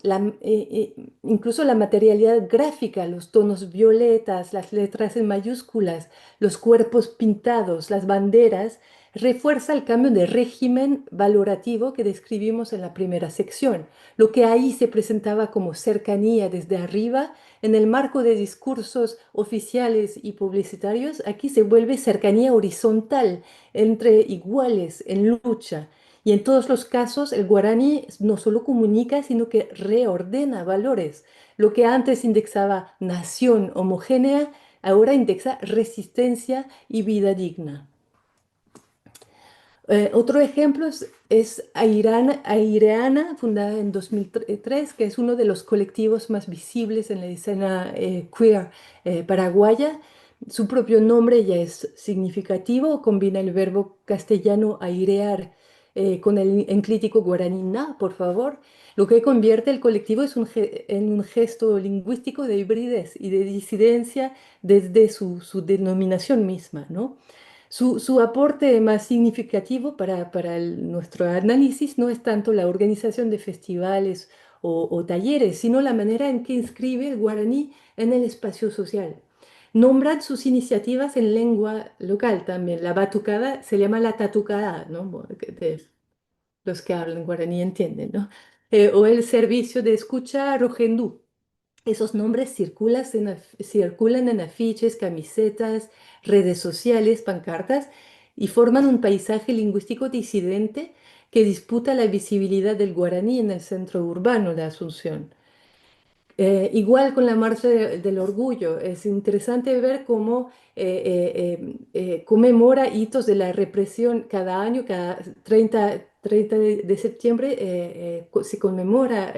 incluso la materialidad gráfica, los tonos violetas, las letras en mayúsculas, los cuerpos pintados, las banderas, refuerza el cambio de régimen valorativo que describimos en la primera sección. Lo que ahí se presentaba como cercanía desde arriba, en el marco de discursos oficiales y publicitarios, aquí se vuelve cercanía horizontal entre iguales en lucha. Y en todos los casos, el guaraní no solo comunica, sino que reordena valores. Lo que antes indexaba nación homogénea, ahora indexa resistencia y vida digna. Otro ejemplo es Aireana, fundada en 2003, que es uno de los colectivos más visibles en la escena queer paraguaya. Su propio nombre ya es significativo, combina el verbo castellano airear con el enclítico guaraní na, por favor, lo que convierte el colectivo en un gesto lingüístico de hibridez y de disidencia desde su denominación misma, ¿no? Su aporte más significativo para nuestro análisis no es tanto la organización de festivales o talleres, sino la manera en que inscribe el guaraní en el espacio social. Nombran sus iniciativas en lengua local también. La batucada se llama la tatucada, ¿no? Bueno, los que hablan guaraní entienden, ¿no? O el servicio de escucha rogendú. Esos nombres circulan en afiches, camisetas, redes sociales, pancartas y forman un paisaje lingüístico disidente que disputa la visibilidad del guaraní en el centro urbano de Asunción. Igual con la Marcha del Orgullo, es interesante ver cómo conmemora hitos de la represión cada año, cada 30 de septiembre se conmemora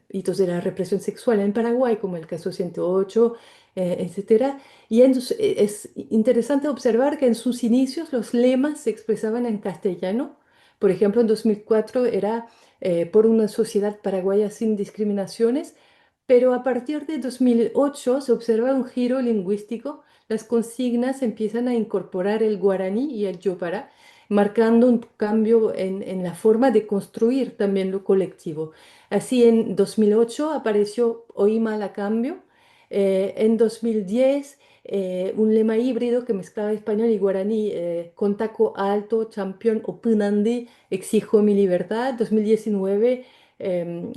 hitos de la represión sexual en Paraguay, como el caso 108, etcétera. Y es interesante observar que en sus inicios los lemas se expresaban en castellano. Por ejemplo, en 2004 era por una sociedad paraguaya sin discriminaciones, pero a partir de 2008 se observa un giro lingüístico. Las consignas empiezan a incorporar el guaraní y el yopara, marcando un cambio en la forma de construir también lo colectivo. Así, en 2008 apareció Oíma la Cambio. En 2010, un lema híbrido que mezclaba español y guaraní, con taco alto, champión o punandi, exijo mi libertad. 2019,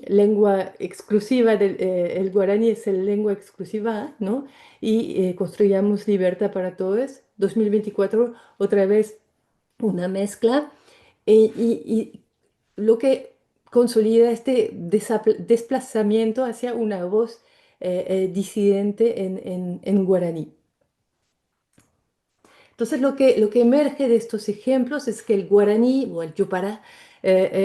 lengua exclusiva el guaraní es el lengua exclusiva, ¿no? Y construyamos libertad para todos. 2024, otra vez una mezcla, y lo que consolida este desplazamiento hacia una voz disidente en guaraní. Entonces, lo que emerge de estos ejemplos es que el guaraní o el yupara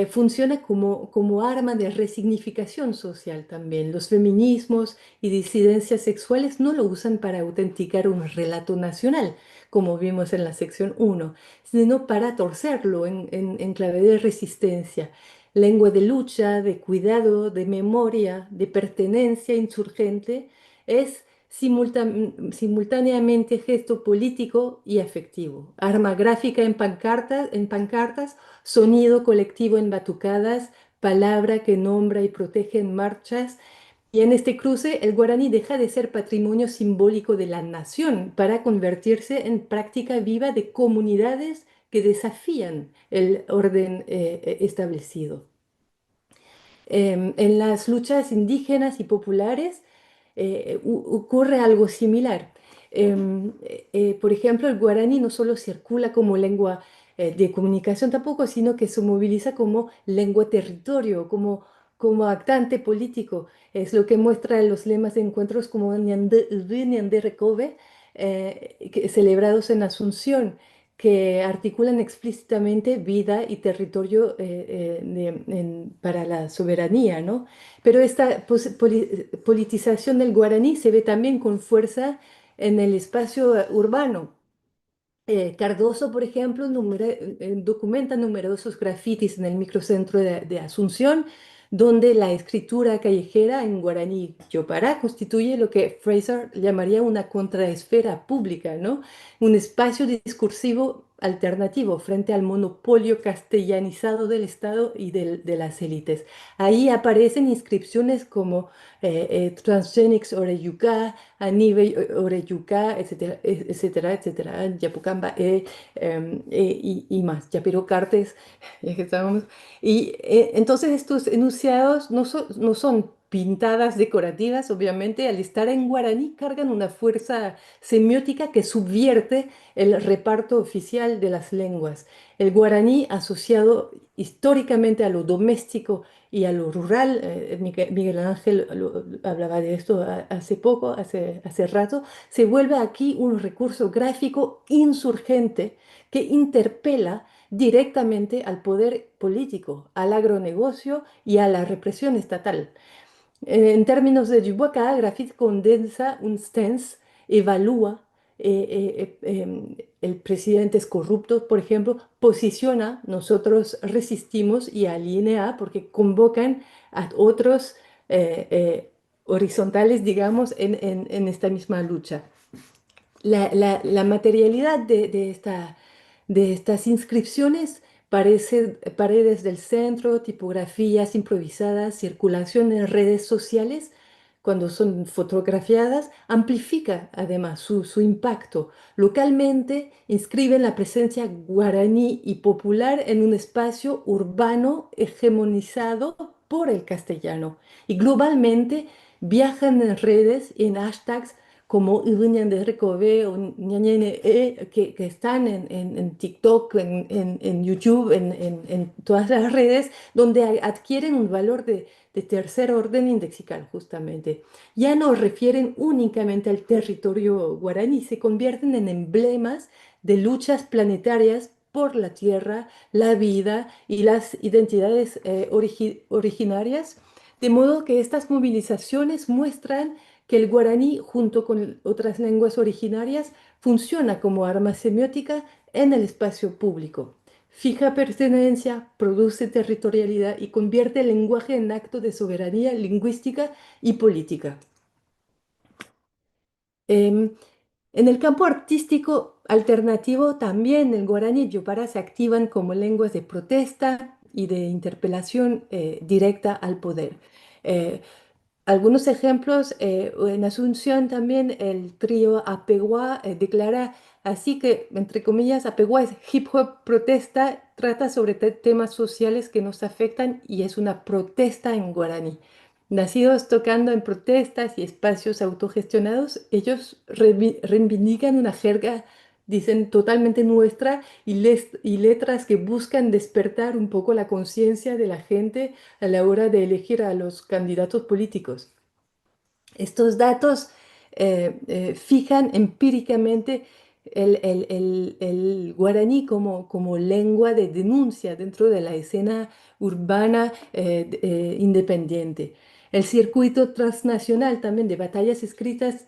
funciona como arma de resignificación social también. Los feminismos y disidencias sexuales no lo usan para autenticar un relato nacional, como vimos en la sección 1, sino para torcerlo en clave de resistencia. Lengua de lucha, de cuidado, de memoria, de pertenencia insurgente, es simultáneamente gesto político y afectivo, arma gráfica en pancartas, sonido colectivo en batucadas, palabra que nombra y protege en marchas. Y en este cruce, el guaraní deja de ser patrimonio simbólico de la nación para convertirse en práctica viva de comunidades que desafían el orden establecido. En las luchas indígenas y populares ocurre algo similar. Por ejemplo, el guaraní no solo circula como lengua de comunicación tampoco, sino que se moviliza como lengua territorio, como actante político. Es lo que muestran los lemas de encuentros como Ñandé Ubi, Ñandé Recobe, celebrados en Asunción, que articulan explícitamente vida y territorio para la soberanía, ¿no? Pero esta politización del guaraní se ve también con fuerza en el espacio urbano. Cardoso, por ejemplo, documenta numerosos grafitis en el microcentro de Asunción, donde la escritura callejera en guaraní yopara constituye lo que Fraser llamaría una contraesfera pública, ¿no? Un espacio discursivo alternativo frente al monopolio castellanizado del Estado y de las élites. Ahí aparecen inscripciones como Transgenics Oreyuca, Anibe Oreyuca, etcétera, etcétera, etcétera, Yapucamba, y más, Yapiro Cartes, ya que estábamos. Y entonces estos enunciados no son pintadas decorativas, obviamente, al estar en guaraní, cargan una fuerza semiótica que subvierte el reparto oficial de las lenguas. El guaraní, asociado históricamente a lo doméstico y a lo rural, Miguel Ángel hablaba de esto hace poco, hace rato, se vuelve aquí un recurso gráfico insurgente que interpela directamente al poder político, al agronegocio y a la represión estatal. En términos de Dubois, cada grafito condensa un stance, evalúa, el presidente es corrupto, por ejemplo, posiciona, nosotros resistimos y alinea porque convocan a otros horizontales, digamos, en esta misma lucha. La materialidad de estas inscripciones parece paredes del centro, tipografías improvisadas, circulación en redes sociales, cuando son fotografiadas, amplifica además su impacto. Localmente inscriben la presencia guaraní y popular en un espacio urbano hegemonizado por el castellano. Y globalmente viajan en redes y en hashtags como Iruñan de Recobe o Ñañene, que están en TikTok, en YouTube, en todas las redes, donde adquieren un valor de tercer orden indexical, justamente. Ya no refieren únicamente al territorio guaraní, se convierten en emblemas de luchas planetarias por la tierra, la vida y las identidades originarias, de modo que estas movilizaciones muestran que el guaraní, junto con otras lenguas originarias, funciona como arma semiótica en el espacio público. Fija pertenencia, produce territorialidad y convierte el lenguaje en acto de soberanía lingüística y política. En el campo artístico alternativo, también el guaraní y yopara se activan como lenguas de protesta y de interpelación directa al poder. Eh, Algunos ejemplos, en Asunción también el trío Apeguá declara así que, entre comillas, Apeguá es hip hop protesta, trata sobre temas sociales que nos afectan y es una protesta en guaraní. Nacidos tocando en protestas y espacios autogestionados, ellos reivindican una jerga, dicen, totalmente nuestra y letras que buscan despertar un poco la conciencia de la gente a la hora de elegir a los candidatos políticos. Estos datos fijan empíricamente el guaraní como lengua de denuncia dentro de la escena urbana independiente. El circuito transnacional también de batallas escritas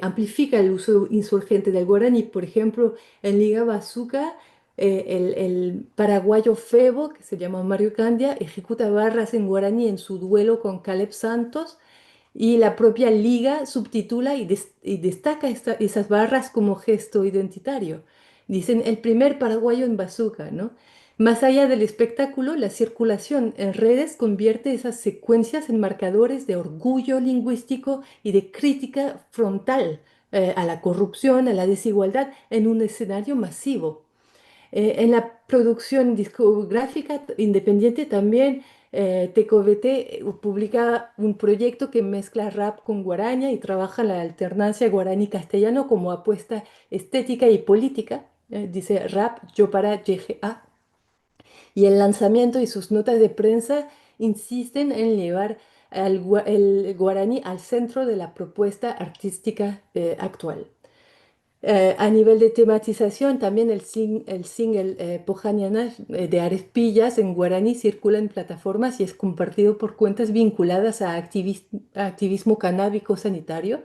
amplifica el uso insurgente del guaraní. Por ejemplo, en Liga Bazooka, el paraguayo Febo, que se llama Mario Candia, ejecuta barras en guaraní en su duelo con Caleb Santos, y la propia liga subtitula y destaca esas barras como gesto identitario. Dicen el primer paraguayo en bazooka, ¿no? Más allá del espectáculo, la circulación en redes convierte esas secuencias en marcadores de orgullo lingüístico y de crítica frontal a la corrupción, a la desigualdad, en un escenario masivo. En la producción discográfica independiente también, TKVT publica un proyecto que mezcla rap con guaraña y trabaja la alternancia guaraní-castellano como apuesta estética y política. Dice rap, yo para YGA. Y el lanzamiento y sus notas de prensa insisten en llevar el guaraní al centro de la propuesta artística actual. A nivel de tematización, también el single Pojañana de Arespillas en guaraní circula en plataformas y es compartido por cuentas vinculadas a activismo canábico sanitario.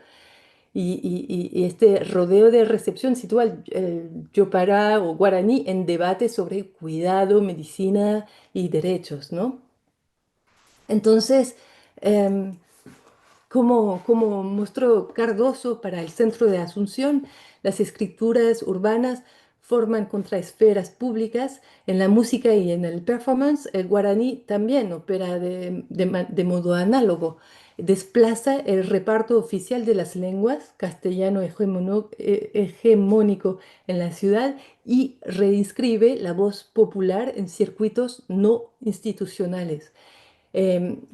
Y este rodeo de recepción sitúa el Yopara o guaraní en debate sobre cuidado, medicina y derechos, ¿no? Entonces, como mostró Cardoso para el Centro de Asunción, las escrituras urbanas forman contraesferas públicas. En la música y en el performance, el guaraní también opera de modo análogo. Desplaza el reparto oficial de las lenguas, castellano hegemónico en la ciudad, y reinscribe la voz popular en circuitos no institucionales.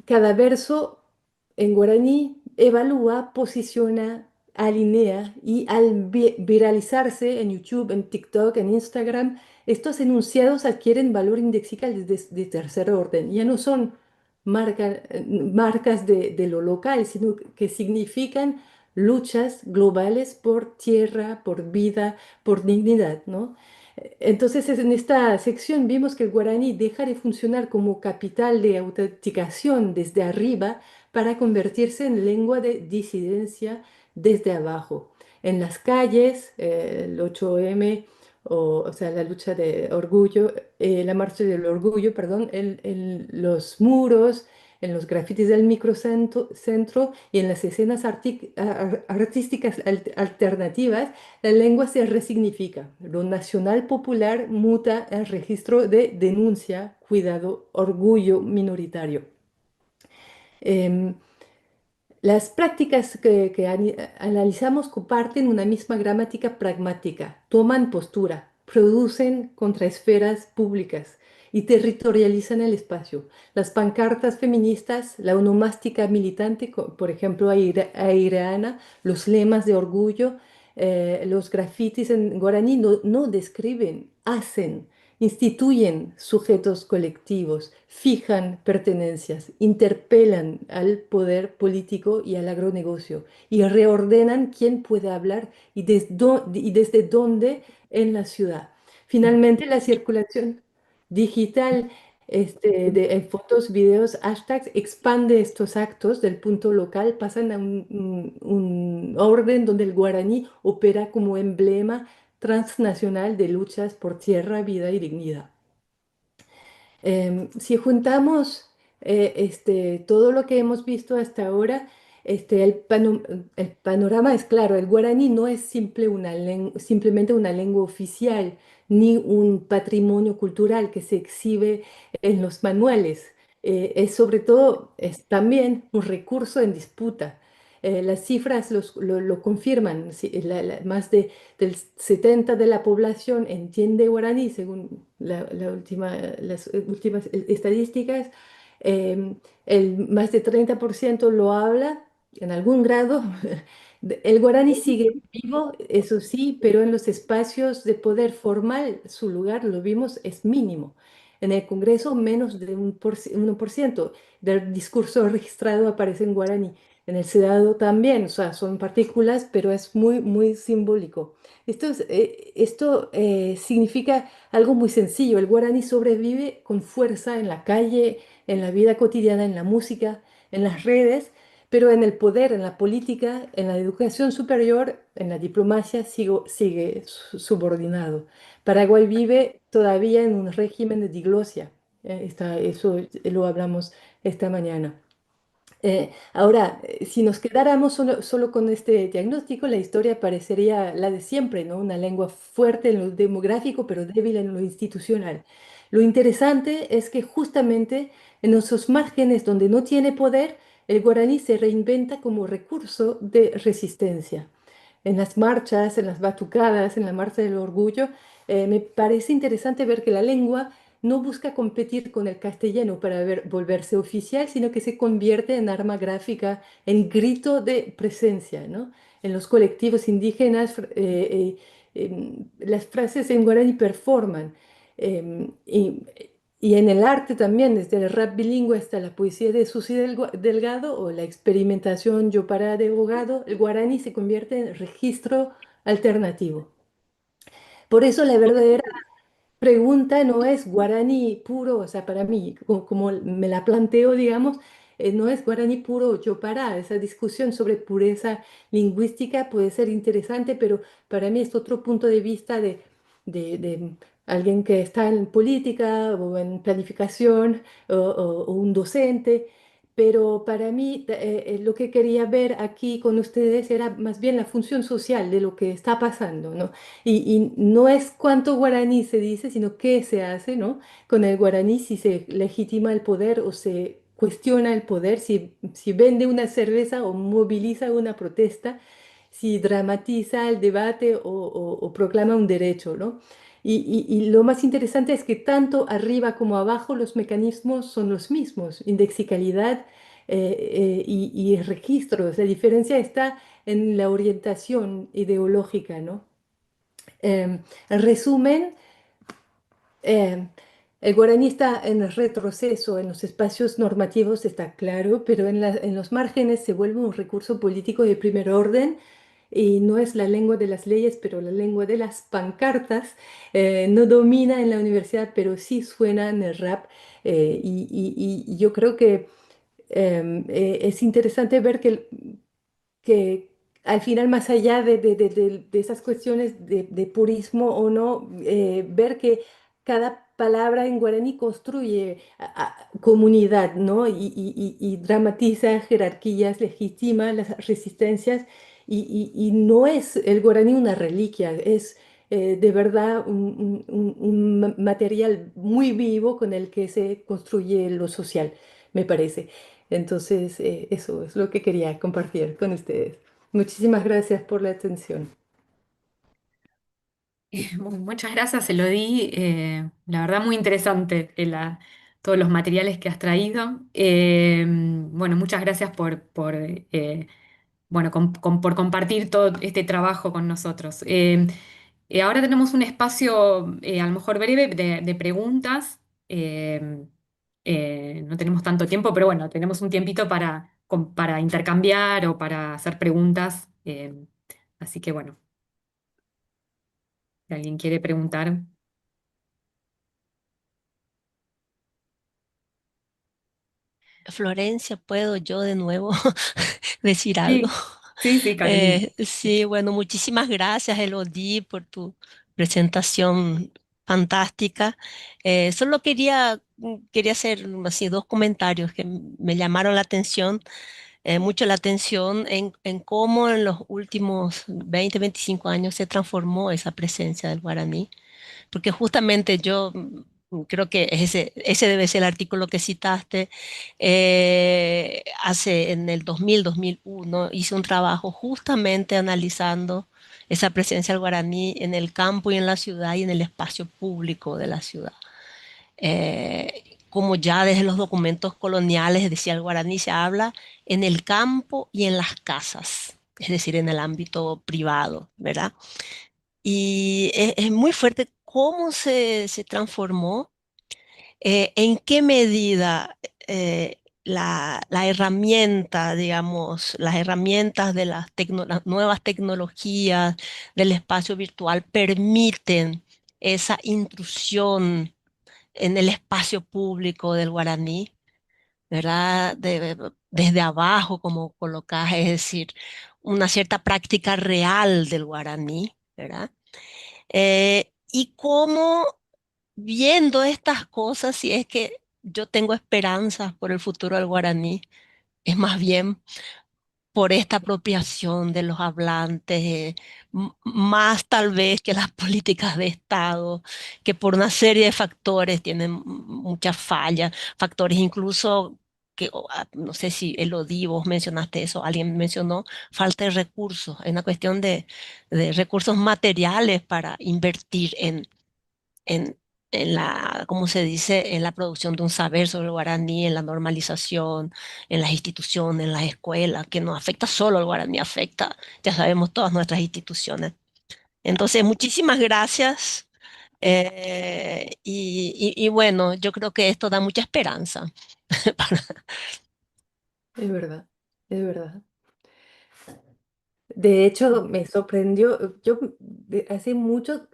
Cada verso en guaraní evalúa, posiciona, alinea y al viralizarse en YouTube, en TikTok, en Instagram, estos enunciados adquieren valor indexical de tercer orden. Ya no son marcas de lo local, sino que significan luchas globales por tierra, por vida, por dignidad, ¿no? Entonces, en esta sección vimos que el guaraní deja de funcionar como capital de autenticación desde arriba para convertirse en lengua de disidencia desde abajo. En las calles, el 8M, o sea, la lucha de orgullo, la marcha del orgullo, perdón, en los muros, en los grafitis del microcentro y en las escenas artísticas alternativas, la lengua se resignifica. Lo nacional popular muta en registro de denuncia, cuidado, orgullo minoritario. Em, las prácticas que analizamos comparten una misma gramática pragmática, toman postura, producen contraesferas públicas y territorializan el espacio. Las pancartas feministas, la onomástica militante, por ejemplo, aireana, los lemas de orgullo, los grafitis en guaraní no describen, hacen, instituyen sujetos colectivos, fijan pertenencias, interpelan al poder político y al agronegocio y reordenan quién puede hablar y desde dónde en la ciudad. Finalmente, la circulación digital en fotos, videos, hashtags, expande estos actos del punto local, pasan a un orden donde el guaraní opera como emblema transnacional de luchas por tierra, vida y dignidad. Si juntamos todo lo que hemos visto hasta ahora, el panorama es claro. El guaraní no es simplemente una lengua oficial ni un patrimonio cultural que se exhibe en los manuales. Es sobre todo, es también un recurso en disputa. Las cifras lo confirman. Más del 70% de la población entiende guaraní, según las últimas estadísticas. Más de 30% lo habla en algún grado. El guaraní sigue vivo, eso sí, pero en los espacios de poder formal su lugar, lo vimos, es mínimo. En el Congreso, menos de un 1% del discurso registrado aparece en guaraní. En el Senado también, o sea, son partículas, pero es muy, muy simbólico. Esto significa algo muy sencillo. El guaraní sobrevive con fuerza en la calle, en la vida cotidiana, en la música, en las redes, pero en el poder, en la política, en la educación superior, en la diplomacia, sigue subordinado. Paraguay vive todavía en un régimen de diglosia. Eso lo hablamos esta mañana. Ahora, si nos quedáramos solo con este diagnóstico, la historia parecería la de siempre, ¿no? Una lengua fuerte en lo demográfico, pero débil en lo institucional. Lo interesante es que justamente en esos márgenes donde no tiene poder, el guaraní se reinventa como recurso de resistencia. En las marchas, en las batucadas, en la Marcha del Orgullo, me parece interesante ver que la lengua no busca competir con el castellano para volverse oficial, sino que se convierte en arma gráfica, en grito de presencia, ¿no? En los colectivos indígenas, las frases en guaraní performan. em, y, y en el arte también, desde el rap bilingüe hasta la poesía de Susi Delgado o la experimentación Yopara de Bogado, el guaraní se convierte en registro alternativo. Por eso la verdadera pregunta no es guaraní puro, o sea, para mí, como me la planteo, digamos, no es guaraní puro o chopara. Esa discusión sobre pureza lingüística puede ser interesante, pero para mí es otro punto de vista de alguien que está en política o en planificación o un docente. Pero para mí lo que quería ver aquí con ustedes era más bien la función social de lo que está pasando, ¿no? Y no es cuánto guaraní se dice, sino qué se hace, ¿no? Con el guaraní, si se legitima el poder o se cuestiona el poder, si vende una cerveza o moviliza una protesta, si dramatiza el debate o proclama un derecho, ¿no? Y lo más interesante es que tanto arriba como abajo los mecanismos son los mismos: indexicalidad, y registros. La diferencia está en la orientación ideológica, ¿no? En resumen, eh, el guaraní está en retroceso en los espacios normativos, está claro, pero en los márgenes se vuelve un recurso político de primer orden y no es la lengua de las leyes, pero la lengua de las pancartas. No domina en la universidad, pero sí suena en el rap. Y yo creo que es interesante ver que al final, más allá de esas cuestiones de purismo o no, ver que cada palabra en guaraní construye comunidad, ¿no? Y dramatiza jerarquías, legitima las resistencias, y no es el guaraní una reliquia, es de verdad un material muy vivo con el que se construye lo social, me parece. Entonces, eso es lo que quería compartir con ustedes. Muchísimas gracias por la atención. Muchas gracias, Elodie. La verdad, muy interesante todos los materiales que has traído. Bueno, muchas gracias bueno, por compartir todo este trabajo con nosotros. Ahora tenemos un espacio, a lo mejor breve, de preguntas. Eh, no tenemos tanto tiempo, pero bueno, tenemos un tiempito para intercambiar o para hacer preguntas. Así que bueno, si alguien quiere preguntar. Florencia, ¿puedo yo de nuevo decir algo? Sí, sí, sí, Carolina. Sí, bueno, muchísimas gracias, Elodie, por tu presentación fantástica. Solo quería hacer así dos comentarios que me llamaron la atención, mucho la atención en cómo en los últimos 20, 25 años se transformó esa presencia del guaraní, porque justamente yo creo que ese debe ser el artículo que citaste. Hace en el 2000, 2001, hice un trabajo justamente analizando esa presencia del guaraní en el campo y en la ciudad y en el espacio público de la ciudad. Como ya desde los documentos coloniales decía, el guaraní se habla en el campo y en las casas, es decir, en el ámbito privado, ¿verdad? Y es muy fuerte cómo se transformó, en qué medida la herramienta, digamos, las herramientas de las nuevas tecnologías del espacio virtual permiten esa intrusión en el espacio público del guaraní, ¿verdad? Desde abajo, como colocás, es decir, una cierta práctica real del guaraní, ¿verdad? Y cómo viendo estas cosas, si es que yo tengo esperanzas por el futuro del guaraní, es más bien por esta apropiación de los hablantes, más tal vez que las políticas de Estado, que por una serie de factores tienen muchas fallas, factores incluso que, no sé si Elodie, vos mencionaste eso, alguien mencionó, falta de recursos, es una cuestión de recursos materiales para invertir en, en la, ¿cómo se dice?, en la producción de un saber sobre el guaraní, en la normalización, en las instituciones, en las escuelas, que no afecta solo al guaraní, afecta, ya sabemos, todas nuestras instituciones. Entonces, muchísimas gracias. Y bueno, yo creo que esto da mucha esperanza. Es verdad, es verdad. De hecho, me sorprendió, yo hace mucho,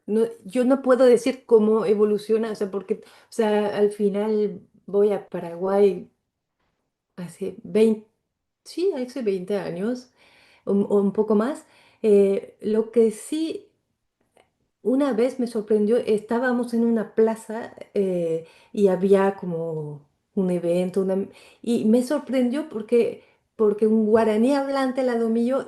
yo no puedo decir cómo evoluciona, o sea, porque, o sea, al final voy a Paraguay hace 20, sí, hace 20 años o un poco más. Lo que sí una vez me sorprendió, estábamos en una plaza y había como un evento, y me sorprendió porque un guaraní hablante al lado mío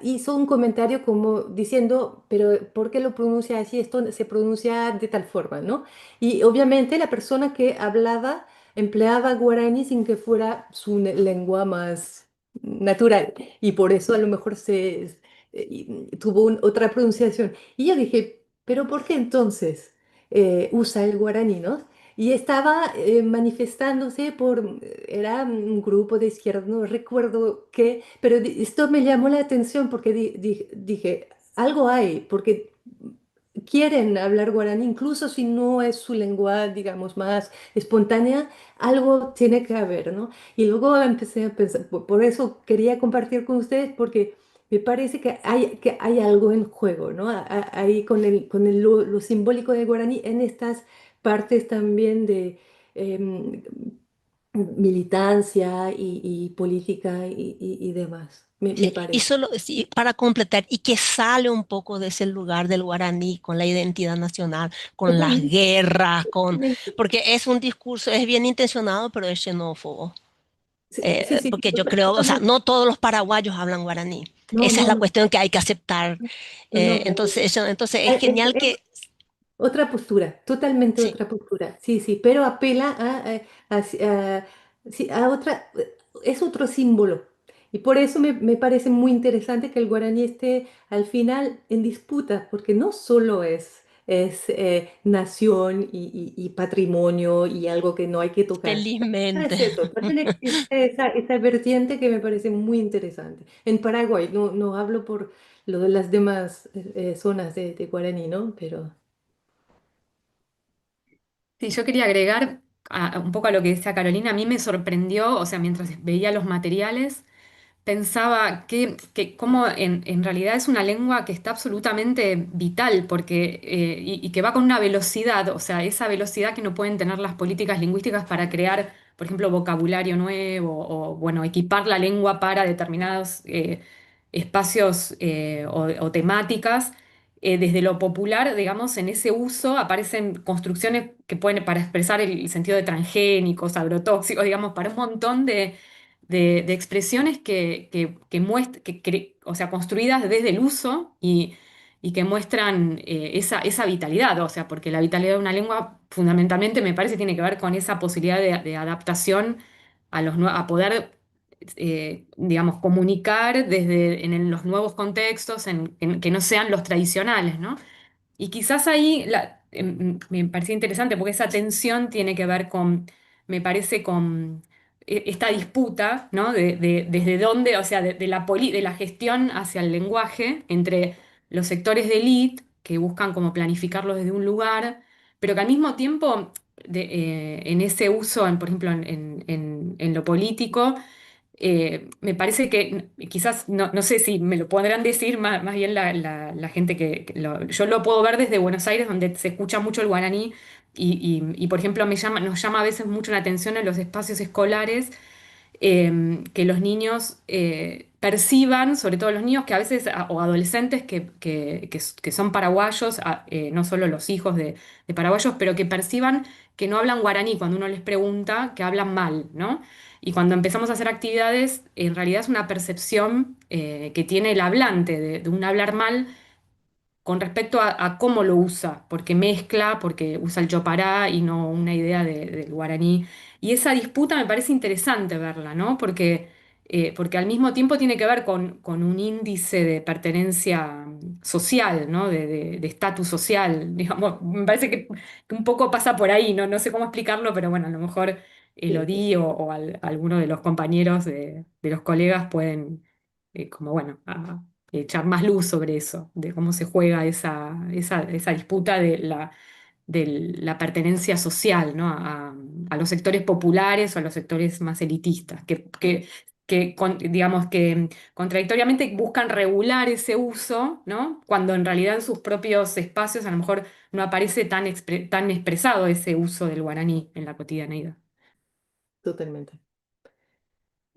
hizo un comentario como diciendo, pero ¿por qué lo pronuncia así? Esto se pronuncia de tal forma, ¿no? Y obviamente la persona que hablaba empleaba guaraní sin que fuera su lengua más natural, y por eso a lo mejor tuvo otra pronunciación. Y yo dije, ¿pero por qué entonces usa el guaraní, no? y estaba manifestándose era un grupo de izquierda, no recuerdo qué, pero esto me llamó la atención porque dije, algo hay, porque quieren hablar guaraní, incluso si no es su lengua, digamos, más espontánea, algo tiene que haber, ¿no? Y luego empecé a pensar, por eso quería compartir con ustedes, porque me parece que hay algo en juego, ¿no? Ahí lo simbólico de guaraní en estas partes también de militancia y política y demás, me Sí, y parece. solo sí, para completar, y que sale un poco de ese lugar del guaraní con la identidad nacional, con las Totalmente, guerras, totalmente. porque es un discurso, es bien intencionado, pero es xenófobo. Sí, sí, sí, Porque yo creo, o sea, totalmente. no todos los paraguayos hablan guaraní. No, Esa es no, la no. cuestión que hay que aceptar. No, no, Entonces es genial es que, otra postura, totalmente sí, otra postura. Sí, sí, pero apela sí, a otra, es otro símbolo. Y por eso me parece muy interesante que el guaraní esté al final en disputa, porque no solo es nación y patrimonio y algo que no hay que tocar. No felizmente. es eso, también existe esa vertiente que me parece muy interesante. En Paraguay, no hablo por lo de las demás zonas de guaraní, ¿no? Pero Sí, yo quería agregar un poco a lo que decía Carolina, a mí me sorprendió, o sea, mientras veía los materiales, pensaba que cómo en realidad es una lengua que está absolutamente vital porque, y que va con una velocidad, o sea, esa velocidad que no pueden tener las políticas lingüísticas para crear, por ejemplo, vocabulario nuevo o, bueno, equipar la lengua para determinados espacios o temáticas. Desde lo popular, digamos, en ese uso aparecen construcciones que pueden, para expresar el sentido de transgénicos, agrotóxicos, digamos, para un montón de expresiones o sea, construidas desde el uso y que muestran esa vitalidad, o sea, porque la vitalidad de una lengua fundamentalmente me parece tiene que ver con esa posibilidad de adaptación a poder, digamos, comunicar en los nuevos contextos que no sean los tradicionales, ¿no? Y quizás ahí me parecía interesante porque esa tensión tiene que ver con, me parece, con esta disputa, ¿no? Desde dónde, o sea, de la gestión hacia el lenguaje entre los sectores de élite que buscan como planificarlo desde un lugar, pero que al mismo tiempo en ese uso, por ejemplo, en lo político, me parece que quizás, no sé si me lo podrán decir más bien la gente yo lo puedo ver desde Buenos Aires, donde se escucha mucho el guaraní y, por ejemplo, nos llama a veces mucho la atención en los espacios escolares que los niños perciban, sobre todo los niños que a veces, o adolescentes que son paraguayos, no solo los hijos de paraguayos, pero que perciban que no hablan guaraní cuando uno les pregunta, que hablan mal, ¿no? Y cuando empezamos a hacer actividades, en realidad es una percepción que tiene el hablante de un hablar mal con respecto a cómo lo usa, porque usa el yopará y no una idea del guaraní. Y esa disputa me parece interesante verla, ¿no? Porque al mismo tiempo tiene que ver con un índice de pertenencia social, ¿no? De estatus social, digamos. Me parece que un poco pasa por ahí, ¿no? No sé cómo explicarlo, pero bueno, a lo mejor sí, Elodie o alguno de los compañeros de los colegas pueden, como bueno, echar más luz sobre eso, de cómo se juega esa disputa de la pertenencia social, ¿no? A los sectores populares o a los sectores más elitistas, digamos que contradictoriamente buscan regular ese uso, ¿no? Cuando en realidad en sus propios espacios a lo mejor no aparece tan expresado ese uso del guaraní en la cotidianeidad. totalmente.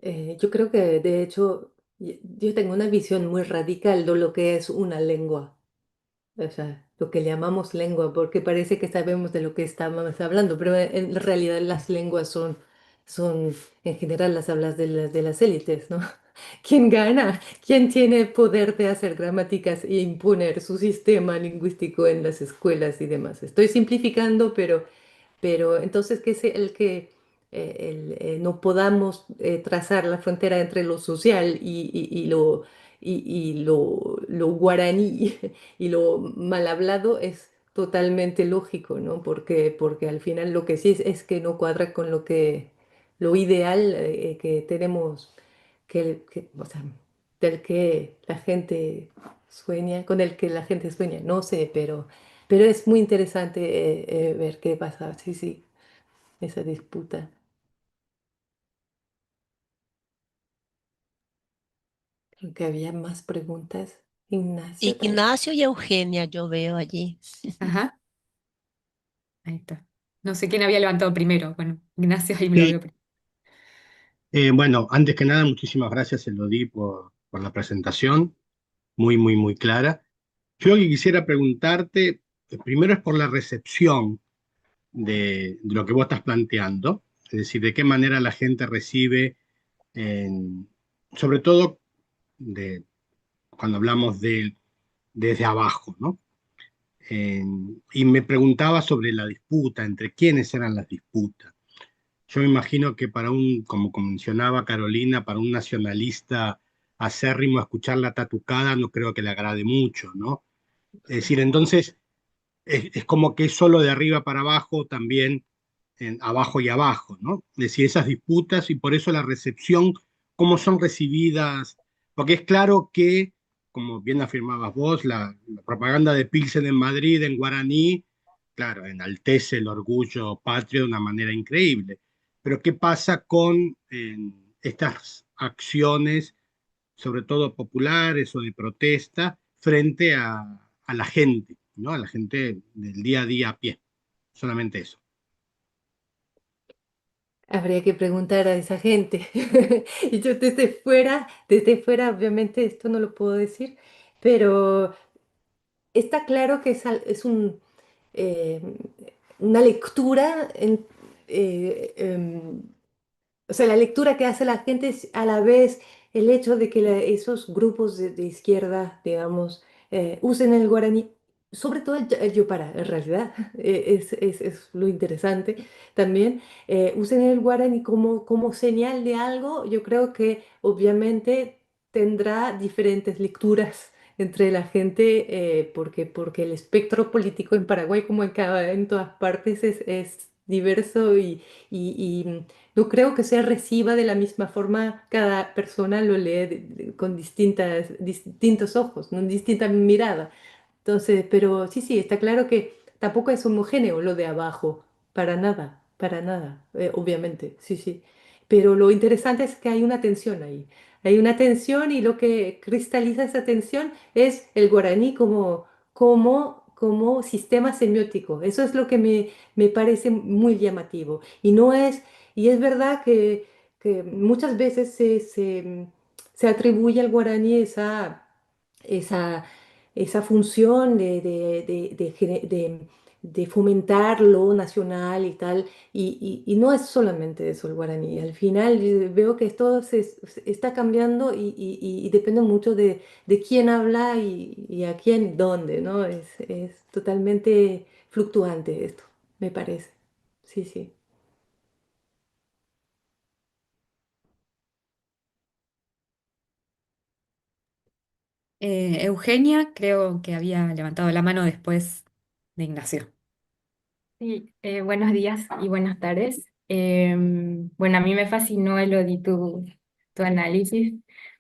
Yo creo que de hecho yo tengo una visión muy radical de lo que es una lengua, o sea, lo que llamamos lengua, porque parece que sabemos de lo que estamos hablando, pero en realidad las lenguas son en general las hablas de las élites, ¿no? ¿Quién gana? ¿Quién tiene el poder de hacer gramáticas e imponer su sistema lingüístico en las escuelas y demás? Estoy simplificando, pero entonces que es el que no podamos trazar la frontera entre lo social y lo guaraní y lo mal hablado es totalmente lógico, ¿no? Porque al final lo que sí es que no cuadra con lo ideal que tenemos, o sea, del que la gente sueña, con el que la gente sueña, no sé, pero es muy interesante ver qué pasa, sí, sí, esa disputa. Creo que había más preguntas. Ignacio, Ignacio y Eugenia yo veo allí. Ajá, ahí está. No sé quién había levantado primero. Bueno, Ignacio ahí me lo Sí, veo primero. bueno, antes que nada, muchísimas gracias, Elodie, por la presentación, muy, muy, muy clara. Yo lo que quisiera preguntarte, primero es por la recepción de lo que vos estás planteando, es decir, de qué manera la gente recibe, sobre todo cuando hablamos desde abajo, ¿no? Y me preguntaba sobre la disputa, entre quiénes eran las disputas. Yo me imagino que como mencionaba Carolina, para un nacionalista acérrimo escuchar la tatucada no creo que le agrade mucho, ¿no? Es decir, entonces es como que es solo de arriba para abajo, también en abajo y abajo, ¿no? Es decir, esas disputas y por eso la recepción, cómo son recibidas, porque es claro que, como bien afirmabas vos, la propaganda de Pilsen en Madrid, en guaraní, claro, enaltece el orgullo patrio de una manera increíble. Pero ¿qué pasa con estas acciones, sobre todo populares o de protesta, frente a la gente, ¿no? A la gente del día a día a pie? Solamente eso. habría que preguntar a esa gente. Y yo desde fuera, obviamente esto no lo puedo decir, pero está claro que eh, una lectura, o sea, la lectura que hace la gente es a la vez el hecho de que esos grupos de izquierda, digamos, usen el guaraní, sobre todo el yopara, en realidad, es lo interesante también, usen el guaraní como señal de algo. Yo creo que obviamente tendrá diferentes lecturas entre la gente, porque el espectro político en Paraguay, como en todas partes, es diverso y no creo que se reciba de la misma forma, cada persona lo lee con distintos ojos, ¿no? Distinta mirada. Entonces, pero sí, sí, está claro que tampoco es homogéneo lo de abajo, para nada, obviamente, sí, sí. Pero lo interesante es que hay una tensión ahí. Hay una tensión y lo que cristaliza esa tensión es el guaraní como sistema semiótico. Eso es lo que me parece muy llamativo. Y es verdad que muchas veces se atribuye al guaraní esa, esa función de fomentar lo nacional y tal, y no es solamente eso el guaraní. Al final veo que esto se está cambiando y depende mucho de quién habla y a quién, dónde, ¿no? Es totalmente fluctuante esto, me parece. Sí, sí. Eugenia creo que había levantado la mano después de Ignacio. Sí, buenos días y buenas tardes. Bueno, a mí me fascinó, Elodie, tu análisis,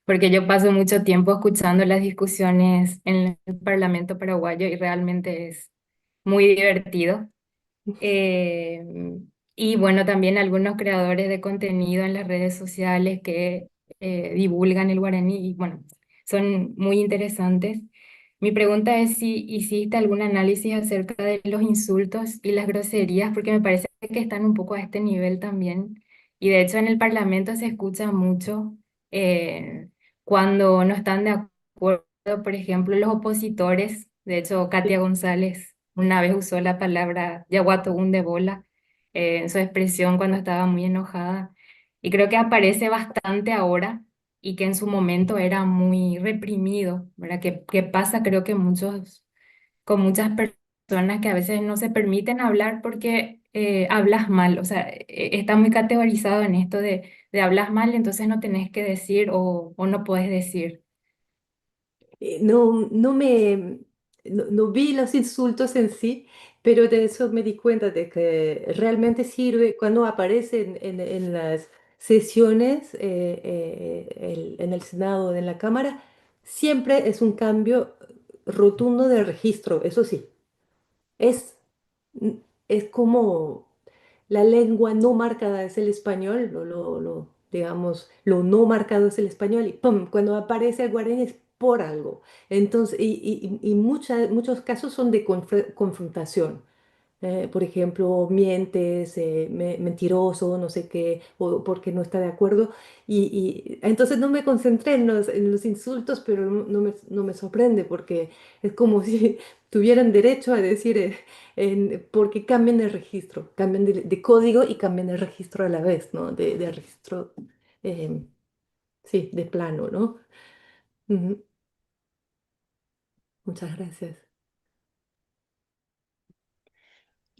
porque yo paso mucho tiempo escuchando las discusiones en el Parlamento paraguayo y realmente es muy divertido. Eh, y bueno, también algunos creadores de contenido en las redes sociales que divulgan el guaraní y bueno, son muy interesantes. Mi pregunta es si hiciste algún análisis acerca de los insultos y las groserías, porque me parece que están un poco a este nivel también. Y de hecho en el Parlamento se escucha mucho eh, cuando no están de acuerdo, por ejemplo, los opositores. De hecho, Katia González una vez usó la palabra yaguatogún de bola en su expresión cuando estaba muy enojada. Y creo que aparece bastante ahora y que en su momento era muy reprimido, ¿verdad? Que pasa, creo que con muchas personas que a veces no se permiten hablar porque hablas mal, o sea, está muy categorizado en esto de hablas mal, entonces no tenés que decir o no puedes decir. No, no me, no vi los insultos en sí, pero de eso me di cuenta de que realmente sirve cuando aparece en las sesiones en el Senado o en la Cámara, siempre es un cambio rotundo de registro, eso sí. Es, es como la lengua no marcada es el español, digamos, lo no marcado es el español y ¡pum! Cuando aparece el guaraní es por algo. Entonces, y muchos casos son de confrontación. Por ejemplo, mientes, mentiroso, no sé qué, o porque no está de acuerdo. Entonces no me concentré en los insultos, pero no me sorprende porque es como si tuvieran derecho a decir, porque cambian el registro, cambian de código y cambian el registro a la vez, ¿no? De registro, eh, sí, de plano, ¿no? Ujú. Muchas gracias.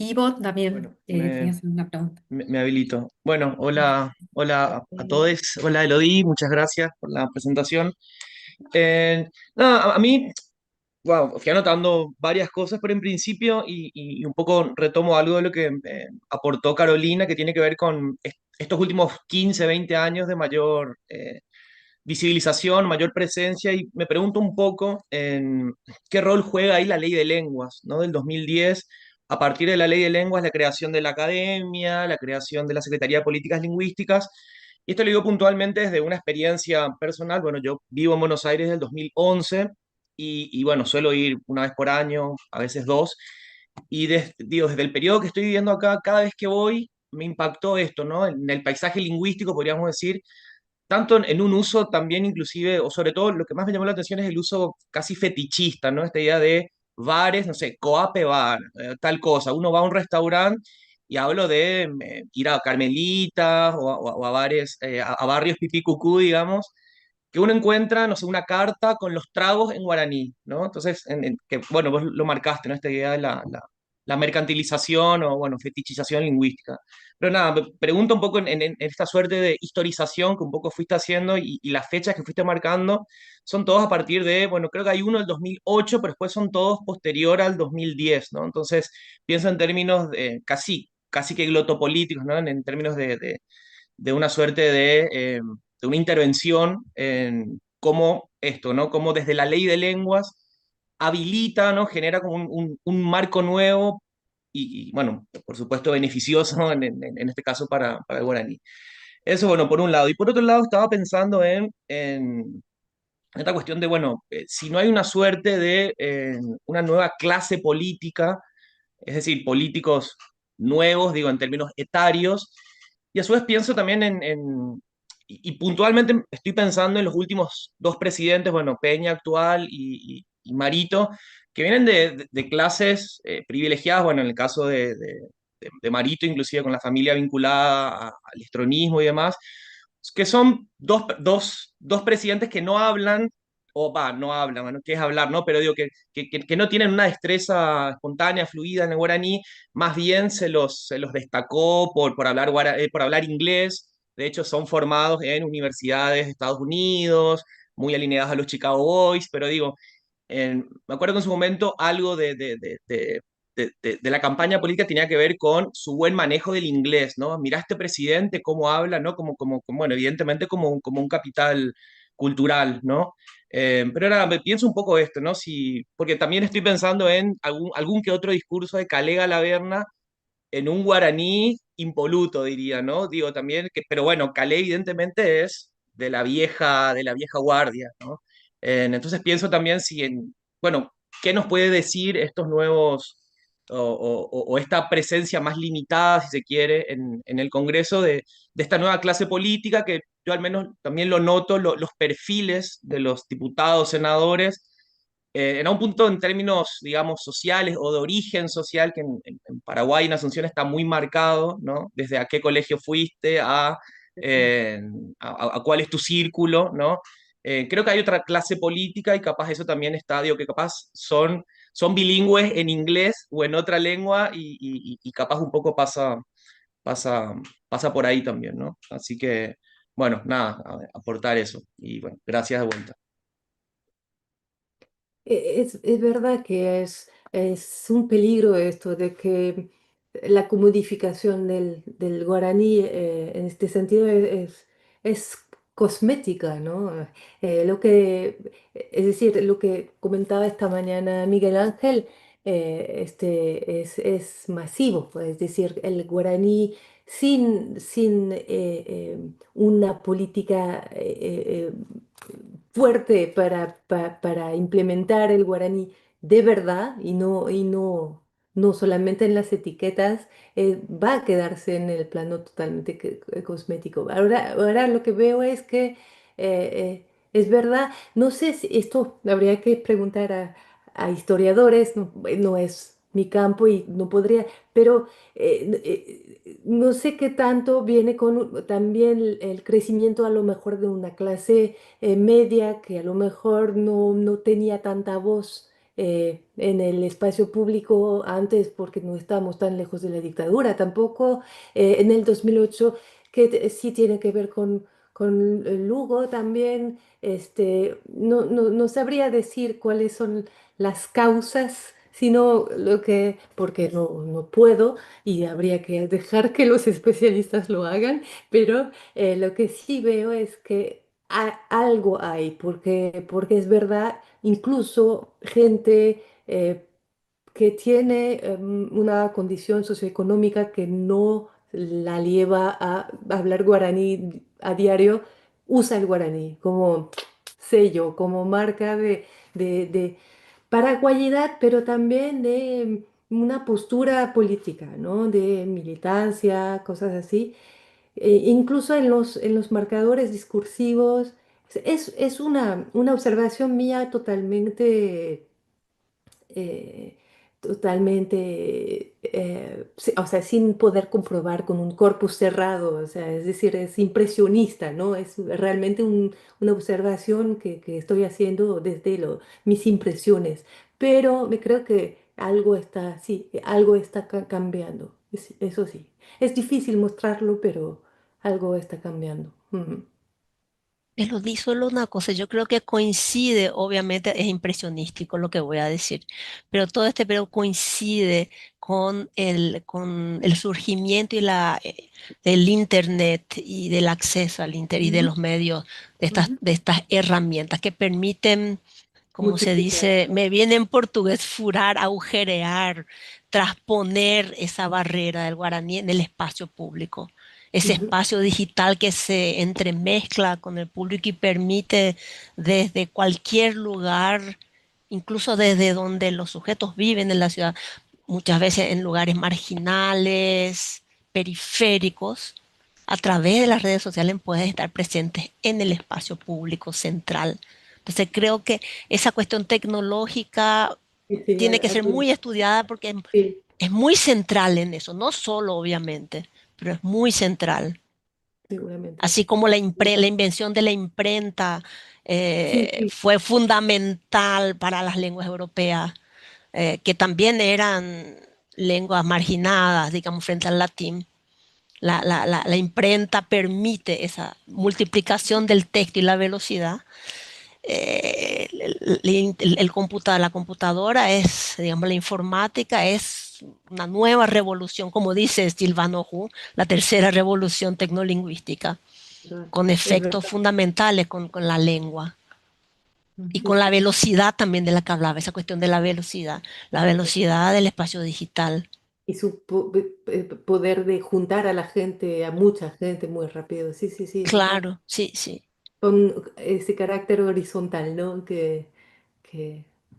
Ivo también Bueno, quería hacer una pregunta. me habilito. Bueno, hola, hola a todos. Hola Elodie, muchas gracias por la presentación. Nada, a mí, wow, fui anotando varias cosas, pero en principio, y un poco retomo algo de lo que aportó Carolina, que tiene que ver con estos últimos 15, 20 años de mayor visibilización, mayor presencia, y me pregunto un poco en qué rol juega ahí la ley de lenguas, ¿no? Del 2010, a partir de la ley de lenguas, la creación de la academia, la creación de la Secretaría de Políticas Lingüísticas, y esto lo digo puntualmente desde una experiencia personal. Bueno, yo vivo en Buenos Aires desde el 2011, y bueno, suelo ir una vez por año, a veces dos, y digo, desde el periodo que estoy viviendo acá, cada vez que voy, me impactó esto, ¿no? En el paisaje lingüístico, podríamos decir, tanto en un uso también inclusive, o sobre todo lo que más me llamó la atención es el uso casi fetichista, ¿no? Esta idea de bares, no sé, Coape Bar, tal cosa. Uno va a un restaurante y hablo de ir a Carmelita o a bares, a barrios pipí cucú, digamos, que uno encuentra, no sé, una carta con los tragos en guaraní, ¿no? Entonces, que, bueno, vos lo marcaste, ¿no? Esta idea de la mercantilización o, bueno, fetichización lingüística. Pero nada, me pregunto un poco en esta suerte de historización que un poco fuiste haciendo y las fechas que fuiste marcando, son todos a partir de, bueno, creo que hay uno del 2008, pero después son todos posterior al 2010, ¿no? Entonces, pienso en términos casi que glotopolíticos, ¿no? En términos de una suerte de una intervención en cómo esto, ¿no? Cómo desde la ley de lenguas habilita, ¿no? Genera como un marco nuevo bueno, por supuesto beneficioso en este caso para el guaraní. Eso, bueno, por un lado. Y por otro lado, estaba pensando en esta cuestión de, bueno, si no hay una suerte de una nueva clase política, es decir, políticos nuevos, digo, en términos etarios, y a su vez pienso también y puntualmente estoy pensando en los últimos dos presidentes, bueno, Peña actual y Marito, que vienen de clases privilegiadas, bueno, en el caso de Marito, inclusive con la familia vinculada al estronismo y demás, que son dos presidentes que no hablan, o va, no hablan, bueno, que es hablar, ¿no? Pero digo que no tienen una destreza espontánea, fluida en el guaraní, más bien se los destacó por hablar, por hablar inglés. De hecho, son formados en universidades de Estados Unidos, muy alineadas a los Chicago Boys, pero digo, me acuerdo que en su momento algo de la campaña política tenía que ver con su buen manejo del inglés, ¿no? Mirá este presidente, cómo habla, ¿no? Bueno, evidentemente como un capital cultural, ¿no? Pero ahora me pienso un poco esto, ¿no? Porque también estoy pensando en algún que otro discurso de Calega Laverna en un guaraní impoluto, diría, ¿no? Digo también que, pero bueno, Calais evidentemente es de la vieja guardia, ¿no? Entonces pienso también bueno, ¿qué nos puede decir estos nuevos, o esta presencia más limitada, si se quiere, en el Congreso de esta nueva clase política que yo al menos también lo noto, los perfiles de los diputados, senadores, en un punto en términos, digamos, sociales o de origen social, que en Paraguay, en Asunción, está muy marcado, ¿no? Desde a qué colegio fuiste, a cuál es tu círculo, ¿no? Creo que hay otra clase política y capaz eso también está, digo, que capaz son bilingües en inglés o en otra lengua y capaz un poco pasa, pasa por ahí también, ¿no? Así que, bueno, nada, aportar eso. Y bueno, gracias de vuelta. Es verdad que es un peligro esto de que la comodificación del guaraní en este sentido es cosmética, ¿no? Es decir, lo que comentaba esta mañana Miguel Ángel, es masivo, pues, es decir, el guaraní sin una política fuerte para implementar el guaraní de verdad no solamente en las etiquetas, va a quedarse en el plano totalmente cosmético. Ahora lo que veo es que es verdad, no sé si esto habría que preguntar a historiadores, no es mi campo y no podría, pero no sé qué tanto viene con también el crecimiento a lo mejor de una clase media que a lo mejor no tenía tanta voz en el espacio público antes porque no estábamos tan lejos de la dictadura, tampoco en el 2008 que sí tiene que ver con Lugo también, no sabría decir cuáles son las causas, sino porque no puedo y habría que dejar que los especialistas lo hagan, pero lo que sí veo es que algo hay, porque es verdad, incluso gente que tiene una condición socioeconómica que no la lleva a hablar guaraní a diario, usa el guaraní como sello, como marca de paraguayidad, pero también de una postura política, ¿no? De militancia, cosas así. Incluso en los marcadores discursivos, es una observación mía eh, o sea, sin poder comprobar con un corpus cerrado, o sea, es decir, es impresionista, ¿no? Es realmente una observación que estoy haciendo desde mis impresiones, pero me creo que algo está, sí, algo está cambiando, eso sí. Es difícil mostrarlo, pero algo está cambiando. Ujú. Pero di solo una cosa, yo creo que coincide, obviamente es impresionístico lo que voy a decir, pero todo este periodo coincide con el surgimiento del Internet y del acceso al Internet y de Ujú, los medios, ujú. de estas herramientas que permiten, como se Multiplicar. dice, me viene en portugués, furar, agujerear, trasponer esa barrera del guaraní en el espacio público. Ese Ujú, espacio digital que se entremezcla con el público y permite desde cualquier lugar, incluso desde donde los sujetos viven en la ciudad, muchas veces en lugares marginales, periféricos, a través de las redes sociales pueden estar presentes en el espacio público central. Entonces creo que esa cuestión tecnológica sí, sí, tiene que ser muy estudiada porque sí, es muy central en eso, no solo obviamente, pero es muy central. seguramente. Así como la invención de la imprenta Sí, sí. fue fundamental para las lenguas europeas, que también eran lenguas marginadas, digamos, frente al latín. La imprenta permite esa multiplicación del texto y la velocidad. La computadora es, digamos, la informática es una nueva revolución, como dice Silvano Hu, la tercera revolución tecnolingüística, con Es efectos verdad. fundamentales con la lengua y Sí, con la sí. velocidad también de la que hablaba, esa cuestión de la velocidad del espacio digital. Y su poder de juntar a la gente, a mucha gente muy rápido. Sí, sí, sí, es verdad. Claro, sí, sí. Con ese carácter horizontal, ¿no? Que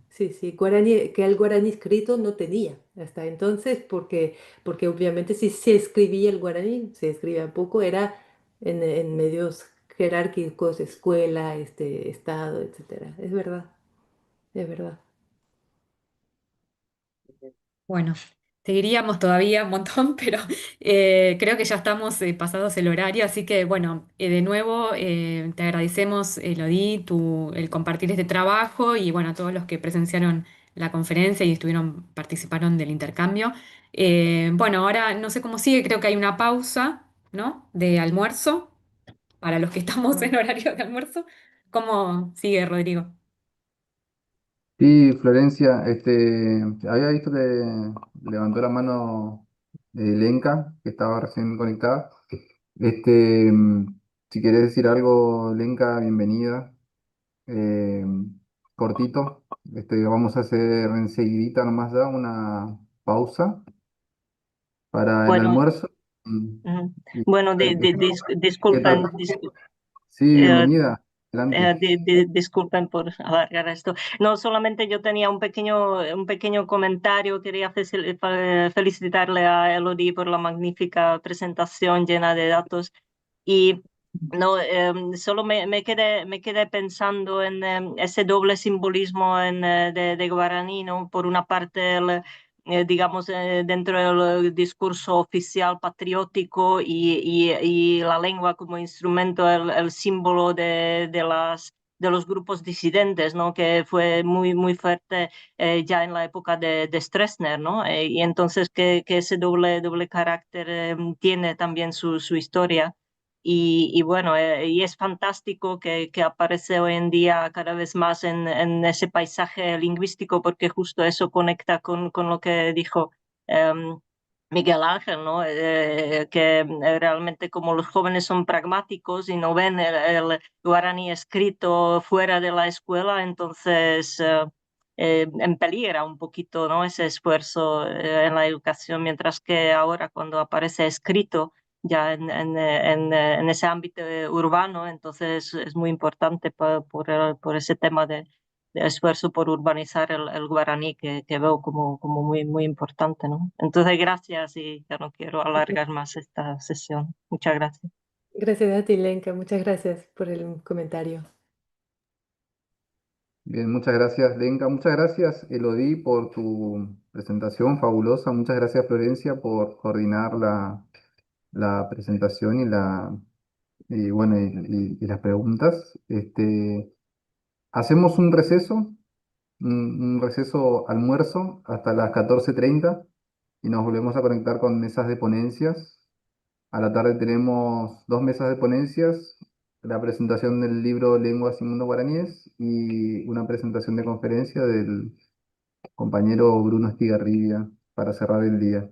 sí, sí, guaraní, que el guaraní escrito no tenía hasta entonces, porque obviamente si se escribía el guaraní, se escribía poco, era en medios jerárquicos, escuela, estado, etcétera. Es verdad, es verdad. Bueno, seguiríamos todavía un montón, pero creo que ya estamos pasados el horario, así que bueno, de nuevo te agradecemos, Elodie, el compartir este trabajo y bueno, a todos los que presenciaron la conferencia y participaron del intercambio. Bueno, ahora no sé cómo sigue, creo que hay una pausa, ¿no? De almuerzo para los que estamos Ah, en horario de almuerzo. ¿Cómo sigue, Rodrigo? Sí, Florencia, había visto que levantó la mano Lenka, que estaba recién conectada. Este, mm, si quieres decir algo, Lenka, bienvenida. Eh, Cortito, vamos a hacer enseguidita nomás ya una pausa para el Bueno, almuerzo. ujú. Y Bueno, que disculpen, sí, eh, bienvenida. Adelante. disculpen por alargar esto. No, solamente yo tenía un pequeño comentario. Quería felicitarle a Elodie por la magnífica presentación llena de datos. Y no, solo me quedé pensando en ese doble simbolismo de guaraní, ¿no? Por una parte, digamos, dentro del discurso oficial patriótico y la lengua como instrumento, el símbolo de los grupos disidentes, ¿no? Que fue muy fuerte ya en la época de Stroessner, ¿no? Y entonces que ese doble carácter tiene también su historia. Y bueno, y es fantástico que aparece hoy en día cada vez más en ese paisaje lingüístico, porque justo eso conecta con lo que dijo Miguel Ángel, ¿no? Que realmente como los jóvenes son pragmáticos y no ven el guaraní escrito fuera de la escuela, entonces en peligra un poquito, ¿no? Ese esfuerzo en la educación, mientras que ahora cuando aparece escrito ya en ese ámbito urbano, entonces es muy importante por ese tema de esfuerzo por urbanizar el guaraní que veo como muy importante, ¿no? Entonces, gracias y ya no quiero alargar más esta sesión. Muchas gracias. Gracias a ti, Lenka. Muchas gracias por el comentario. Bien, muchas gracias, Lenka. Muchas gracias, Elodie, por tu presentación fabulosa. Muchas gracias, Florencia, por coordinar la presentación y bueno, y las preguntas. Hacemos un receso, un receso almuerzo hasta las 14:30 y nos volvemos a conectar con mesas de ponencias. A la tarde tenemos dos mesas de ponencias, la presentación del libro Lenguas y Mundo Guaraníes y una presentación de conferencia del compañero Bruno Estigarribia para cerrar el día.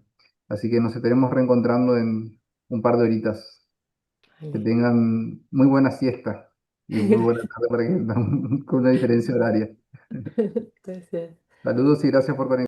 Así que nos estaremos reencontrando en un par de horitas. Que Vale. tengan muy buena siesta y muy buena tarde para que con una diferencia horaria. Gracias. Saludos y gracias por conectarse.